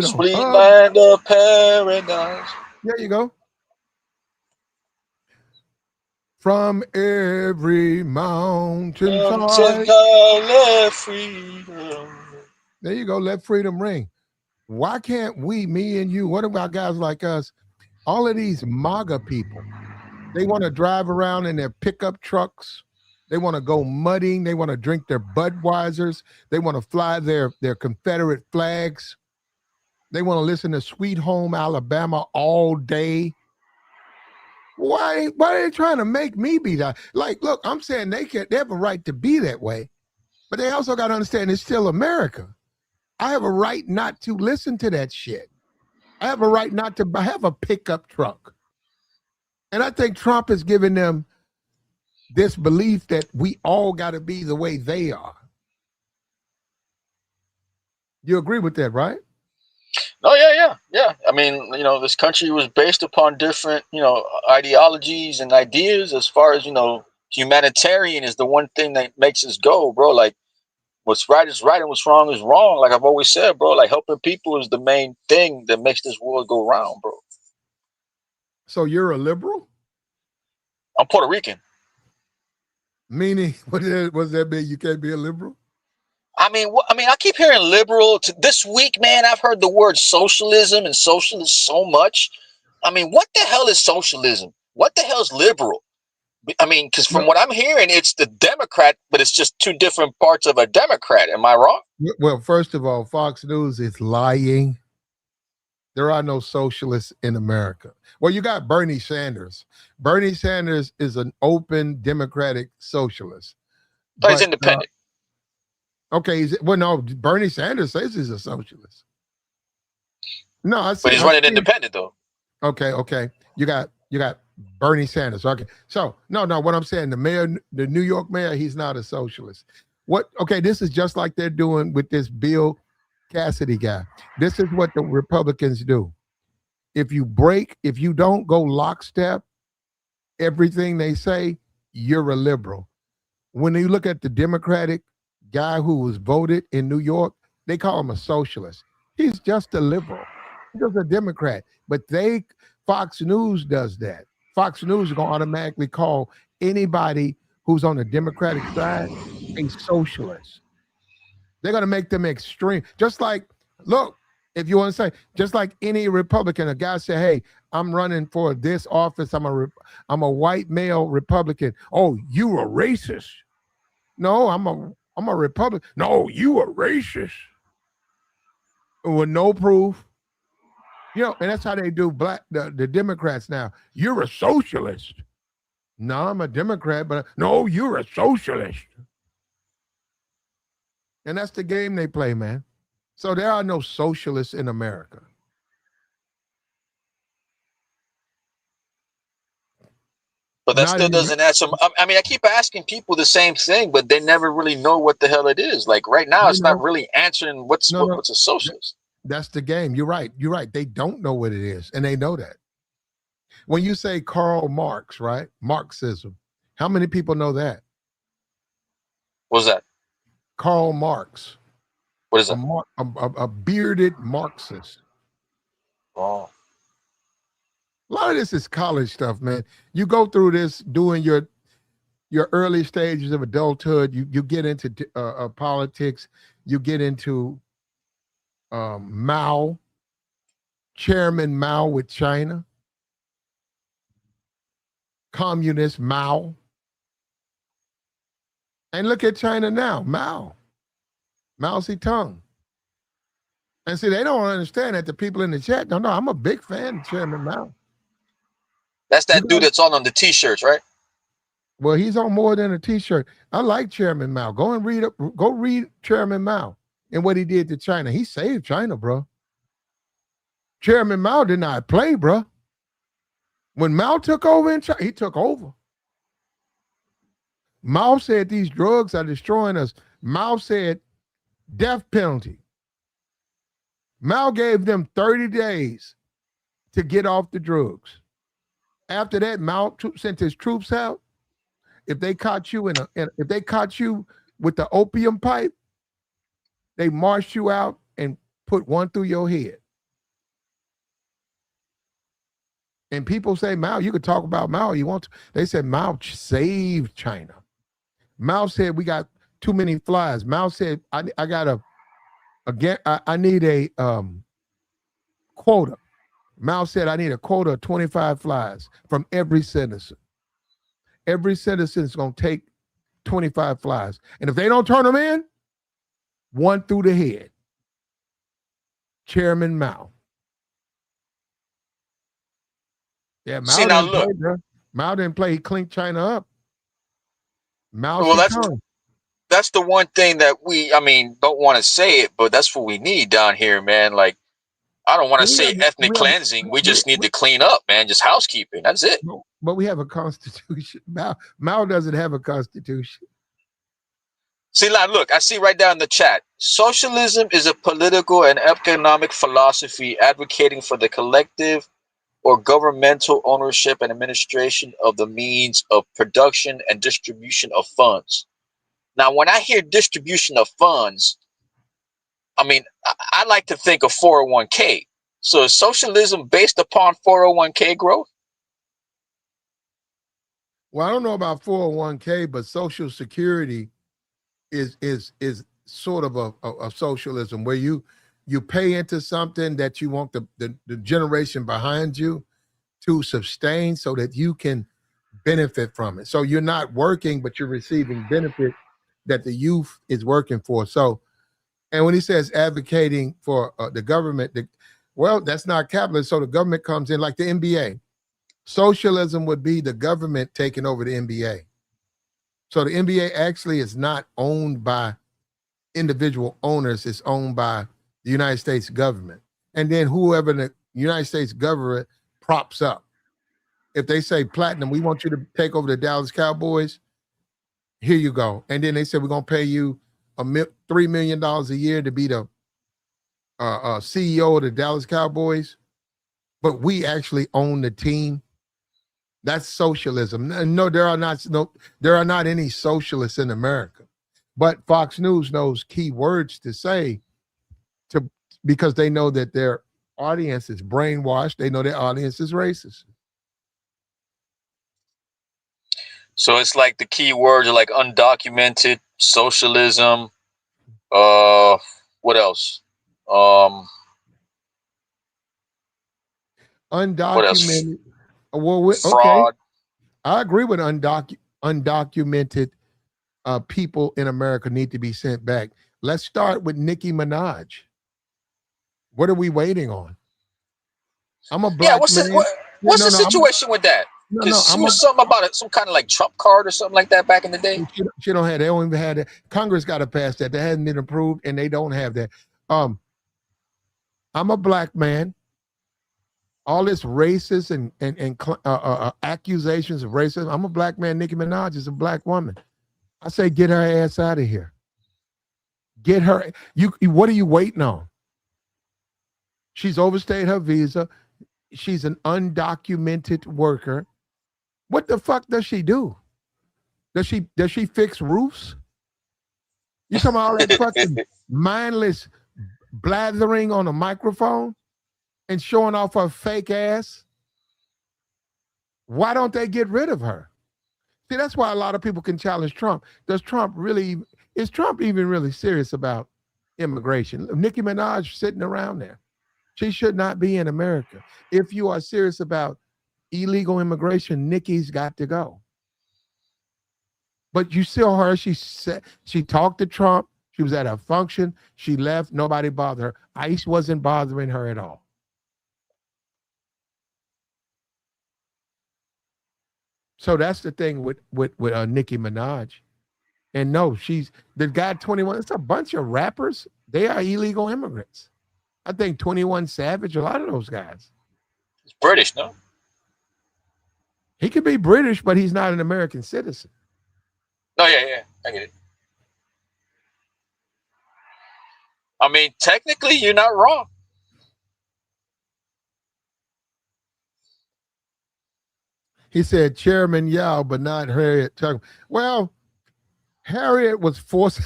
Sweet land of paradise. There you go. From every mountain side. Let freedom. There you go. Let freedom ring. Why can't we, me and you, what about guys like us, all of these MAGA people, they want to drive around in their pickup trucks. They want to go mudding. They want to drink their Budweisers. They want to fly their Confederate flags. They want to listen to Sweet Home Alabama all day. Why are they trying to make me be that? Like, look, I'm saying they have a right to be that way, but they also got to understand it's still America. I have a right not to listen to that shit. I have a right not to have a pickup truck. And I think Trump is giving them this belief that we all got to be the way they are. You agree with that, right? Oh, yeah. I mean, this country was based upon different, ideologies and ideas. As far as, humanitarian is the one thing that makes us go, bro. Like, what's right is right and what's wrong is wrong. Like I've always said, bro, like helping people is the main thing that makes this world go round, bro. So you're a liberal? I'm Puerto Rican. Meaning, what does that mean? You can't be a liberal? I mean, I keep hearing liberal. This week, man, I've heard the word socialism and socialist so much. I mean, what the hell is socialism? What the hell is liberal? I mean, because from what I'm hearing, it's the Democrat, but it's just two different parts of a Democrat. Am I wrong? Well, first of all, Fox News is lying. There are no socialists in America. Well, you got Bernie Sanders. Bernie Sanders is an open Democratic socialist. But he's independent. Okay, no, Bernie Sanders says he's a socialist. No, but he's running independent though. Okay. You got Bernie Sanders. Okay. So no, what I'm saying, the New York mayor, he's not a socialist. This is just like they're doing with this Cassidy guy. This is what the Republicans do. If you don't go lockstep, everything they say, you're a liberal. When you look at the Democratic guy who was voted in New York, they call him a socialist. He's just a liberal. He's just a Democrat. But Fox News does that. Fox News is going to automatically call anybody who's on the Democratic side a socialist. They're going to make them extreme. Just like, look, if you want to say, just like any Republican, a guy say, hey, I'm running for this office. I'm a white male Republican. Oh, you a racist. No, I'm a Republican. No, you a racist. With no proof. And that's how they do the Democrats now. You're a socialist. No, I'm a Democrat, but no, you're a socialist. And that's the game they play, man. So there are no socialists in America. But that still doesn't answer. I mean, I keep asking people the same thing, but they never really know what the hell it is. Like right now, it's not really answering what's a socialist. That's the game. You're right. They don't know what it is, and they know that. When you say Karl Marx, right? Marxism. How many people know that? What's that? Karl Marx. What is that? A bearded Marxist. Oh. A lot of this is college stuff, man. You go through this doing your early stages of adulthood, you get into politics, you get into Mao, Chairman Mao with China, Communist Mao. And look at China now, Mao Zedong. And see, they don't understand that the people in the chat don't know. I'm a big fan of Chairman Mao. That's that dude that's on the t-shirts, right? Well, he's on more than a t-shirt. I like Chairman Mao. Go read Chairman Mao and what he did to China. He saved China, bro. Chairman Mao did not play, bro. When Mao took over in China, he took over. Mao said these drugs are destroying us. Mao said death penalty. Mao gave them 30 days to get off the drugs. After that, Mao sent his troops out. If they caught you if they caught you with the opium pipe, they marched you out and put one through your head. And people say, Mao, you could talk about Mao you want to. They said Mao saved China. Mao said we got too many flies. Mao said I need a quota. Mao said I need a quota of 25 flies from every citizen. Every citizen is going to take 25 flies. And if they don't turn them in, one through the head. Chairman Mao. Yeah, Mao See, now look. play, bro. Mao didn't play. He cleaned China up. Mao that's the one thing that we, don't want to say it, but that's what we need down here, man. Like, I don't want to say ethnic cleansing. We just need to clean up, man. Just housekeeping. That's it. But we have a constitution. Mao doesn't have a constitution. See, look, I see right down in the chat. Socialism is a political and economic philosophy advocating for the collective or governmental ownership and administration of the means of production and distribution of funds. Now, when I hear distribution of funds, I like to think of 401k. So is socialism based upon 401k growth? Well, I don't know about 401k, but Social Security is sort of a socialism where you pay into something that you want the generation behind you to sustain so that you can benefit from it. So you're not working, but you're receiving benefit that the youth is working for. So, and when he says advocating for the government, well, that's not capitalist. So the government comes in like the NBA. Socialism would be the government taking over the NBA. So the NBA actually is not owned by individual owners. It's owned by the United States government. And then whoever the United States government props up. If they say, Platinum, we want you to take over the Dallas Cowboys, here you go. And then they said, we're going to pay you $3 million a year to be the CEO of the Dallas Cowboys, but we actually own the team. That's socialism. No, there are not any socialists in America. But Fox News knows key words to say because they know that their audience is brainwashed. They know their audience is racist. So it's like the key words are like undocumented, socialism. What else? Undocumented. Well, fraud. Okay. I agree with undocumented people in America need to be sent back. Let's start with Nicki Minaj. What are we waiting on? I'm a black man. What's the situation with that? Because she was something about some kind of like Trump card or something like that back in the day. She don't have. They don't even have that. Congress got to pass that. That hasn't been approved, and they don't have that. I'm a black man. All this racist and accusations of racism. I'm a black man. Nicki Minaj is a black woman. I say, get her ass out of here. Get her. What are you waiting on? She's overstayed her visa. She's an undocumented worker. What the fuck does she do? Does she fix roofs? You talking about all that fucking mindless blathering on a microphone and showing off her fake ass? Why don't they get rid of her? See, that's why a lot of people can challenge Trump. Is Trump even really serious about immigration? Nicki Minaj sitting around there. She should not be in America. If you are serious about illegal immigration, Nikki's got to go. But you saw her, she talked to Trump. She was at a function. She left. Nobody bothered her. ICE wasn't bothering her at all. So that's the thing with Nicki Minaj. And no, she's the guy 21. It's a bunch of rappers. They are illegal immigrants. I think 21 Savage, a lot of those guys. It's British, no? He could be British, but he's not an American citizen. Oh, yeah, I get it. I mean, technically, you're not wrong. He said Chairman Yao, but not Harriet Tubman. Well, Harriet was forced.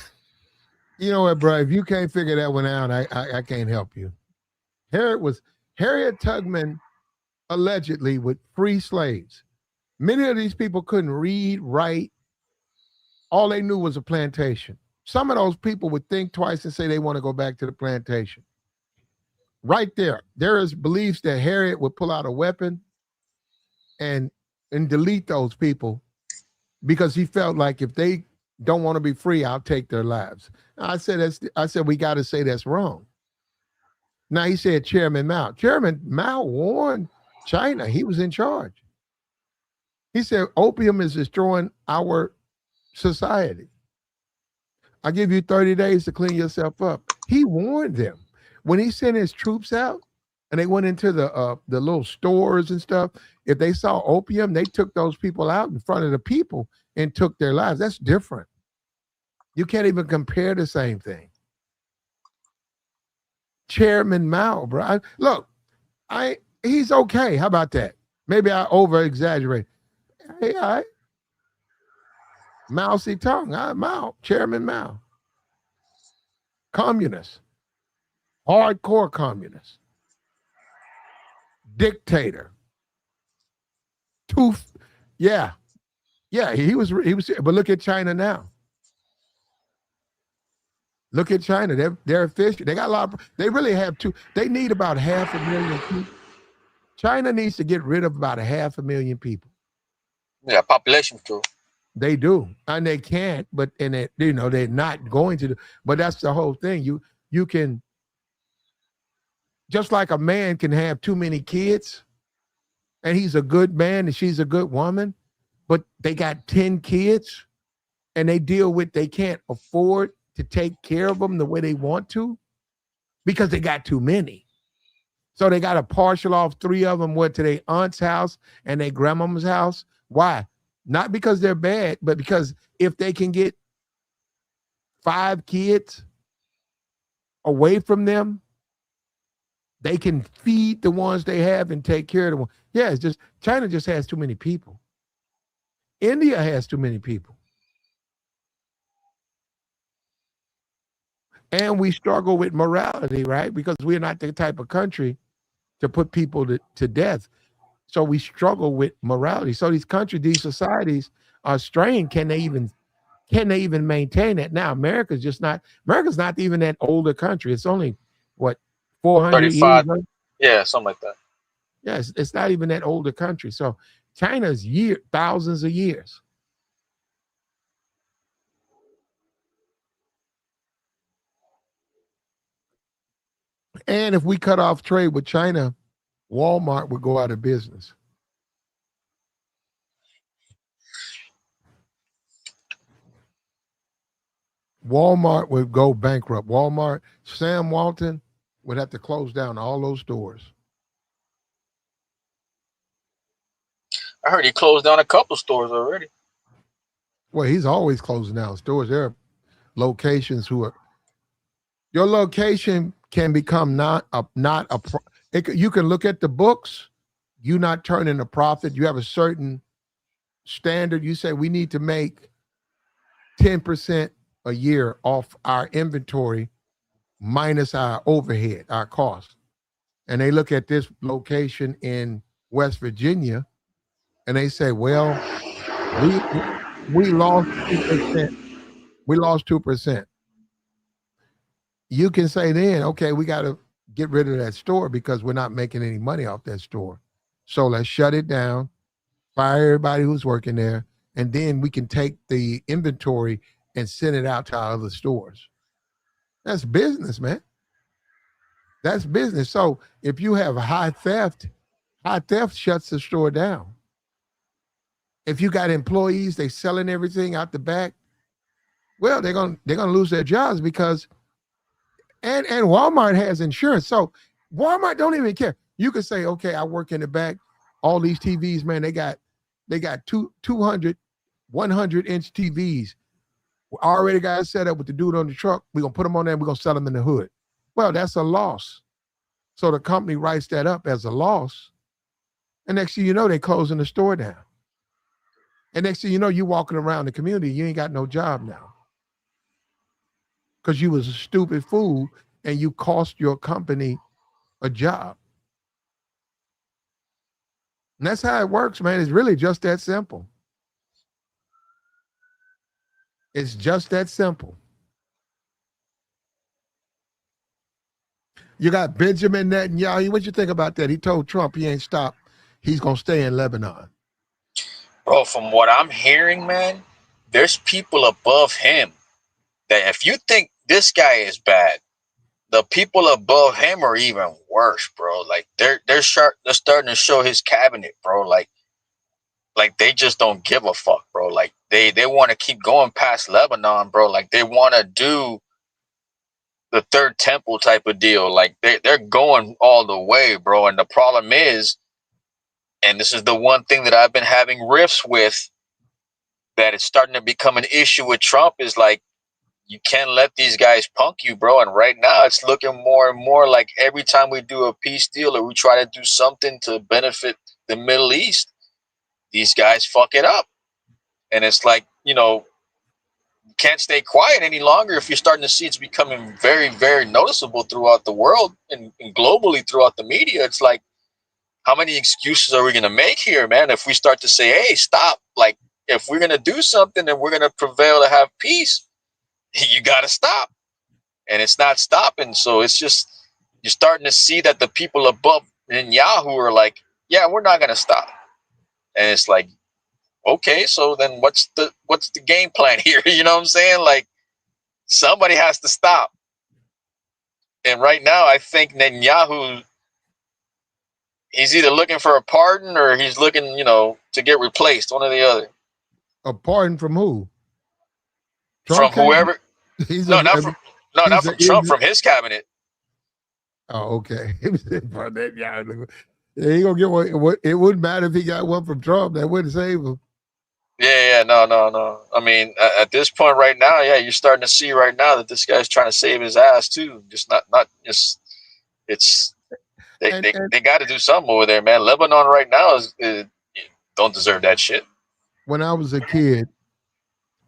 You know what, bro? If you can't figure that one out, I can't help you. Harriet Tubman allegedly would free slaves. Many of these people couldn't read, write. All they knew was a plantation. Some of those people would think twice and say they want to go back to the plantation. Right there. There is beliefs that Harriet would pull out a weapon and delete those people because he felt like if they don't want to be free, I'll take their lives. I said we got to say that's wrong. Now he said Chairman Mao. Chairman Mao warned China. He was in charge. He said opium is destroying our society. I give you 30 days to clean yourself up. He warned them. When he sent his troops out and they went into the little stores and stuff, if they saw opium, they took those people out in front of the people and took their lives. That's different. You can't even compare the same thing. Chairman Mao, bro. He's okay. How about that? Maybe I over-exaggerate. Hey, all right. Mao Zedong, Mao, Chairman Mao. Communist. Hardcore communist. Dictator. Yeah, he was, but look at China now. Look at China. They're efficient. They got a lot they really have they need about 500,000 people. China needs to get rid of about 500,000 people. Yeah, population control. They do, and they can't. But they're not going to. But that's the whole thing. You can, just like a man can have too many kids, and he's a good man and she's a good woman, but they got 10 kids, and they can't afford to take care of them the way they want to, because they got too many. So they got to partial off 3 of them went to their aunt's house and their grandmama's house. Why? Not because they're bad, but because if they can get 5 kids away from them, they can feed the ones they have and take care of the ones. Yeah, it's just China just has too many people. India has too many people. And we struggle with morality, right? Because we're not the type of country to put people to death. So we struggle with morality. So these societies are strained. Can they even maintain that? Now, America's not even that older country. It's only, 400 years? Yeah, something like that. Yes, it's not even that older country. So China's thousands of years. And if we cut off trade with China, Walmart would go out of business. Walmart would go bankrupt. Sam Walton would have to close down all those stores. I heard he closed down a couple stores already. Well, he's always closing down stores. There are locations your location can become you can look at the books, you not turning a profit. You have a certain standard. You say we need to make 10% a year off our inventory minus our overhead, our cost. And they look at this location in West Virginia and they say, well, We lost 2%. We lost 2%. You can say then, okay, we got to get rid of that store because we're not making any money off that store. So let's shut it down, fire everybody who's working there, and then we can take the inventory and send it out to our other stores. That's business, man. That's business. So if you have high theft shuts the store down. If you got employees, they selling everything out the back, well, they're gonna lose their jobs because and Walmart has insurance. So Walmart don't even care. You could say, okay, I work in the back. All these TVs, man, they got 200, 100-inch TVs. We already got it set up with the dude on the truck. We're gonna put them on there and we're gonna sell them in the hood. Well, that's a loss. So the company writes that up as a loss. And next thing you know, they're closing the store down. And next thing you know, you're walking around the community, you ain't got no job now. Because you was a stupid fool and you cost your company a job. And that's how it works, man. It's really just that simple. It's just that simple. You got Benjamin Netanyahu. What you think about that? He told Trump he ain't stopped. He's going to stay in Lebanon. Bro, from what I'm hearing, man, there's people above him that if you think this guy is bad, the people above him are even worse, bro. Like they're starting to show his cabinet, bro. Like they just don't give a fuck, bro. Like they want to keep going past Lebanon, bro. Like they want to do the third temple type of deal. Like they're going all the way, bro. And the problem is, and this is the one thing that I've been having riffs with, that it's starting to become an issue with Trump, is like, you can't let these guys punk you, bro. And right now it's looking more and more like every time we do a peace deal or we try to do something to benefit the Middle East, these guys fuck it up. And it's like, you can't stay quiet any longer if you're starting to see it's becoming very, very noticeable throughout the world and globally throughout the media. It's like, how many excuses are we going to make here, man? If we start to say, hey, stop, like if we're going to do something and we're going to prevail to have peace, you got to stop. And it's not stopping. So it's just, you're starting to see that the people above Netanyahu are like, yeah, we're not going to stop. And it's like, okay, so then what's the game plan here? You know what I'm saying? Like, somebody has to stop. And right now, I think Netanyahu, he's either looking for a pardon or he's looking, to get replaced, one or the other. A pardon from who? Trump from whoever. Not from Trump, from his cabinet. Oh, okay. He gonna get one. It wouldn't matter if he got one from Trump. That wouldn't save him. Yeah, no. I mean, at this point right now, yeah, you're starting to see right now that this guy's trying to save his ass too. Just not just. It's they got to do something over there, man. Lebanon right now is don't deserve that shit. When I was a kid,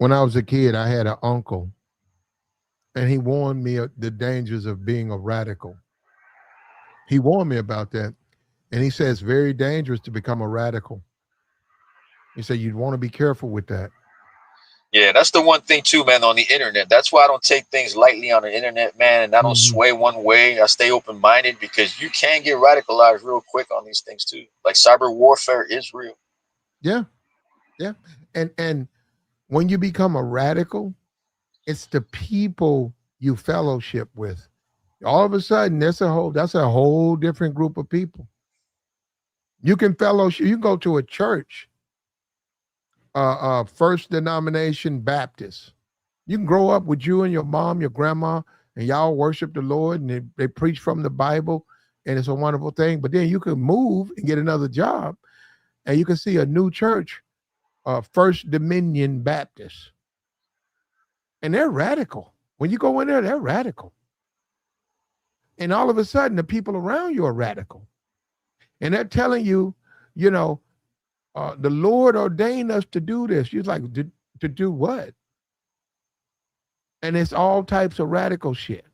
I had an uncle, and he warned me of the dangers of being a radical. He warned me about that, and he says it's very dangerous to become a radical. He said you'd want to be careful with that. Yeah, that's the one thing too, man, on the internet. That's why I don't take things lightly on the internet, man, and I don't sway one way. I stay open-minded because you can get radicalized real quick on these things too. Like cyber warfare is real. Yeah. And when you become a radical, it's the people you fellowship with. All of a sudden, that's a whole different group of people. You can fellowship. You can go to a church, first denomination Baptist. You can grow up with you and your mom, your grandma, and y'all worship the Lord, and they preach from the Bible, and it's a wonderful thing. But then you can move and get another job, and you can see a new church, First Dominion Baptist, and they're radical. When you go in there, they're radical. And all of a sudden, the people around you are radical. And they're telling you, the Lord ordained us to do this. You're like, to do what? And it's all types of radical shit.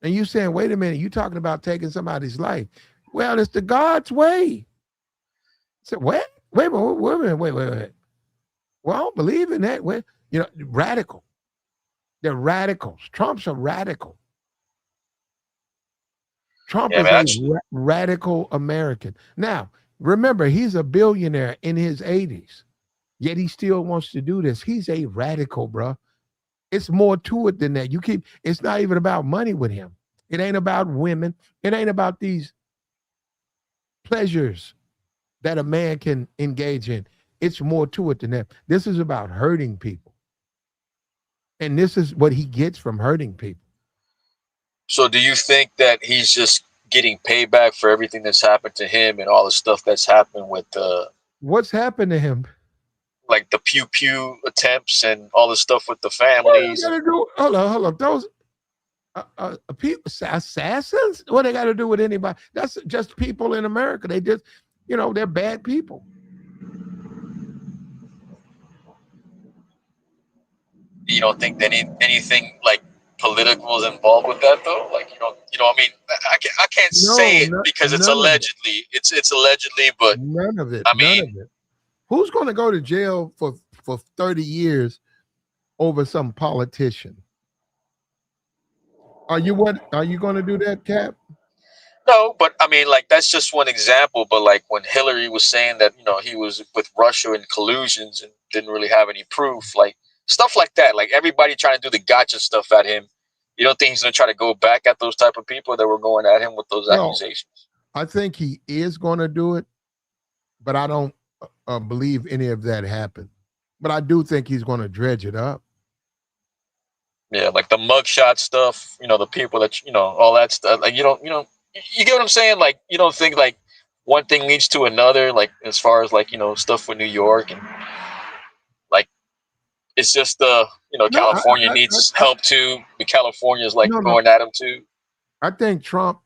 And you saying, wait a minute, you talking about taking somebody's life. Well, it's the God's way. I said, what? Wait a minute, wait a minute. Well, I don't believe in that. Well, radical. They're radicals. Trump's a radical. Trump Yeah, is man. a radical American. Now, remember, he's a billionaire in his 80s, yet he still wants to do this. He's a radical, bro. It's more to it than that. It's not even about money with him. It ain't about women. It ain't about these pleasures that a man can engage in. It's more to it than that. This is about hurting people. And this is what he gets from hurting people. So do you think that he's just getting payback for everything that's happened to him and all the stuff that's happened with what's happened to him? Like the pew pew attempts and all the stuff with the What families? they gotta do? Hold on. Those people, assassins? What they got to do with anybody? That's just people in America. They just, they're bad people. You don't think that anything like political is involved with that though? Like I mean, I can't say it because it's allegedly. It's allegedly, but none of it. I None mean, of it. Who's going to go to jail for 30 years over some politician? Are you going to do that, Cap? no, but I mean, like that's just one example. But like when Hillary was saying that he was with Russia in collusions and didn't really have any proof, like stuff like that. Like everybody trying to do the gotcha stuff at him. You don't think he's going to try to go back at those type of people that were going at him with those accusations? I think he is going to do it, but I don't believe any of that happened. But I do think he's going to dredge it up. Yeah, like the mugshot stuff. The people that all that stuff. Like you get what I'm saying? Like you don't think like one thing leads to another. Like as far as like stuff with New York and like it's just California needs help too. But California is like going at him too. I think Trump,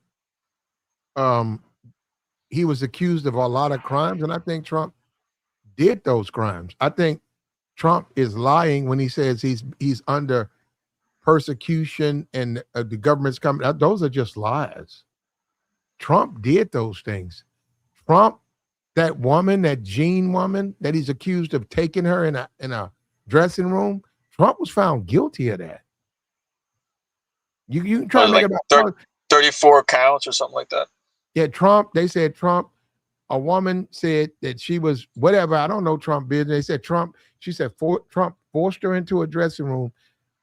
he was accused of a lot of crimes, and I think Trump did those crimes. I think Trump is lying when he says he's under persecution and the government's coming. Those are just lies. Trump did those things. Trump, that woman, that Jean woman that he's accused of taking her in a dressing room, Trump was found guilty of that. You can try to make about 34 counts or something like that. Yeah, they said Trump, a woman said that she was whatever. I don't know Trump business. They said she said Trump forced her into a dressing room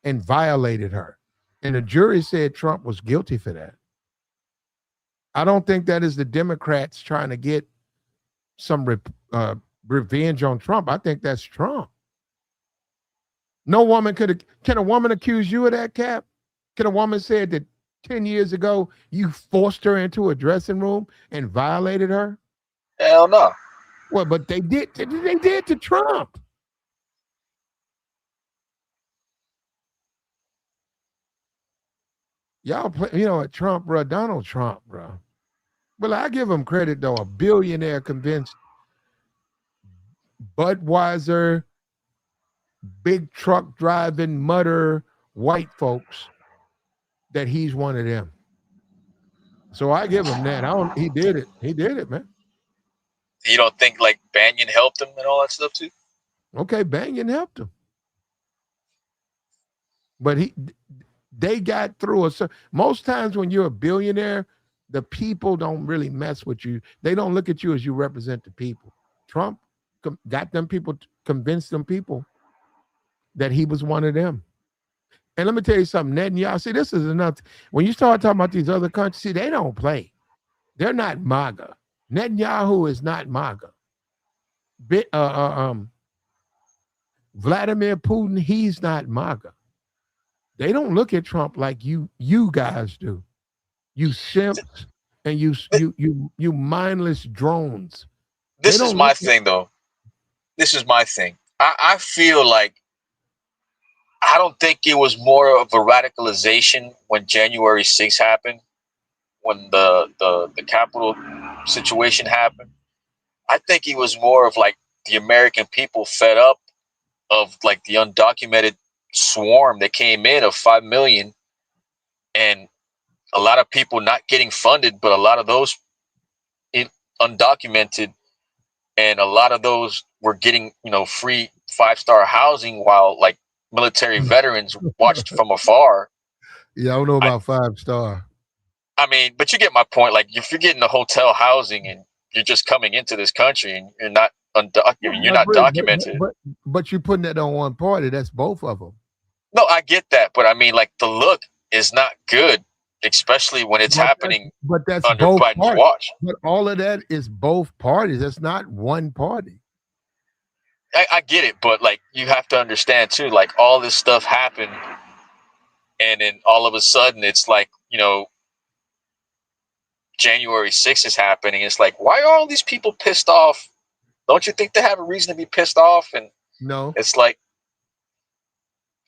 and violated her. And the jury said Trump was guilty for that. I don't think that is the Democrats trying to get some revenge on Trump. I think that's Trump. No woman can a woman accuse you of that, Cap? Can a woman say that 10 years ago you forced her into a dressing room and violated her? Hell no. Well, but they did to Trump. Y'all play, Trump, bro, Donald Trump, bro. Well, I give him credit, though. A billionaire convinced Budweiser, big truck driving, mutter white folks that he's one of them. So I give him that. He did it. He did it, man. You don't think like Banyan helped him and all that stuff too? Okay, Banyan helped him. But they got through most times when you're a billionaire, the people don't really mess with you. They don't look at you as you represent the people. Trump got them people, convinced them people that he was one of them. And let me tell you something, Netanyahu, see, this is enough. When you start talking about these other countries, see, they don't play. They're not MAGA. Netanyahu is not MAGA. Vladimir Putin, he's not MAGA. They don't look at Trump like you guys do. You simps and you mindless drones. This is my thing, though. This is my thing. I feel like I don't think it was more of a radicalization when January 6th happened, when the Capitol situation happened. I think it was more of like the American people fed up of like the undocumented swarm that came in of 5 million and a lot of people not getting funded, but a lot of those undocumented and a lot of those were getting, free 5-star housing while like military veterans watched from afar. Yeah, I don't know about 5-star. I mean, but you get my point. Like, if you're getting a hotel housing and you're just coming into this country and you're not you're not documented. But you're putting that on one party. That's both of them. No, I get that, but I mean, like, the look is not good, especially when it's happening that's under both Biden's parties. watch. But all of that is both parties. That's not one party. I get it, but like, you have to understand too, like, all this stuff happened, and then all of a sudden it's like, January 6th is happening. It's like, why are all these people pissed off? Don't you think they have a reason to be pissed off? And no, it's like,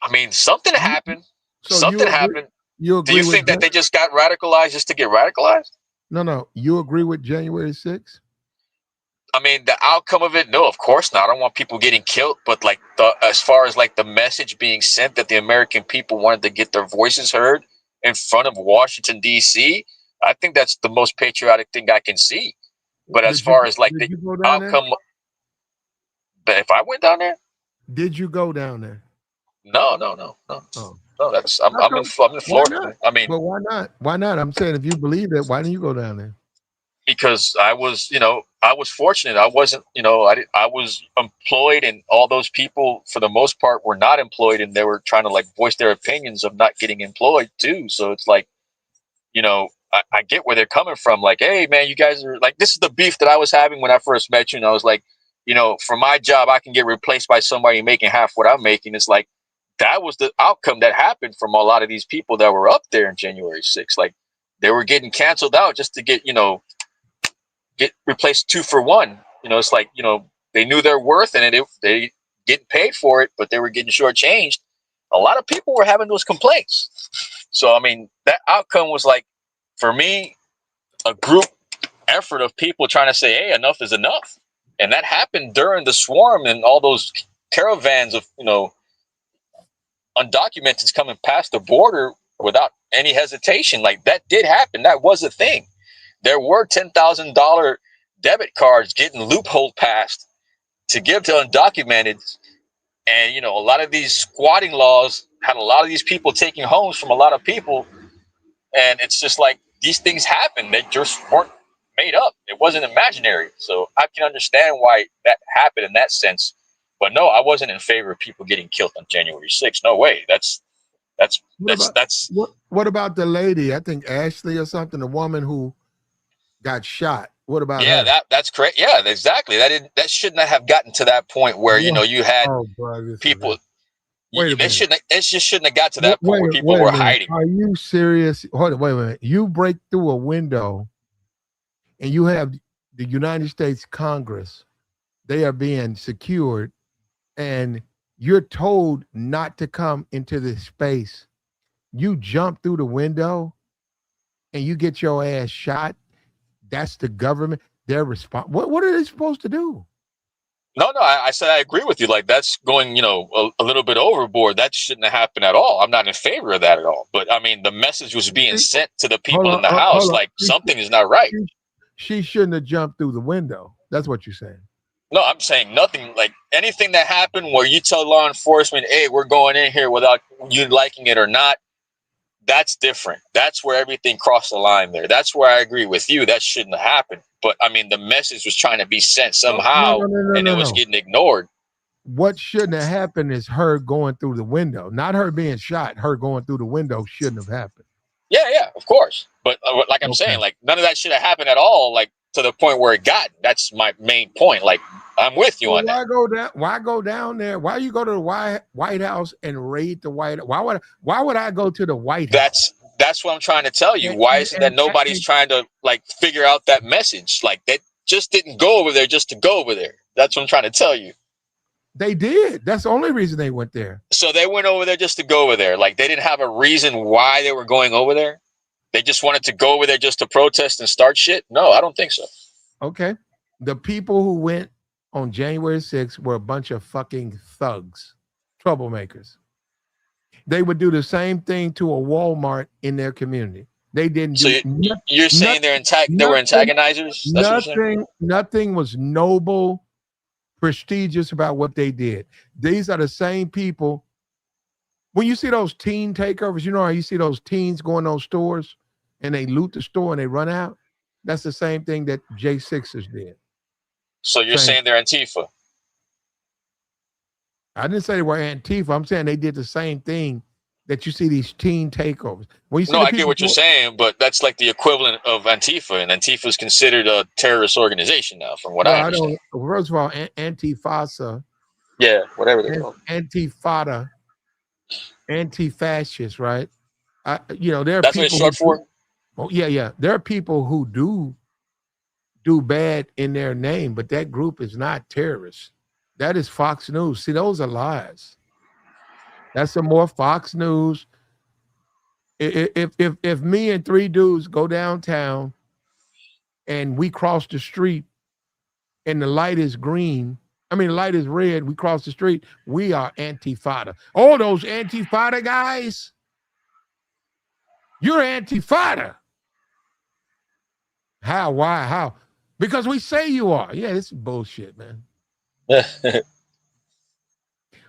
I mean, something happened. Something happened. You agree? Do you think that they just got radicalized just to get radicalized? No. You agree with January 6th? I mean, the outcome of it, no, of course not. I don't want people getting killed, but like, as far as like the message being sent that the American people wanted to get their voices heard in front of Washington, D.C., I think that's the most patriotic thing I can see. But as far as like the outcome, if I went down there, did you go down there? No. Oh. No, I'm in Florida. I mean, but why not? Why not? I'm saying, if you believe it, why didn't you go down there? Because I was fortunate. I wasn't, I was employed, and all those people, for the most part, were not employed, and they were trying to like voice their opinions of not getting employed too. So it's like, I get where they're coming from. Like, hey, man, you guys are like, this is the beef that I was having when I first met you. And I was like, for my job, I can get replaced by somebody making half what I'm making. It's like, that was the outcome that happened from a lot of these people that were up there in January 6th. Like, they were getting canceled out just to get replaced 2 for 1. It's like, they knew their worth, and they getting paid for it, but they were getting shortchanged. A lot of people were having those complaints. So, I mean, that outcome was like, for me, a group effort of people trying to say, hey, enough is enough. And that happened during the swarm and all those caravans of, undocumented coming past the border without any hesitation. Like, that did happen. That was a thing. There were $10,000 debit cards getting loophole passed to give to undocumented. And, a lot of these squatting laws had a lot of these people taking homes from a lot of people. And it's just like, these things happen. They just weren't made up. It wasn't imaginary. So I can understand why that happened in that sense. But no, I wasn't in favor of people getting killed on January 6th. No way. What about the lady? I think Ashley or something, the woman who got shot. What about her? That's correct. Yeah, exactly. That shouldn't have gotten to that point where you had people. It just shouldn't have got to that point where people were hiding. Are you serious? Hold on, wait a minute. You break through a window, and you have the United States Congress. They are being secured, and you're told not to come into this space. You jump through the window, and you get your ass shot. That's the government. They're responsible. What are they supposed to do? No, I said I agree with you. Like, that's going, a little bit overboard. That shouldn't have happened at all. I'm not in favor of that at all. But I mean, the message was being sent to the people in the house. Like, something is not right. She shouldn't have jumped through the window. That's what you're saying. No, I'm saying nothing. Like, anything that happened where you tell law enforcement, hey, we're going in here without you liking it or not, that's different. That's where everything crossed the line there. That's where I agree with you. That shouldn't have happened. But I mean, the message was trying to be sent somehow, and it was getting ignored. What shouldn't have happened is her going through the window, not her being shot. Her going through the window shouldn't have happened. Yeah, of course. But like I'm saying, like, none of that should have happened at all. Like, to the point where it got. That's my main point. Like, I'm with you on that. Why go down there? Why you go to the White House and raid the White House? Why would I go to the White House? That's what I'm trying to tell you. Why is it that nobody's trying to like figure out that message? Like, they just didn't go over there just to go over there. That's what I'm trying to tell you. They did. That's the only reason they went there. So they went over there just to go over there. Like, they didn't have a reason why they were going over there. They just wanted to go over there just to protest and start shit. No, I don't think so. Okay. The people who went on January 6th were a bunch of fucking thugs, troublemakers. They would do the same thing to a Walmart in their community. They didn't So do you're saying they were antagonizers? That's what you're saying? nothing was noble, prestigious about what they did. These are the same people. When you see those teen takeovers, you know how you see those teens go in those stores and they loot the store and they run out? That's the same thing that J6ers did. So you're saying they're Antifa? I didn't say they were Antifa. I'm saying they did the same thing that you see these teen takeovers. When you see No, I get what you're saying, but that's like the equivalent of Antifa, and Antifa is considered a terrorist organization now, from what I understand. First of all, Antifasa. Yeah, whatever they're called. Antifada, anti-fascist, right? There are That's people. what it's short for? Oh, yeah. There are people who do bad in their name, but that group is not terrorists. That is Fox News. See, those are lies. That's some more Fox News. If me and three dudes go downtown and we cross the street and the light is green, the light is red, we cross the street, we are Antifada. Oh, those Antifada guys, you're Antifada. How? Why? How? Because we say you are. Yeah, this is bullshit, man.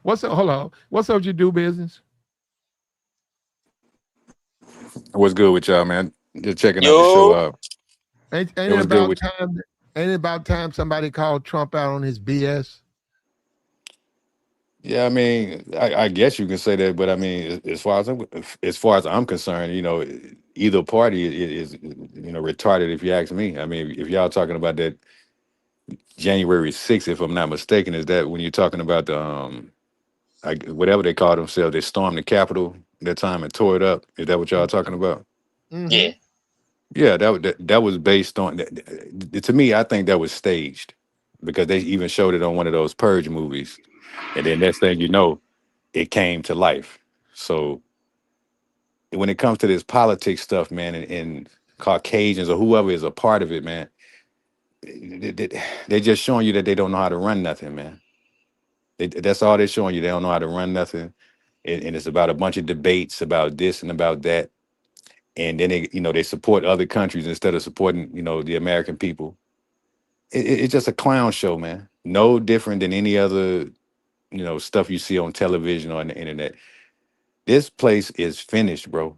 What's up? Hold on. What's up with your do business? What's good with y'all, man? Just checking out the show. Yo, Ain't It it was good about with time? Ain't it about time somebody called Trump out on his BS? yeah. I guess you can say that, but as far as I'm concerned, either party is retarded. If you ask me, if y'all talking about that January 6th, if I'm not mistaken, is that when you're talking about the whatever they call themselves, they stormed the Capitol that time and tore it up? Is that what y'all talking about? Mm-hmm. yeah. Yeah, that was based on. To me, I think that was staged because they even showed it on one of those Purge movies, and then next thing you know, it came to life. So when it comes to this politics stuff, man, and Caucasians or whoever is a part of it, man, they just showing you that they don't know how to run nothing, man. That's all they're showing you. They don't know how to run nothing, and it's about a bunch of debates about this and about that, and then they support other countries instead of supporting the American people. It's just a clown show, man. No different than any other stuff you see on television or on the internet. This place is finished, bro.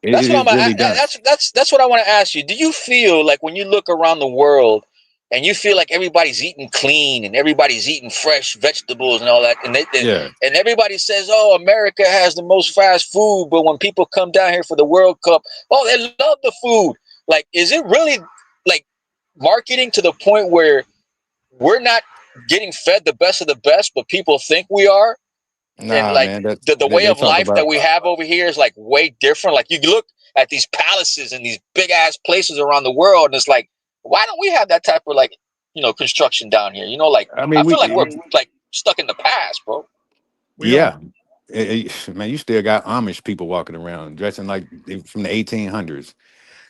It That's what is really done. that's what I want to ask you. Do you feel like when you look around the world and you feel like everybody's eating clean and everybody's eating fresh vegetables and all that, and Yeah. and everybody says, "Oh, America has the most fast food," but when people come down here for the World Cup, oh, they love the food. Like, is it really like marketing to the point where we're not getting fed the best of the best, but people think we are? And Nah, like man. That the way they of talk life that about. we have over here is like way different. Like you look at these palaces and these big ass places around the world, and it's like, why don't we have that type of like construction down here? Like I I mean, feel like we're we like stuck in the past, bro. We are. yeah. Man, you still got Amish people walking around dressing like they from the 1800s.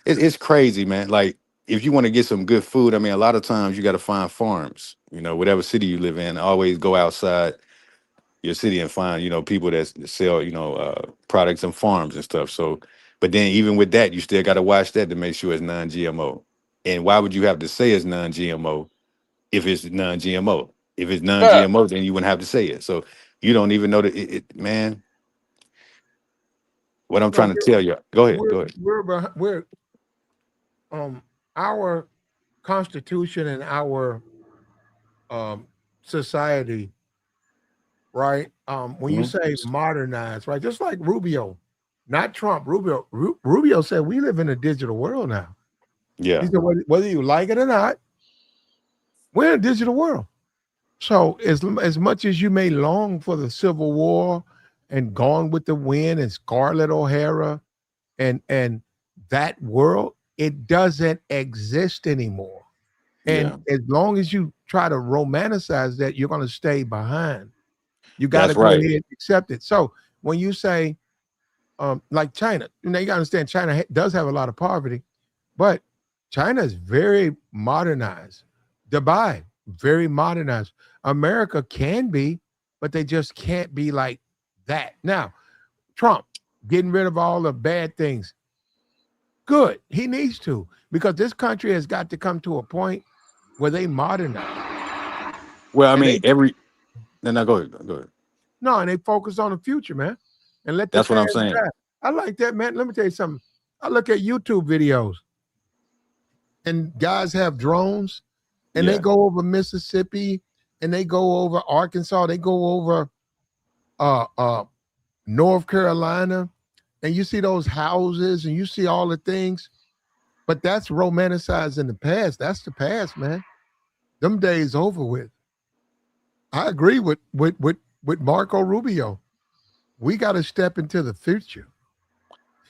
It's crazy, man. Like if you want to get some good food, a lot of times you got to find farms. Whatever city you live in, always go outside your city and find people that sell products and farms and stuff. So, but then even with that, you still got to watch that to make sure it's non-GMO. And why would you have to say it's non-GMO if it's non-GMO? If it's Yeah. non-GMO, then you wouldn't have to say it. So you don't even know that man. What I'm No, trying to tell you. Go ahead. we're Go ahead. we're our constitution and our society, right? When you Mhm. say modernize, right? Just like Rubio, not Trump. Rubio said we live in a digital world now. He Yeah. said whether you like it or not, we're in a digital world. So as much as you may long for the Civil War and Gone with the Wind and Scarlett O'Hara and that world, it doesn't exist anymore. And Yeah. as long as you try to romanticize that, you're going to stay behind. You got to That's go right. ahead and accept it. So when you say, like China, you got to understand China does have a lot of poverty, but China is very modernized. Dubai, very modernized. America can be, but they just can't be like that. Now, Trump getting rid of all the bad things. Good. He needs to, because this country has got to come to a point where they modernize. Well, I And mean, they no, go ahead. Go ahead. no, and they focus on the future, man, and let the That's what I'm past saying. die. I like that, man. Let me tell you something. I look at YouTube videos, and guys have drones, and they Yeah. go over Mississippi, and they go over Arkansas, they go over North Carolina, and you see those houses, and you see all the things. But that's romanticized in the past. That's the past, man. Them days over with. I agree with Marco Rubio. We got to step into the future.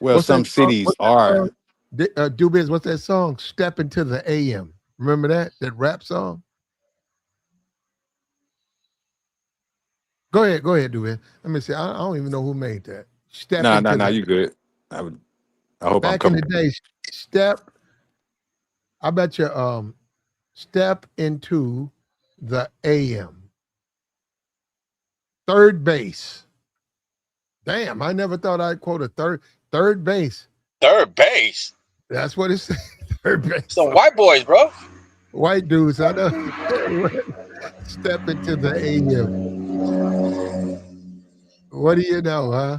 Well, What's that some song? cities What's that are. song? Dubis, what's that song? Step into the AM. Remember that rap song? Go ahead, Dubis. Let me see. I don't even know who made that. Step No, no, into no. the You good? I hope I'm back in coming. the day. Step. I bet you. Step into the AM. Third base. Damn, I never thought I'd quote a third base. Third base. That's what it says. Third base. Some white boys, bro. White dudes, I know. Step into the AM. What do you know, huh?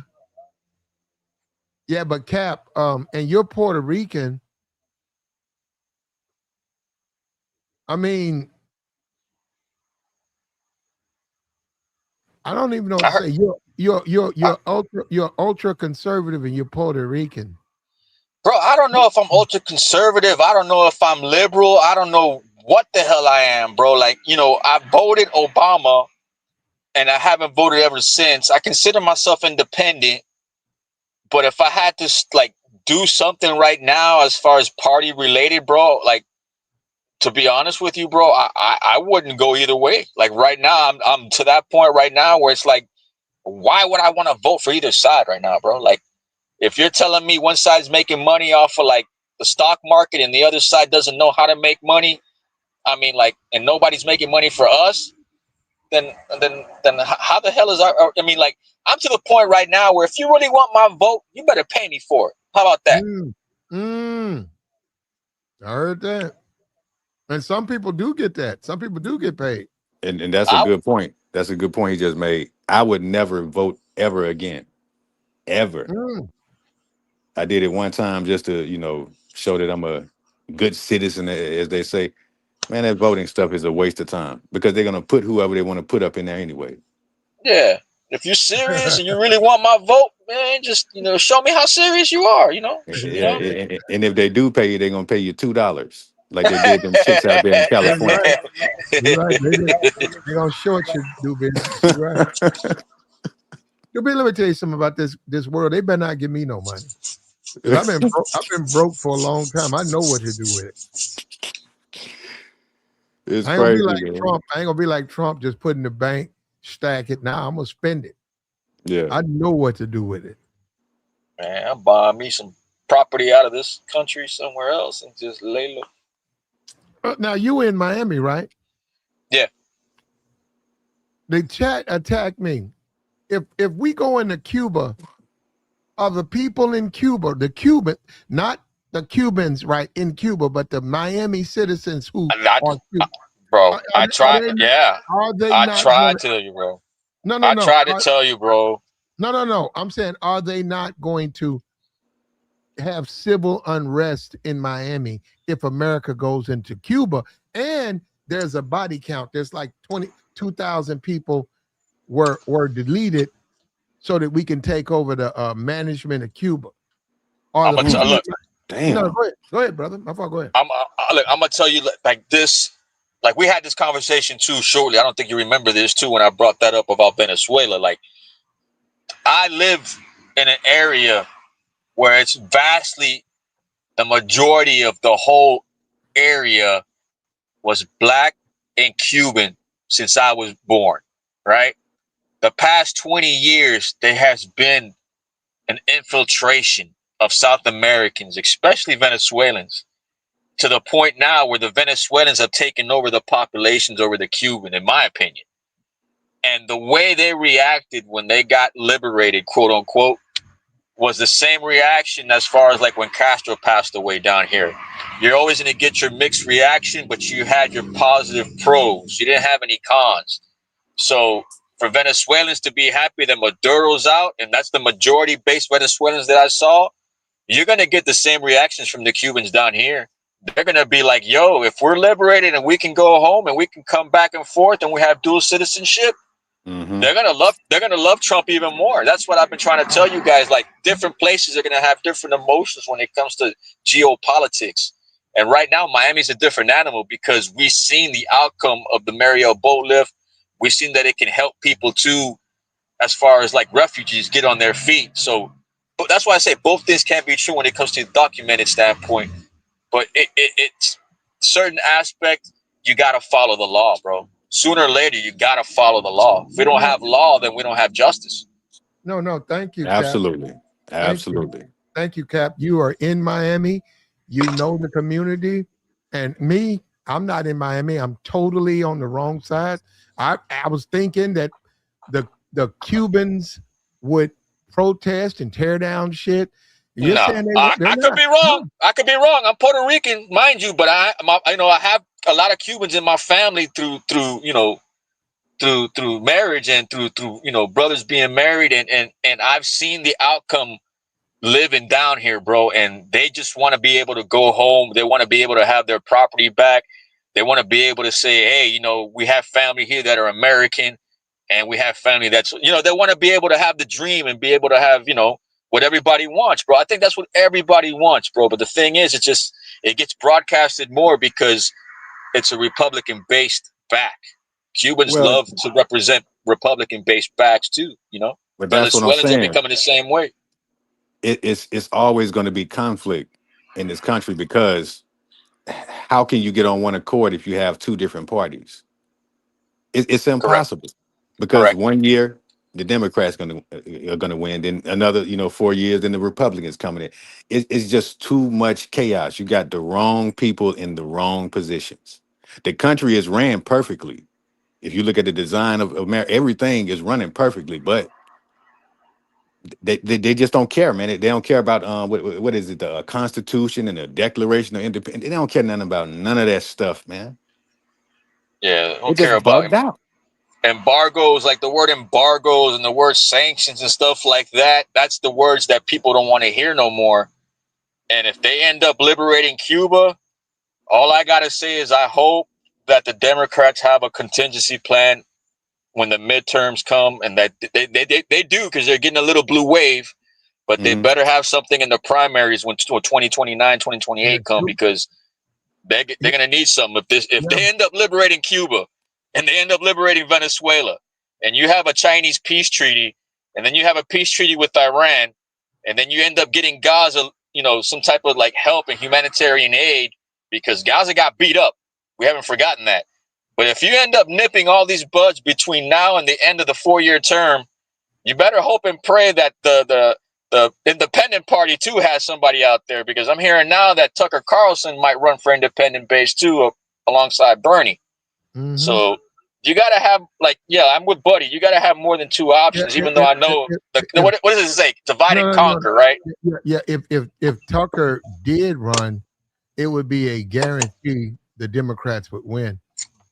Yeah, but Cap, and you're Puerto Rican. I mean, I don't even know what I to heard. say. You're ultra conservative and you're Puerto Rican. Bro, I don't know if I'm ultra conservative. I don't know if I'm liberal. I don't know what the hell I am, bro. Like, I voted Obama and I haven't voted ever since. I consider myself independent, but if I had to like do something right now as far as party related, bro, like, to be honest with you, bro, I wouldn't go either way. Like right now, I'm to that point right now where it's like, why would I want to vote for either side right now, bro? Like, if you're telling me one side's making money off of like the stock market and the other side doesn't know how to make money, I mean, like, and nobody's making money for us, then how the hell is I mean, like, I'm to the point right now where if you really want my vote, you better pay me for it. How about that? I heard that. And some people do get that. Some people do get paid. And that's a I, good point. That's a good point he just made. I would never vote ever again. Ever. Mm. I did it one time just to, show that I'm a good citizen, as they say. Man, that voting stuff is a waste of time because they're gonna put whoever they want to put up in there anyway. yeah. If you're serious and you really want my vote, man, just show me how serious you are. Yeah, and if they do pay you, they're gonna pay you $2, like they did them chicks out there in You're California. right. You're right. They're gonna short you, do business. You're right. Let me tell you something about this world. They better not give me no money. Because I've been broke for a long time. I know what to do with it. It's I ain't gonna be crazy, like man. Trump. I ain't gonna be like Trump, just put in the bank, stack it. Now I'm gonna spend it. Yeah. I know what to do with it. Man, I'm buying me some property out of this country somewhere else and just lay low. Now you in Miami, right? Yeah. The chat attacked me. If we go into Cuba, are the people in Cuba, the Cuban, not the Cubans, right, in Cuba, but the Miami citizens who are Cuban, bro, I tried. Yeah. Are they I not tried gonna, to tell you, bro. no, I tried to tell you, bro. No. I'm saying, are they not going to have civil unrest in Miami if America goes into Cuba? And there's a body count. There's like 22,000 people were deleted so that we can take over the management of Cuba. I'm gonna look. Damn. No, go ahead, brother. My fault. Go ahead. I'm gonna tell you like this. Like we had this conversation too shortly. I don't think you remember this too when I brought that up about Venezuela. Like I live in an area where it's vastly the majority of the whole area was black and Cuban since I was born. Right. The past 20 years, there has been an infiltration of South Americans, especially Venezuelans, to the point now where the Venezuelans have taken over the populations over the Cuban, in my opinion. And the way they reacted when they got liberated, quote unquote, was the same reaction as far as like when Castro passed away down here. You're always going to get your mixed reaction, but you had your positive pros. You didn't have any cons. So for Venezuelans to be happy that Maduro's out, and that's the majority-based Venezuelans that I saw, you're going to get the same reactions from the Cubans down here. They're going to be like, yo, if we're liberated and we can go home and we can come back and forth and we have dual citizenship, they're going to love Trump even more. That's what I've been trying to tell you guys. Like, different places are going to have different emotions when it comes to geopolitics. And right now, Miami's a different animal because we've seen the outcome of the Mariel boat lift. We've seen that it can help people too, as far as like refugees get on their feet. So but that's why I say both things can't be true when it comes to the documented standpoint. But it's certain aspect, you got to follow the law, bro. Sooner or later, you got to follow the law. If we don't have law, then we don't have justice. No, thank you, Cap. Absolutely. Absolutely. Thank you, Cap. You are in Miami. You know the community. And me, I'm not in Miami. I'm totally on the wrong side. I was thinking that the Cubans would protest and tear down shit. You're saying I could be wrong. I could be wrong. I'm Puerto Rican, mind you, but I have a lot of Cubans in my family through marriage and through brothers being married, and I've seen the outcome living down here, bro. And they just want to be able to go home. They want to be able to have their property back. They want to be able to say, hey, we have family here that are American, and we have family that's, they want to be able to have the dream and be able to have, what everybody wants, bro. I think that's what everybody wants, bro. But the thing is, it gets broadcasted more because it's a Republican-based back. Cubans love to represent Republican-based backs too, But that's what I'm Venezuelans are saying. becoming the same way. It's always going to be conflict in this country because how can you get on one accord if you have two different parties? It's impossible. Because Correct. one year the Democrats are gonna win, then another 4 years, then the Republicans coming in. It's just too much chaos. You got the wrong people in the wrong positions. The country is ran perfectly. If you look at the design of America, everything is running perfectly, but they just don't care, man. They don't care about what is it, the Constitution and the Declaration of Independence. They don't care nothing about none of that stuff, man. Yeah, they They don't care just about bugged out. embargoes, like the word embargoes and the word sanctions and stuff like that. That's the words that people don't want to hear no more. And if they end up liberating Cuba, all I gotta say is I hope that the Democrats have a contingency plan when the midterms come, and that they do, because they're getting a little blue wave, but they better have something in the primaries when 2029, 2028 come, because they're going to need something. If they end up liberating Cuba and they end up liberating Venezuela, and you have a Chinese peace treaty, and then you have a peace treaty with Iran, and then you end up getting Gaza, some type of like help and humanitarian aid, because Gaza got beat up. We haven't forgotten that. But if you end up nipping all these buds between now and the end of the 4-year term, you better hope and pray that the independent party too has somebody out there, because I'm hearing now that Tucker Carlson might run for independent base too, alongside Bernie. So you got to have, I'm with Buddy. You got to have more than two options, even though I know what does it say? Divide and conquer, right? Yeah. If Tucker did run, it would be a guarantee the Democrats would win,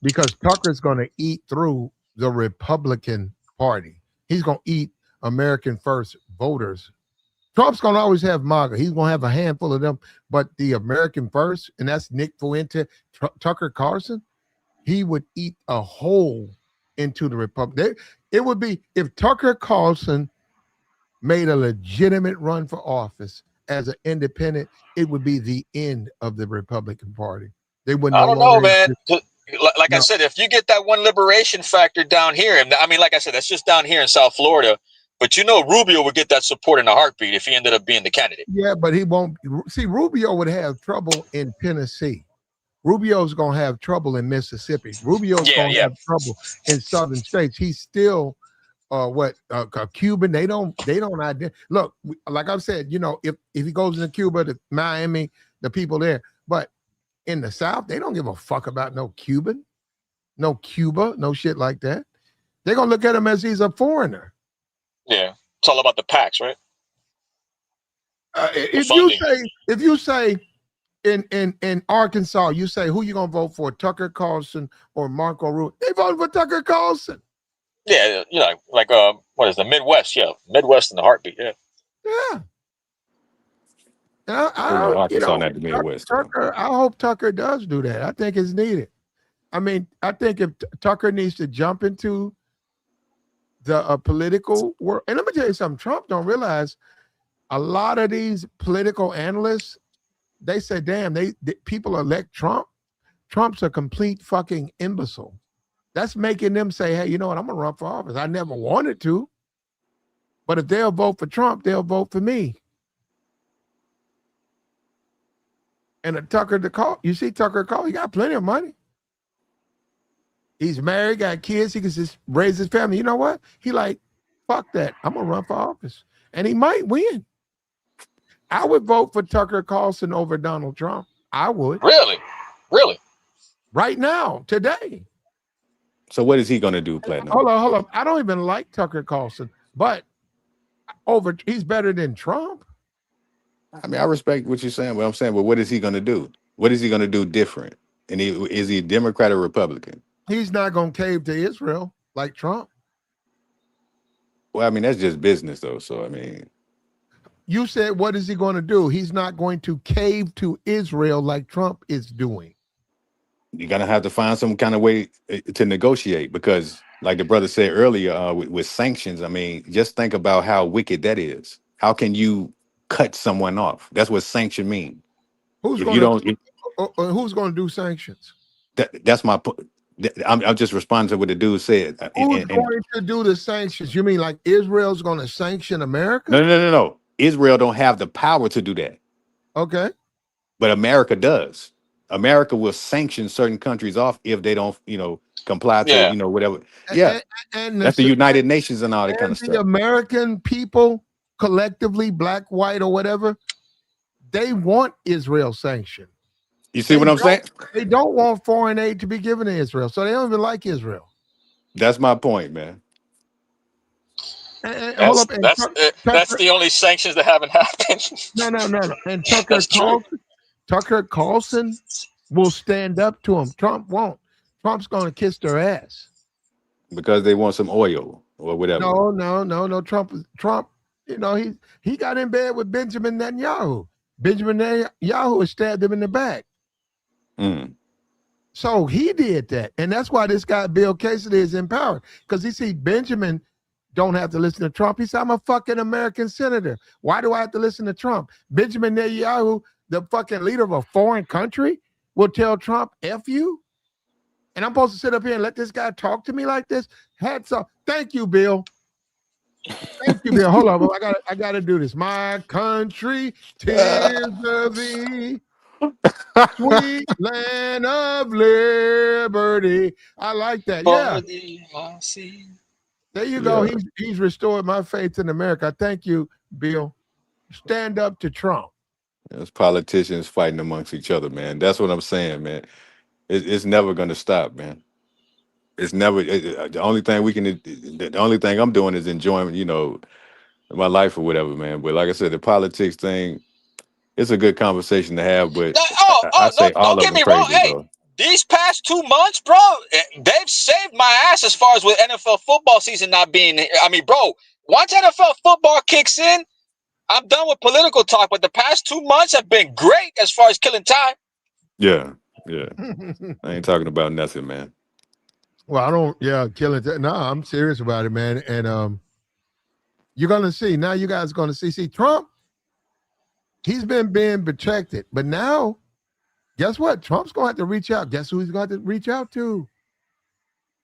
because Tucker's going to eat through the Republican Party. He's going to eat American First voters. Trump's going to always have MAGA. He's going to have a handful of them, but the American First, and that's Nick Fuente, Tucker Carlson, he would eat a hole into the Republic. It would be, if Tucker Carlson made a legitimate run for office as an independent, it would be the end of the Republican Party. They would no I don't know, longer man. Like I said, if you get that one liberation factor down here, and I mean, like I said, that's just down here in South Florida, but Rubio would get that support in a heartbeat if he ended up being the candidate. Yeah, but he won't. See, Rubio would have trouble in Tennessee. Rubio's going to have trouble in Mississippi. Rubio's going to have trouble in southern states. He's still a Cuban. They don't look, like I've said, if he goes into Cuba, to Miami, the people there, but in the South, they don't give a fuck about no Cuban, no Cuba, no shit like that. They're going to look at him as he's a foreigner. Yeah. It's all about the PACs, right? If you say in Arkansas, you say who you gonna vote for, Tucker Carlson or Marco Rubio? They voted for Tucker Carlson. Yeah, you know, like what is the Midwest? Yeah, Midwest in the heartbeat. Yeah. Yeah. And Arkansas, not the Midwest. Tucker. I hope Tucker does do that. I think it's needed. I mean, I think if Tucker needs to jump into the political world, and let me tell you something, Trump don't realize a lot of these political analysts, they say, damn, they people elect Trump. Trump's a complete fucking imbecile. That's making them say, hey, you know what? I'm gonna run for office. I never wanted to, but if they'll vote for Trump, they'll vote for me. And Tucker call, you see Tucker call, he got plenty of money. He's married, got kids, he can just raise his family. You know what? He like, fuck that. I'm gonna run for office. And he might win. I would vote for Tucker Carlson over Donald Trump. I would. Really? Right now, today. So what is he going to do, Platinum? Hold on. I don't even like Tucker Carlson, but he's better than Trump. I mean, I respect what you're saying, but I'm saying, well, what is he going to do? What is he going to do different? And is he a Democrat or Republican? He's not going to cave to Israel like Trump. Well, I mean, that's just business, though. So, I mean, you said, what is he going to do? He's not going to cave to Israel like Trump is doing. You're going to have to find some kind of way to negotiate because, like the brother said earlier, with sanctions, I mean, just think about how wicked that is. How can you cut someone off? That's what sanction mean. Who's going to do sanctions? That's my point. I'm just responding to what the dude said. Who's going to do the sanctions? You mean like Israel's going to sanction America? No. Israel don't have the power to do that. Okay. But America does. America will sanction certain countries off if they don't, comply to, whatever. Yeah. And that's the United Nations and all that kind of stuff. The American people collectively, black, white, or whatever, they want Israel sanctioned. You see what I'm saying? They don't want foreign aid to be given to Israel, so they don't even like Israel. That's my point, man. That's the only sanctions that haven't happened. No. And Tucker Carlson will stand up to him. Trump won't. Trump's going to kiss their ass because they want some oil or whatever. No. Trump. He got in bed with Benjamin Netanyahu. Benjamin Netanyahu stabbed him in the back. So he did that. And that's why this guy, Bill Cassidy, is in power. Because he see Benjamin don't have to listen to Trump. He said, I'm a fucking American senator. Why do I have to listen to Trump? Benjamin Netanyahu, the fucking leader of a foreign country, will tell Trump, F you? And I'm supposed to sit up here and let this guy talk to me like this? Hats off. Thank you, Bill. Thank you, Bill. Hold on. I gotta do this. My country, 'tis of thee. Sweet land of liberty. I like that. Yeah. There you go. He's restored my faith in America. Thank you, Bill. Stand up to Trump. It's politicians fighting amongst each other, man. That's what I'm saying, man. It's never going to stop, man. It's never. The only thing I'm doing is enjoying, my life or whatever, man. But like I said, the politics thing, it's a good conversation to have. But I say all of them crazy, bro. These past 2 months, bro, they've saved my ass as far as with NFL football season not being. I mean, bro, once NFL football kicks in, I'm done with political talk. But the past 2 months have been great as far as killing time. Yeah. I ain't talking about nothing, man. Well, I don't. Yeah, killing. No, I'm serious about it, man. And you're gonna see now. You guys are gonna see. See, Trump. He's been being protected, but now, guess what? Trump's gonna have to reach out. Guess who he's going to reach out to?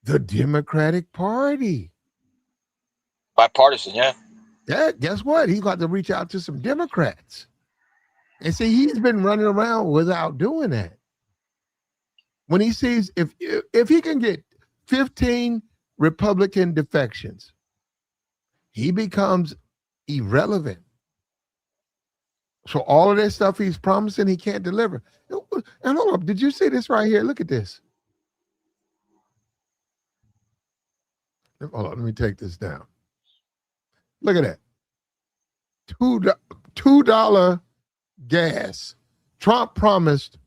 The Democratic Party. Bipartisan, yeah. Yeah. Guess what? He's got to reach out to some Democrats. And see, he's been running around without doing that. When he sees if he can get 15 Republican defections, he becomes irrelevant. So all of that stuff he's promising, he can't deliver. And hold up, did you see this right here? Look at this. Hold on, let me take this down. Look at that. $2 gas. Trump promised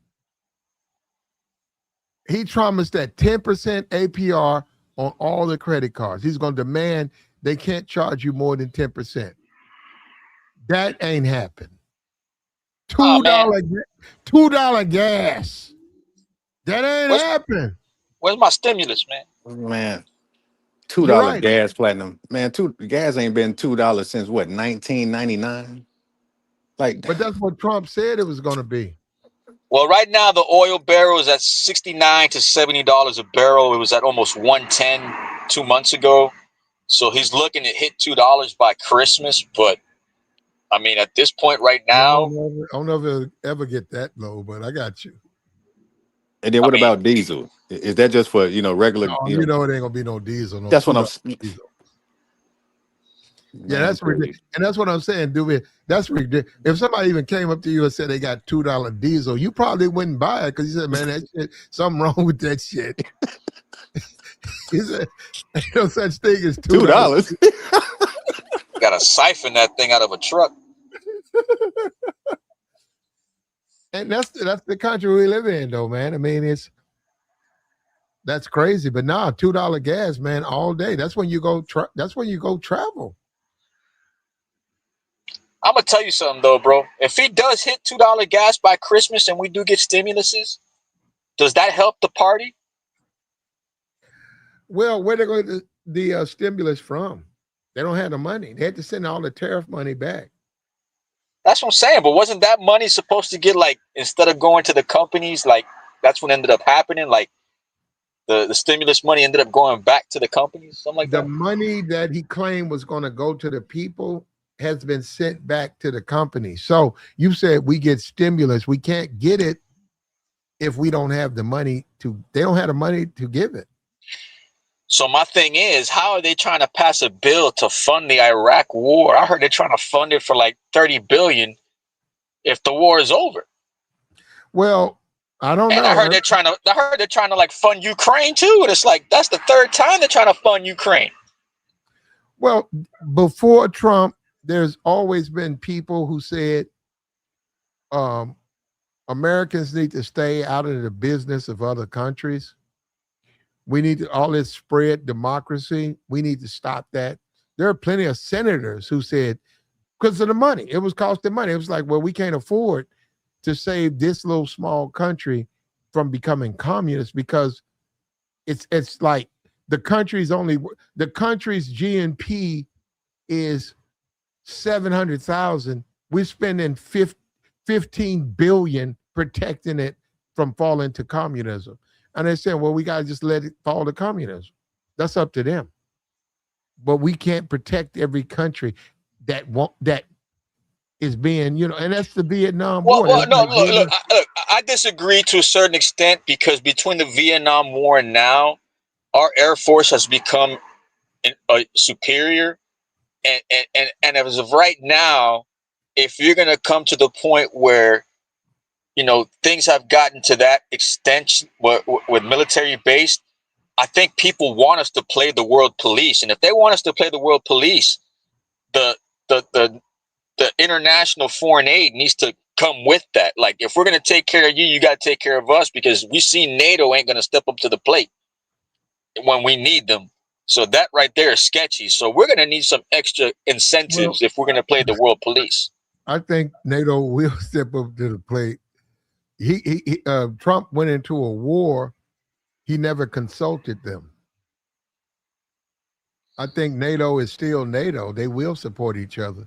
that 10% APR on all the credit cards. He's going to demand they can't charge you more than 10%. That ain't happened. Oh, man. $2 gas. That ain't happened. Where's my stimulus, man? Man, You're $2 right. gas platinum. Man, gas ain't been $2 since what, 1999? Like, But that's what Trump said it was going to be. Well, right now the oil barrel is at $69 to $70 a barrel. It was at almost 110 2 months ago. So he's looking to hit $2 by Christmas. But I mean, at this point right now, I don't know if it'll ever get that low, but I got you. and then I what mean, about diesel? Is that just for regular? No, it ain't gonna be no diesel. No That's what I'm. $2 diesel. Yeah, Man, that's ridiculous. And that's what I'm saying, dude. That's ridiculous. If somebody even came up to you and said they got $2 diesel, you probably wouldn't buy it because you said, man, that shit, something wrong with that shit. He said, ain't no such thing as $2. got to siphon that thing out of a truck. And that's the country we live in, though, man. I mean, that's crazy. But nah, $2 gas, man, all day. That's when you go. That's when you go travel. I'm gonna tell you something though, bro. If he does hit $2 gas by Christmas and we do get stimuluses, does that help the party? Well, where they going to the stimulus from? They don't have the money. They had to send all the tariff money back. That's what I'm saying. But wasn't that money supposed to get, like, instead of going to the companies, like that's what ended up happening? Like the stimulus money ended up going back to the companies, something like The that. money that he claimed was going to go to the people has been sent back to the company. So you said we get stimulus. We can't get it if we don't have the money they don't have the money to give it. So my thing is, how are they trying to pass a bill to fund the Iraq war? I heard they're trying to fund it for like $30 billion if the war is over. Well, I don't know. I heard they're trying to like fund Ukraine too. And it's like, that's the third time they're trying to fund Ukraine. Well, before Trump, there's always been people who said Americans need to stay out of the business of other countries. We need all this spread democracy. We need to stop that. There are plenty of senators who said, because of the money, it was costing money. It was like, well, we can't afford to save this little small country from becoming communist because it's like the country's GNP is 700,000. We're spending 15 billion protecting it from falling to communism. And they're saying, well, we got to just let it fall to communism. That's up to them. But we can't protect every country that is being, and that's the Vietnam War. Well, no, look, I disagree to a certain extent because between the Vietnam War and now, our Air Force has become superior. And as of right now, if you're going to come to the point where, things have gotten to that extent with military based, I think people want us to play the world police. And if they want us to play the world police, the international foreign aid needs to come with that. Like, if we're going to take care of you, you got to take care of us, because we see NATO ain't going to step up to the plate when we need them. So that right there is sketchy. So we're going to need some extra incentives if we're going to play the world police. I think NATO will step up to the plate. Trump went into a war. He never consulted them. I think NATO is still NATO. They will support each other.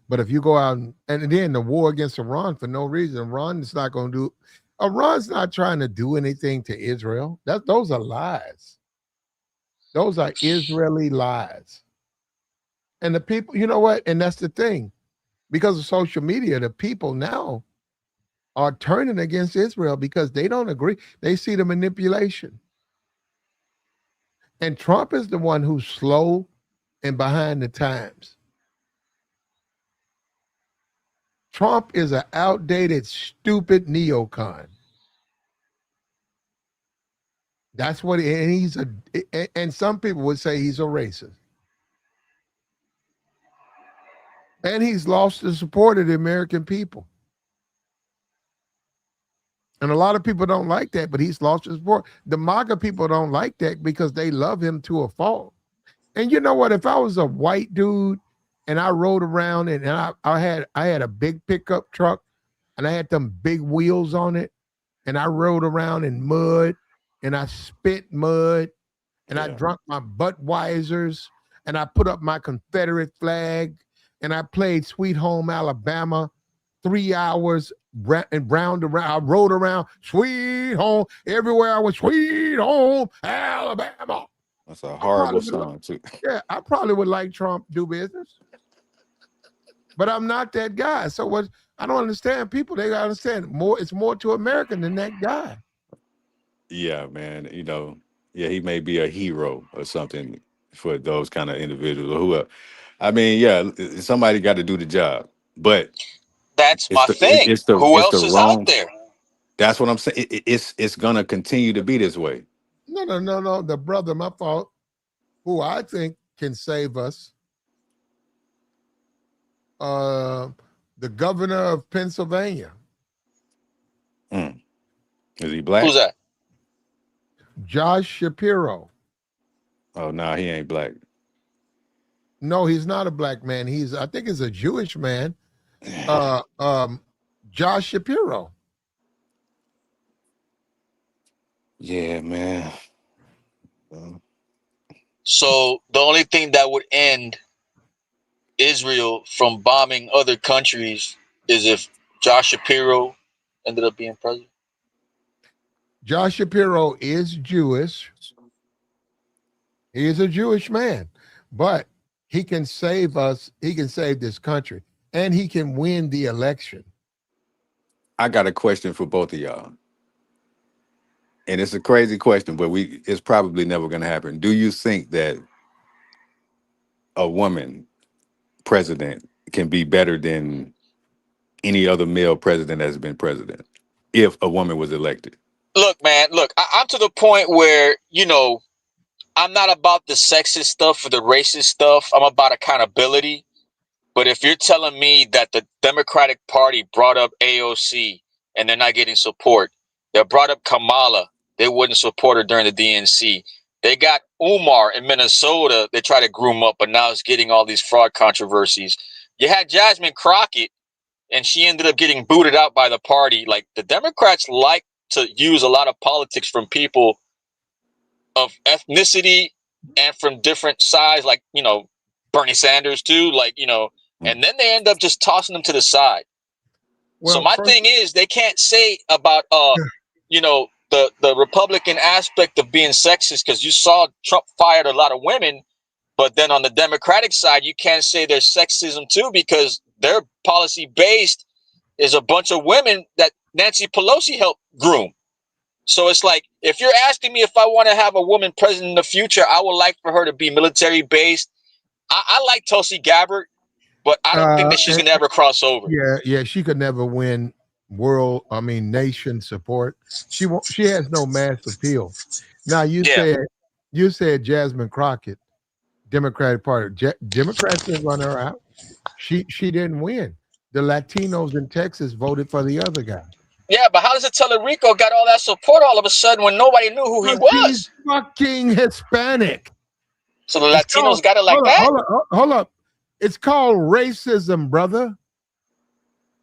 But if you go out and then the war against Iran for no reason, Iran's not trying to do anything to Israel. Those are lies. Those are Israeli lies. And the people, you know what? And that's the thing. Because of social media, the people now are turning against Israel because they don't agree. They see the manipulation. And Trump is the one who's slow and behind the times. Trump is an outdated, stupid neocon. That's what, and some people would say he's a racist. And he's lost the support of the American people. And a lot of people don't like that, but he's lost his support. The MAGA people don't like that because they love him to a fault. And you know what? If I was a white dude and I rode around and I had a big pickup truck and I had them big wheels on it, and I rode around in mud and I spit mud and I drunk my Budweisers and I put up my Confederate flag and I played Sweet Home Alabama 3 hours and round around. I rode around Sweet Home everywhere I went. Sweet Home Alabama. That's a horrible song too. Yeah, I probably would like Trump do business, but I'm not that guy. So what? I don't understand people. They gotta understand more. It's more to American than that guy. Yeah, man. You know, yeah, he may be a hero or something for those kind of individuals or whoever. I mean, yeah, somebody got to do the job, but That's my thing. Who it's the else is out wrong. there? That's what I'm saying. It's gonna continue to be this way. No. The brother, my fault, who I think can save us, the governor of Pennsylvania. Is he black? Who's that? Josh Shapiro. Oh no, he ain't black. No, he's not a black man. I think he's a Jewish man. Josh Shapiro. Yeah, man. So the only thing that would end Israel from bombing other countries is if Josh Shapiro ended up being president. Josh Shapiro is Jewish. He is a Jewish man, but he can save us. He can save this country, and he can win the election. I got a question for both of y'all. And it's a crazy question, but it's probably never going to happen. Do you think that a woman president can be better than any other male president that's been president if a woman was elected? Look, man, I'm to the point where, I'm not about the sexist stuff or the racist stuff. I'm about accountability. But if you're telling me that the Democratic Party brought up AOC and they're not getting support, they brought up Kamala, they wouldn't support her during the DNC. They got Umar in Minnesota, they try to groom up, but now it's getting all these fraud controversies. You had Jasmine Crockett, and she ended up getting booted out by the party. Like, the Democrats like to use a lot of politics from people of ethnicity and from different sides, like, Bernie Sanders too, and then they end up just tossing them to the side. Well, so my thing is, they can't say about, the Republican aspect of being sexist, because you saw Trump fired a lot of women, but then on the Democratic side, you can't say there's sexism too, because their policy based is a bunch of women that Nancy Pelosi helped groom. So it's like, if you're asking me if I want to have a woman president in the future, I would like for her to be military based. I like Tulsi Gabbard, but I don't think that she's going to ever cross over. Yeah, she could never win nation support. She has no mass appeal. Now you said Jasmine Crockett, Democratic Party. Democrats didn't run her out. She didn't win. The Latinos in Texas voted for the other guy. Yeah, but how does it Tellerico got all that support all of a sudden when nobody knew who he was? He's fucking Hispanic. So the Latinos got it like that? Hold up. It's called racism, brother.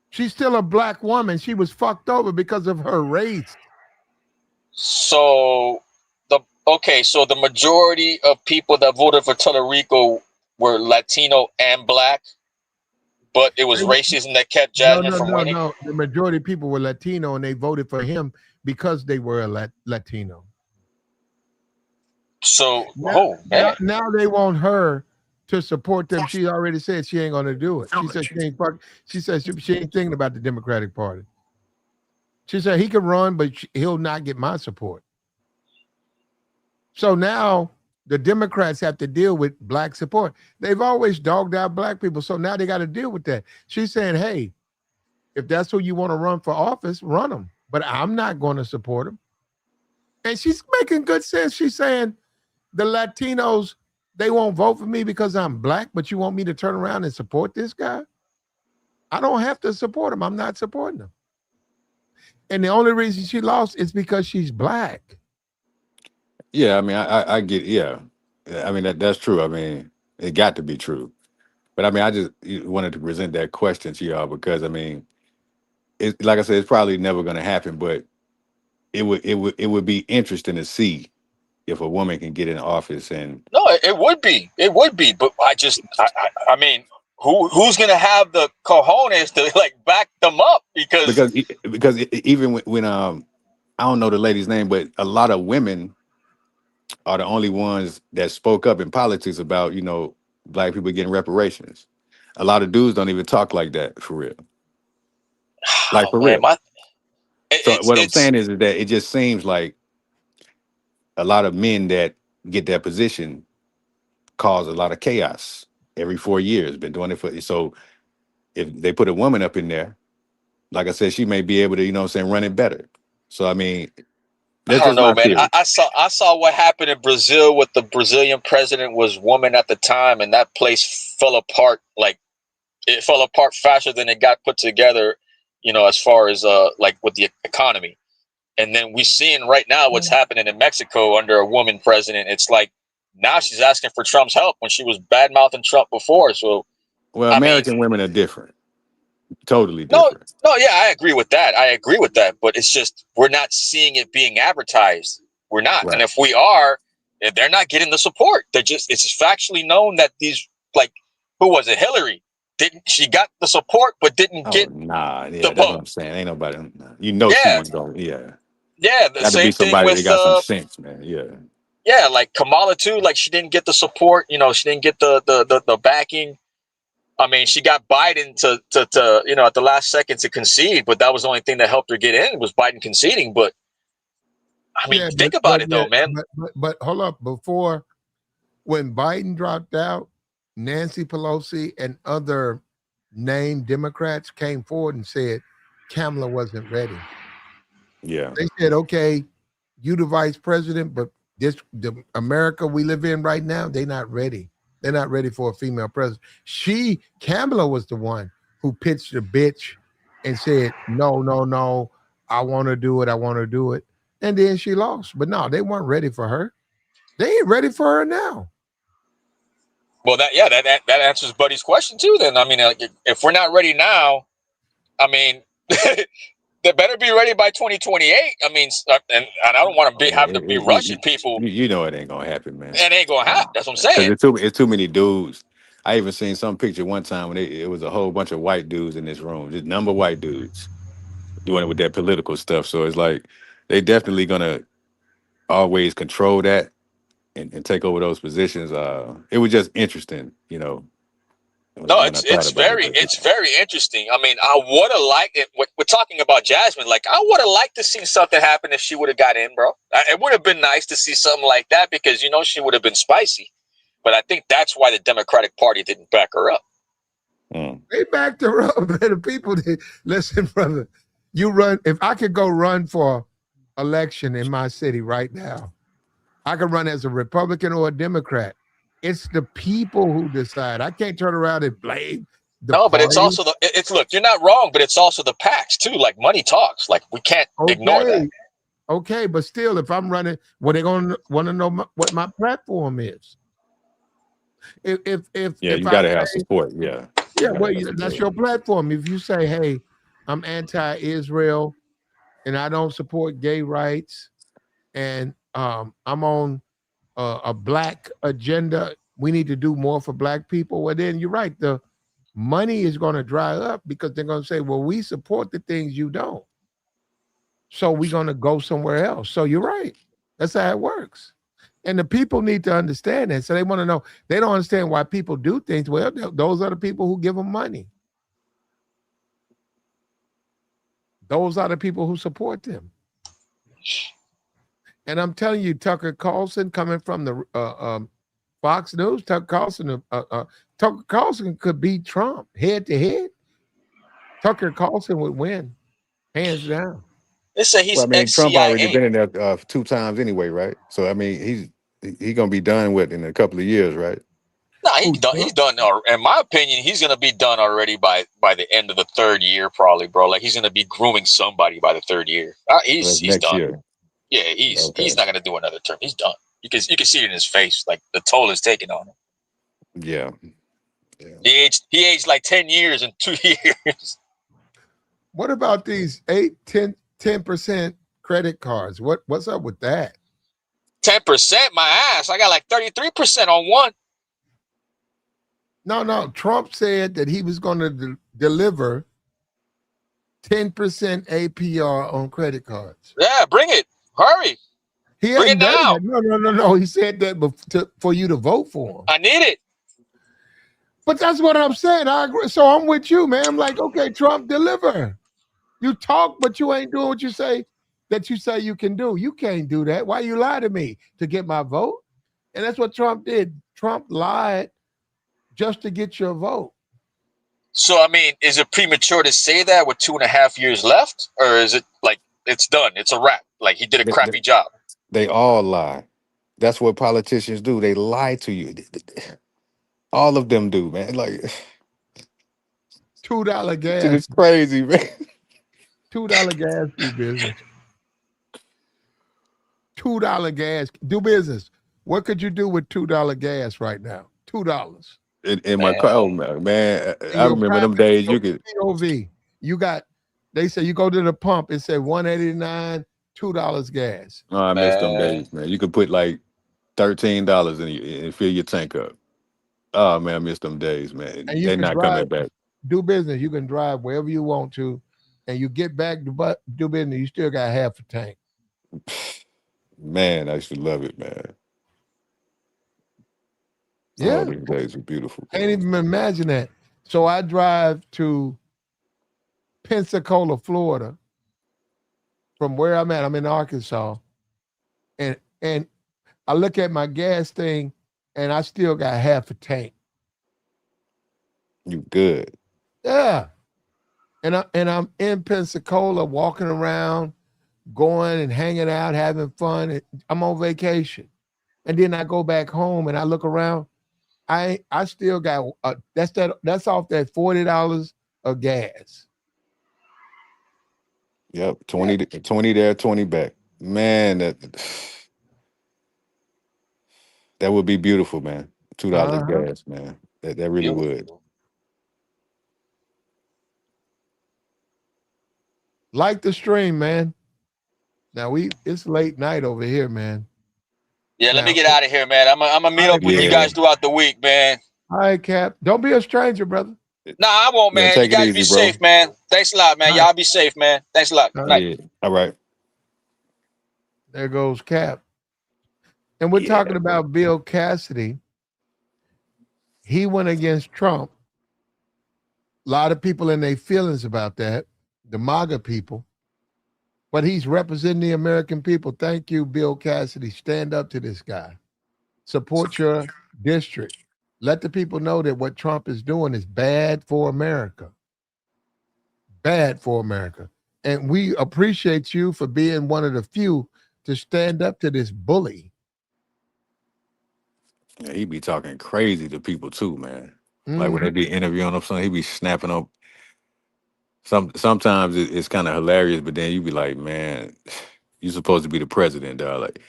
She's still a black woman. She was fucked over because of her race. So the majority of people that voted for Tellerico were Latino and black, but it was racism that kept Jasmine from winning? No. The majority of people were Latino, and they voted for him because they were a Latino. So, now they want her to support them. She already said she ain't going to do it. She said she ain't thinking about the Democratic Party. She said he can run, but he'll not get my support. So now the Democrats have to deal with black support. They've always dogged out black people, so now they got to deal with that. She's saying, hey, if that's who you want to run for office, run them. But I'm not going to support them. And she's making good sense. She's saying the Latinos They won't vote for me because I'm black, but you want me to turn around and support this guy? I don't have to support him. I'm not supporting him. And the only reason she lost is because she's black. Yeah, I mean, I get, yeah. I mean, that's true. I mean, it got to be true. But I mean, I just wanted to present that question to y'all because I mean, it, like I said, it's probably never going to happen, but it would be interesting to see if a woman can get in office. And No, it would be. It would be. But I mean, who's gonna have the cojones to like back them up? Because because even when I don't know the lady's name, but a lot of women are the only ones that spoke up in politics about, black people getting reparations. A lot of dudes don't even talk like that for real. Like oh for man, real. So what I'm it's saying is that it just seems like a lot of men that get that position cause a lot of chaos every 4 years. Been doing it for so if they put a woman up in there, like I said, she may be able to, run it better. So I mean, I that's don't just know, my man. theory. I saw what happened in Brazil with the Brazilian president was woman at the time, and that place fell apart. Like it fell apart faster than it got put together. As far as like with the economy. And then we're seeing right now what's happening in Mexico under a woman president. It's like now she's asking for Trump's help when she was bad mouthing Trump before. So Well, I mean, American women are different, totally no, different. no, yeah, I agree with that. I agree with that. But it's just we're not seeing it being advertised. We're not. And Right. if we are, they're not getting the support. It's factually known that these like who was it? Hillary didn't she got the support but didn't Oh get nah, the yeah, that's what vote. I'm saying. Ain't nobody, she Yeah, wasn't going. Yeah, yeah. The got to be same thing somebody that with got some sense, man. Yeah, yeah, like Kamala too. Like she didn't get the support. She didn't get the backing. I mean, she got Biden to at the last second to concede, but that was the only thing that helped her get in was Biden conceding. But I mean, Yeah, think about it yeah, though, man. but hold up. Before when Biden dropped out, Nancy Pelosi and other named Democrats came forward and said Kamala wasn't ready. yeah. They said, okay, you the vice president, but the America we live in right now, they're not ready. They're not ready for a female president. Kamala was the one who pitched the bitch and said, no, no, no, I want to do it. I want to do it. And then she lost. But no, they weren't ready for her. They ain't ready for her now. Well, that answers Buddy's question too. Then I mean, if we're not ready now, I mean, they better be ready by 2028. I mean, and I don't want to be Man, having to be rushing people. you know it ain't gonna happen, man. It ain't gonna happen. That's what I'm Because saying. it's too many dudes. I even seen some picture one time when it was a whole bunch of white dudes in this room, just number white dudes doing it with their political stuff. So it's like they definitely gonna always control that and take over those positions. It was just interesting, No, when I thought about it. But it's very interesting. I mean, I would have liked it. We're talking about Jasmine. Like, I would have liked to see something happen if she would have got in, bro. It would have been nice to see something like that because she would have been spicy. But I think that's why the Democratic Party didn't back her up. They backed her up, and the people did. Listen, brother, you run. If I could go run for election in my city right now, I could run as a Republican or a Democrat. It's the people who decide. I can't turn around and blame the No, but it's party. also it's look, you're not wrong, but it's also the PACs too. Like money talks. Like we can't ignore that. Okay, but still, if I'm running, well, they're going to want to know what my platform is. If you I gotta have say, support. Yeah. yeah, well, that's your platform. If you say, hey, I'm anti-Israel and I don't support gay rights, and I'm on a black agenda, we need to do more for black people. Well, then you're right. The money is going to dry up because they're going to say, well, we support the things you don't. So we're going to go somewhere else. So you're right. That's how it works. And the people need to understand that. So they want to know, they don't understand why people do things. Well, those are the people who give them money. Those are the people who support them. And I'm telling you, Tucker Carlson coming from the Fox News, Tucker Carlson could beat Trump head to head. Tucker Carlson would win, hands down. They say Well, he's I mean, Trump already ex-CIA. been in there 2 times anyway, right? So I mean, He gonna be done with in a couple of years, right? Nah, Who, he's done. Trump? He's done. In my opinion, he's gonna be done already by the end of the third year, probably, bro. Like he's gonna be grooming somebody by the third year. That's He's next done. year. Yeah, Okay. he's not gonna do another term. He's done. You can see it in his face. Like the toll is taken on him. Yeah. He aged like 10 years in 2 years. What about these 10% credit cards? What's up with that? 10%, my ass. I got like 33% on one. No. Trump said that he was going to deliver 10% APR on credit cards. Yeah, bring it. Hurry. He Bring hadn't it done now. that. No. He said that for you to vote for him. I need it. But that's what I'm saying. I agree. So I'm with you, man. I'm like, okay, Trump, deliver. You talk, but you ain't doing what you say that you say you can do. You can't do that. Why you lie to me to get my vote? And that's what Trump did. Trump lied just to get your vote. So, I mean, is it premature to say that with 2.5 years left? Or is it like it's done? It's a wrap. Like he did a crappy job. They all lie. That's what politicians do. They lie to you. All of them do, man. Like $2 gas. it's crazy, man. $2 gas, do business. $2 gas, do business. What could you do with $2 gas right now? $2. In my car, oh man, I remember them days. You could POV. You got. They say you go to the pump. It said $1.89, $2 gas. Oh, I missed them days, man. You could put like $13 in and fill your tank up. Oh man, I missed them days, man. And you They're can not drive, coming back. do business. You can drive wherever you want to, and you get back to do business. You still got half a tank. Man, I used to love it, man. Yeah, oh, these days are beautiful. Bro. Can't even imagine that. So I drive to Pensacola, Florida, from where I'm at. I'm in Arkansas, and I look at my gas thing, and I still got half a tank. You good? Yeah, and I'm in Pensacola, walking around, going and hanging out, having fun. I'm on vacation, and then I go back home and I look around. I still got that's off that $40 of gas. Yep, 20 there, 20 back. Man, that would be beautiful, man. $2 gas, man. That really would. Like the stream, man. Now it's late night over here, man. Yeah, let me get out of here, man. I'm gonna meet up with you guys throughout the week, man. All right, Cap. Don't be a stranger, brother. Nah, I won't, man. take You guys it be easy, bro. safe, man. Thanks a lot, man. Y'all be safe, man. Thanks a lot. Good night. Yeah. All right. There goes Cap. And we're talking about Bill Cassidy. He went against Trump. A lot of people in their feelings about that, the MAGA people. But he's representing the American people. Thank you, Bill Cassidy. Stand up to this guy. Support your district. Let the people know that what Trump is doing is bad for America. Bad for America. And we appreciate you for being one of the few to stand up to this bully. Yeah, he be talking crazy to people too, man. Like when they be interviewing him, something he be snapping up. Sometimes it's kind of hilarious, but then you be like, man, you supposed to be the president, dog. Like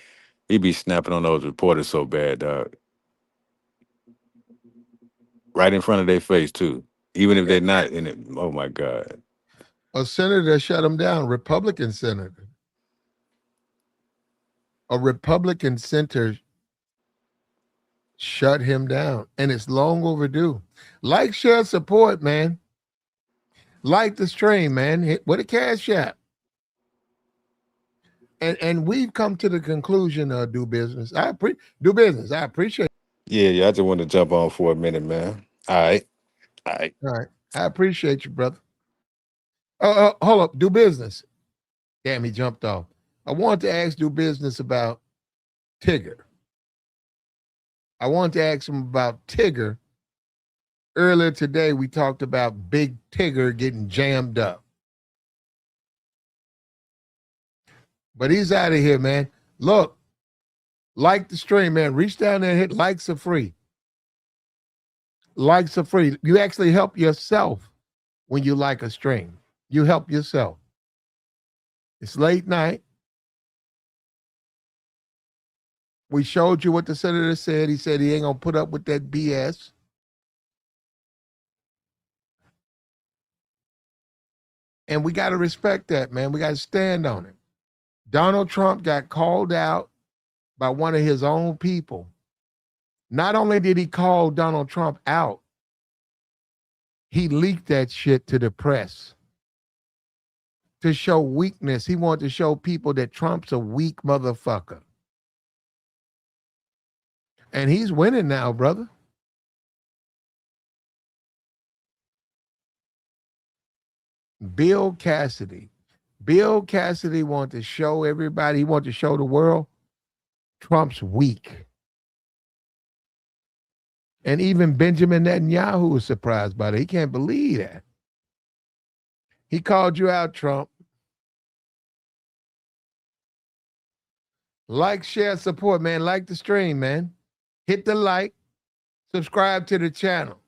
he be snapping on those reporters so bad, dog. Right in front of their face too, even if they're not in it. Oh my God. A senator shut him down, Republican senator. A Republican senator shut him down, and it's long overdue. Like, share, support, man. Like the stream, man. What a cash app. And we've come to the conclusion of do business. Do business. I appreciate it. Yeah. I just want to jump on for a minute, man. All right. I appreciate you, brother. Hold up. Do business. Damn, he jumped off. I wanted to ask do business about Tigger. I wanted to ask him about Tigger. Earlier today, we talked about Big Tigger getting jammed up. But he's out of here, man. Look, Like the stream, man. Reach down there and hit likes are free. Likes are free. You actually help yourself when you like a stream. You help yourself. It's late night. We showed you what the senator said. He said he ain't going to put up with that BS. And we got to respect that, man. We got to stand on it. Donald Trump got called out by one of his own people. Not only did he call Donald Trump out, he leaked that shit to the press to show weakness. He wanted to show people that Trump's a weak motherfucker. And he's winning now, brother. Bill Cassidy. Bill Cassidy wanted to show everybody, he wanted to show the world Trump's weak. And even Benjamin Netanyahu was surprised by that. He can't believe that. He called you out, Trump. Like, share, support, man. Like the stream, man. Hit the like. Subscribe to the channel.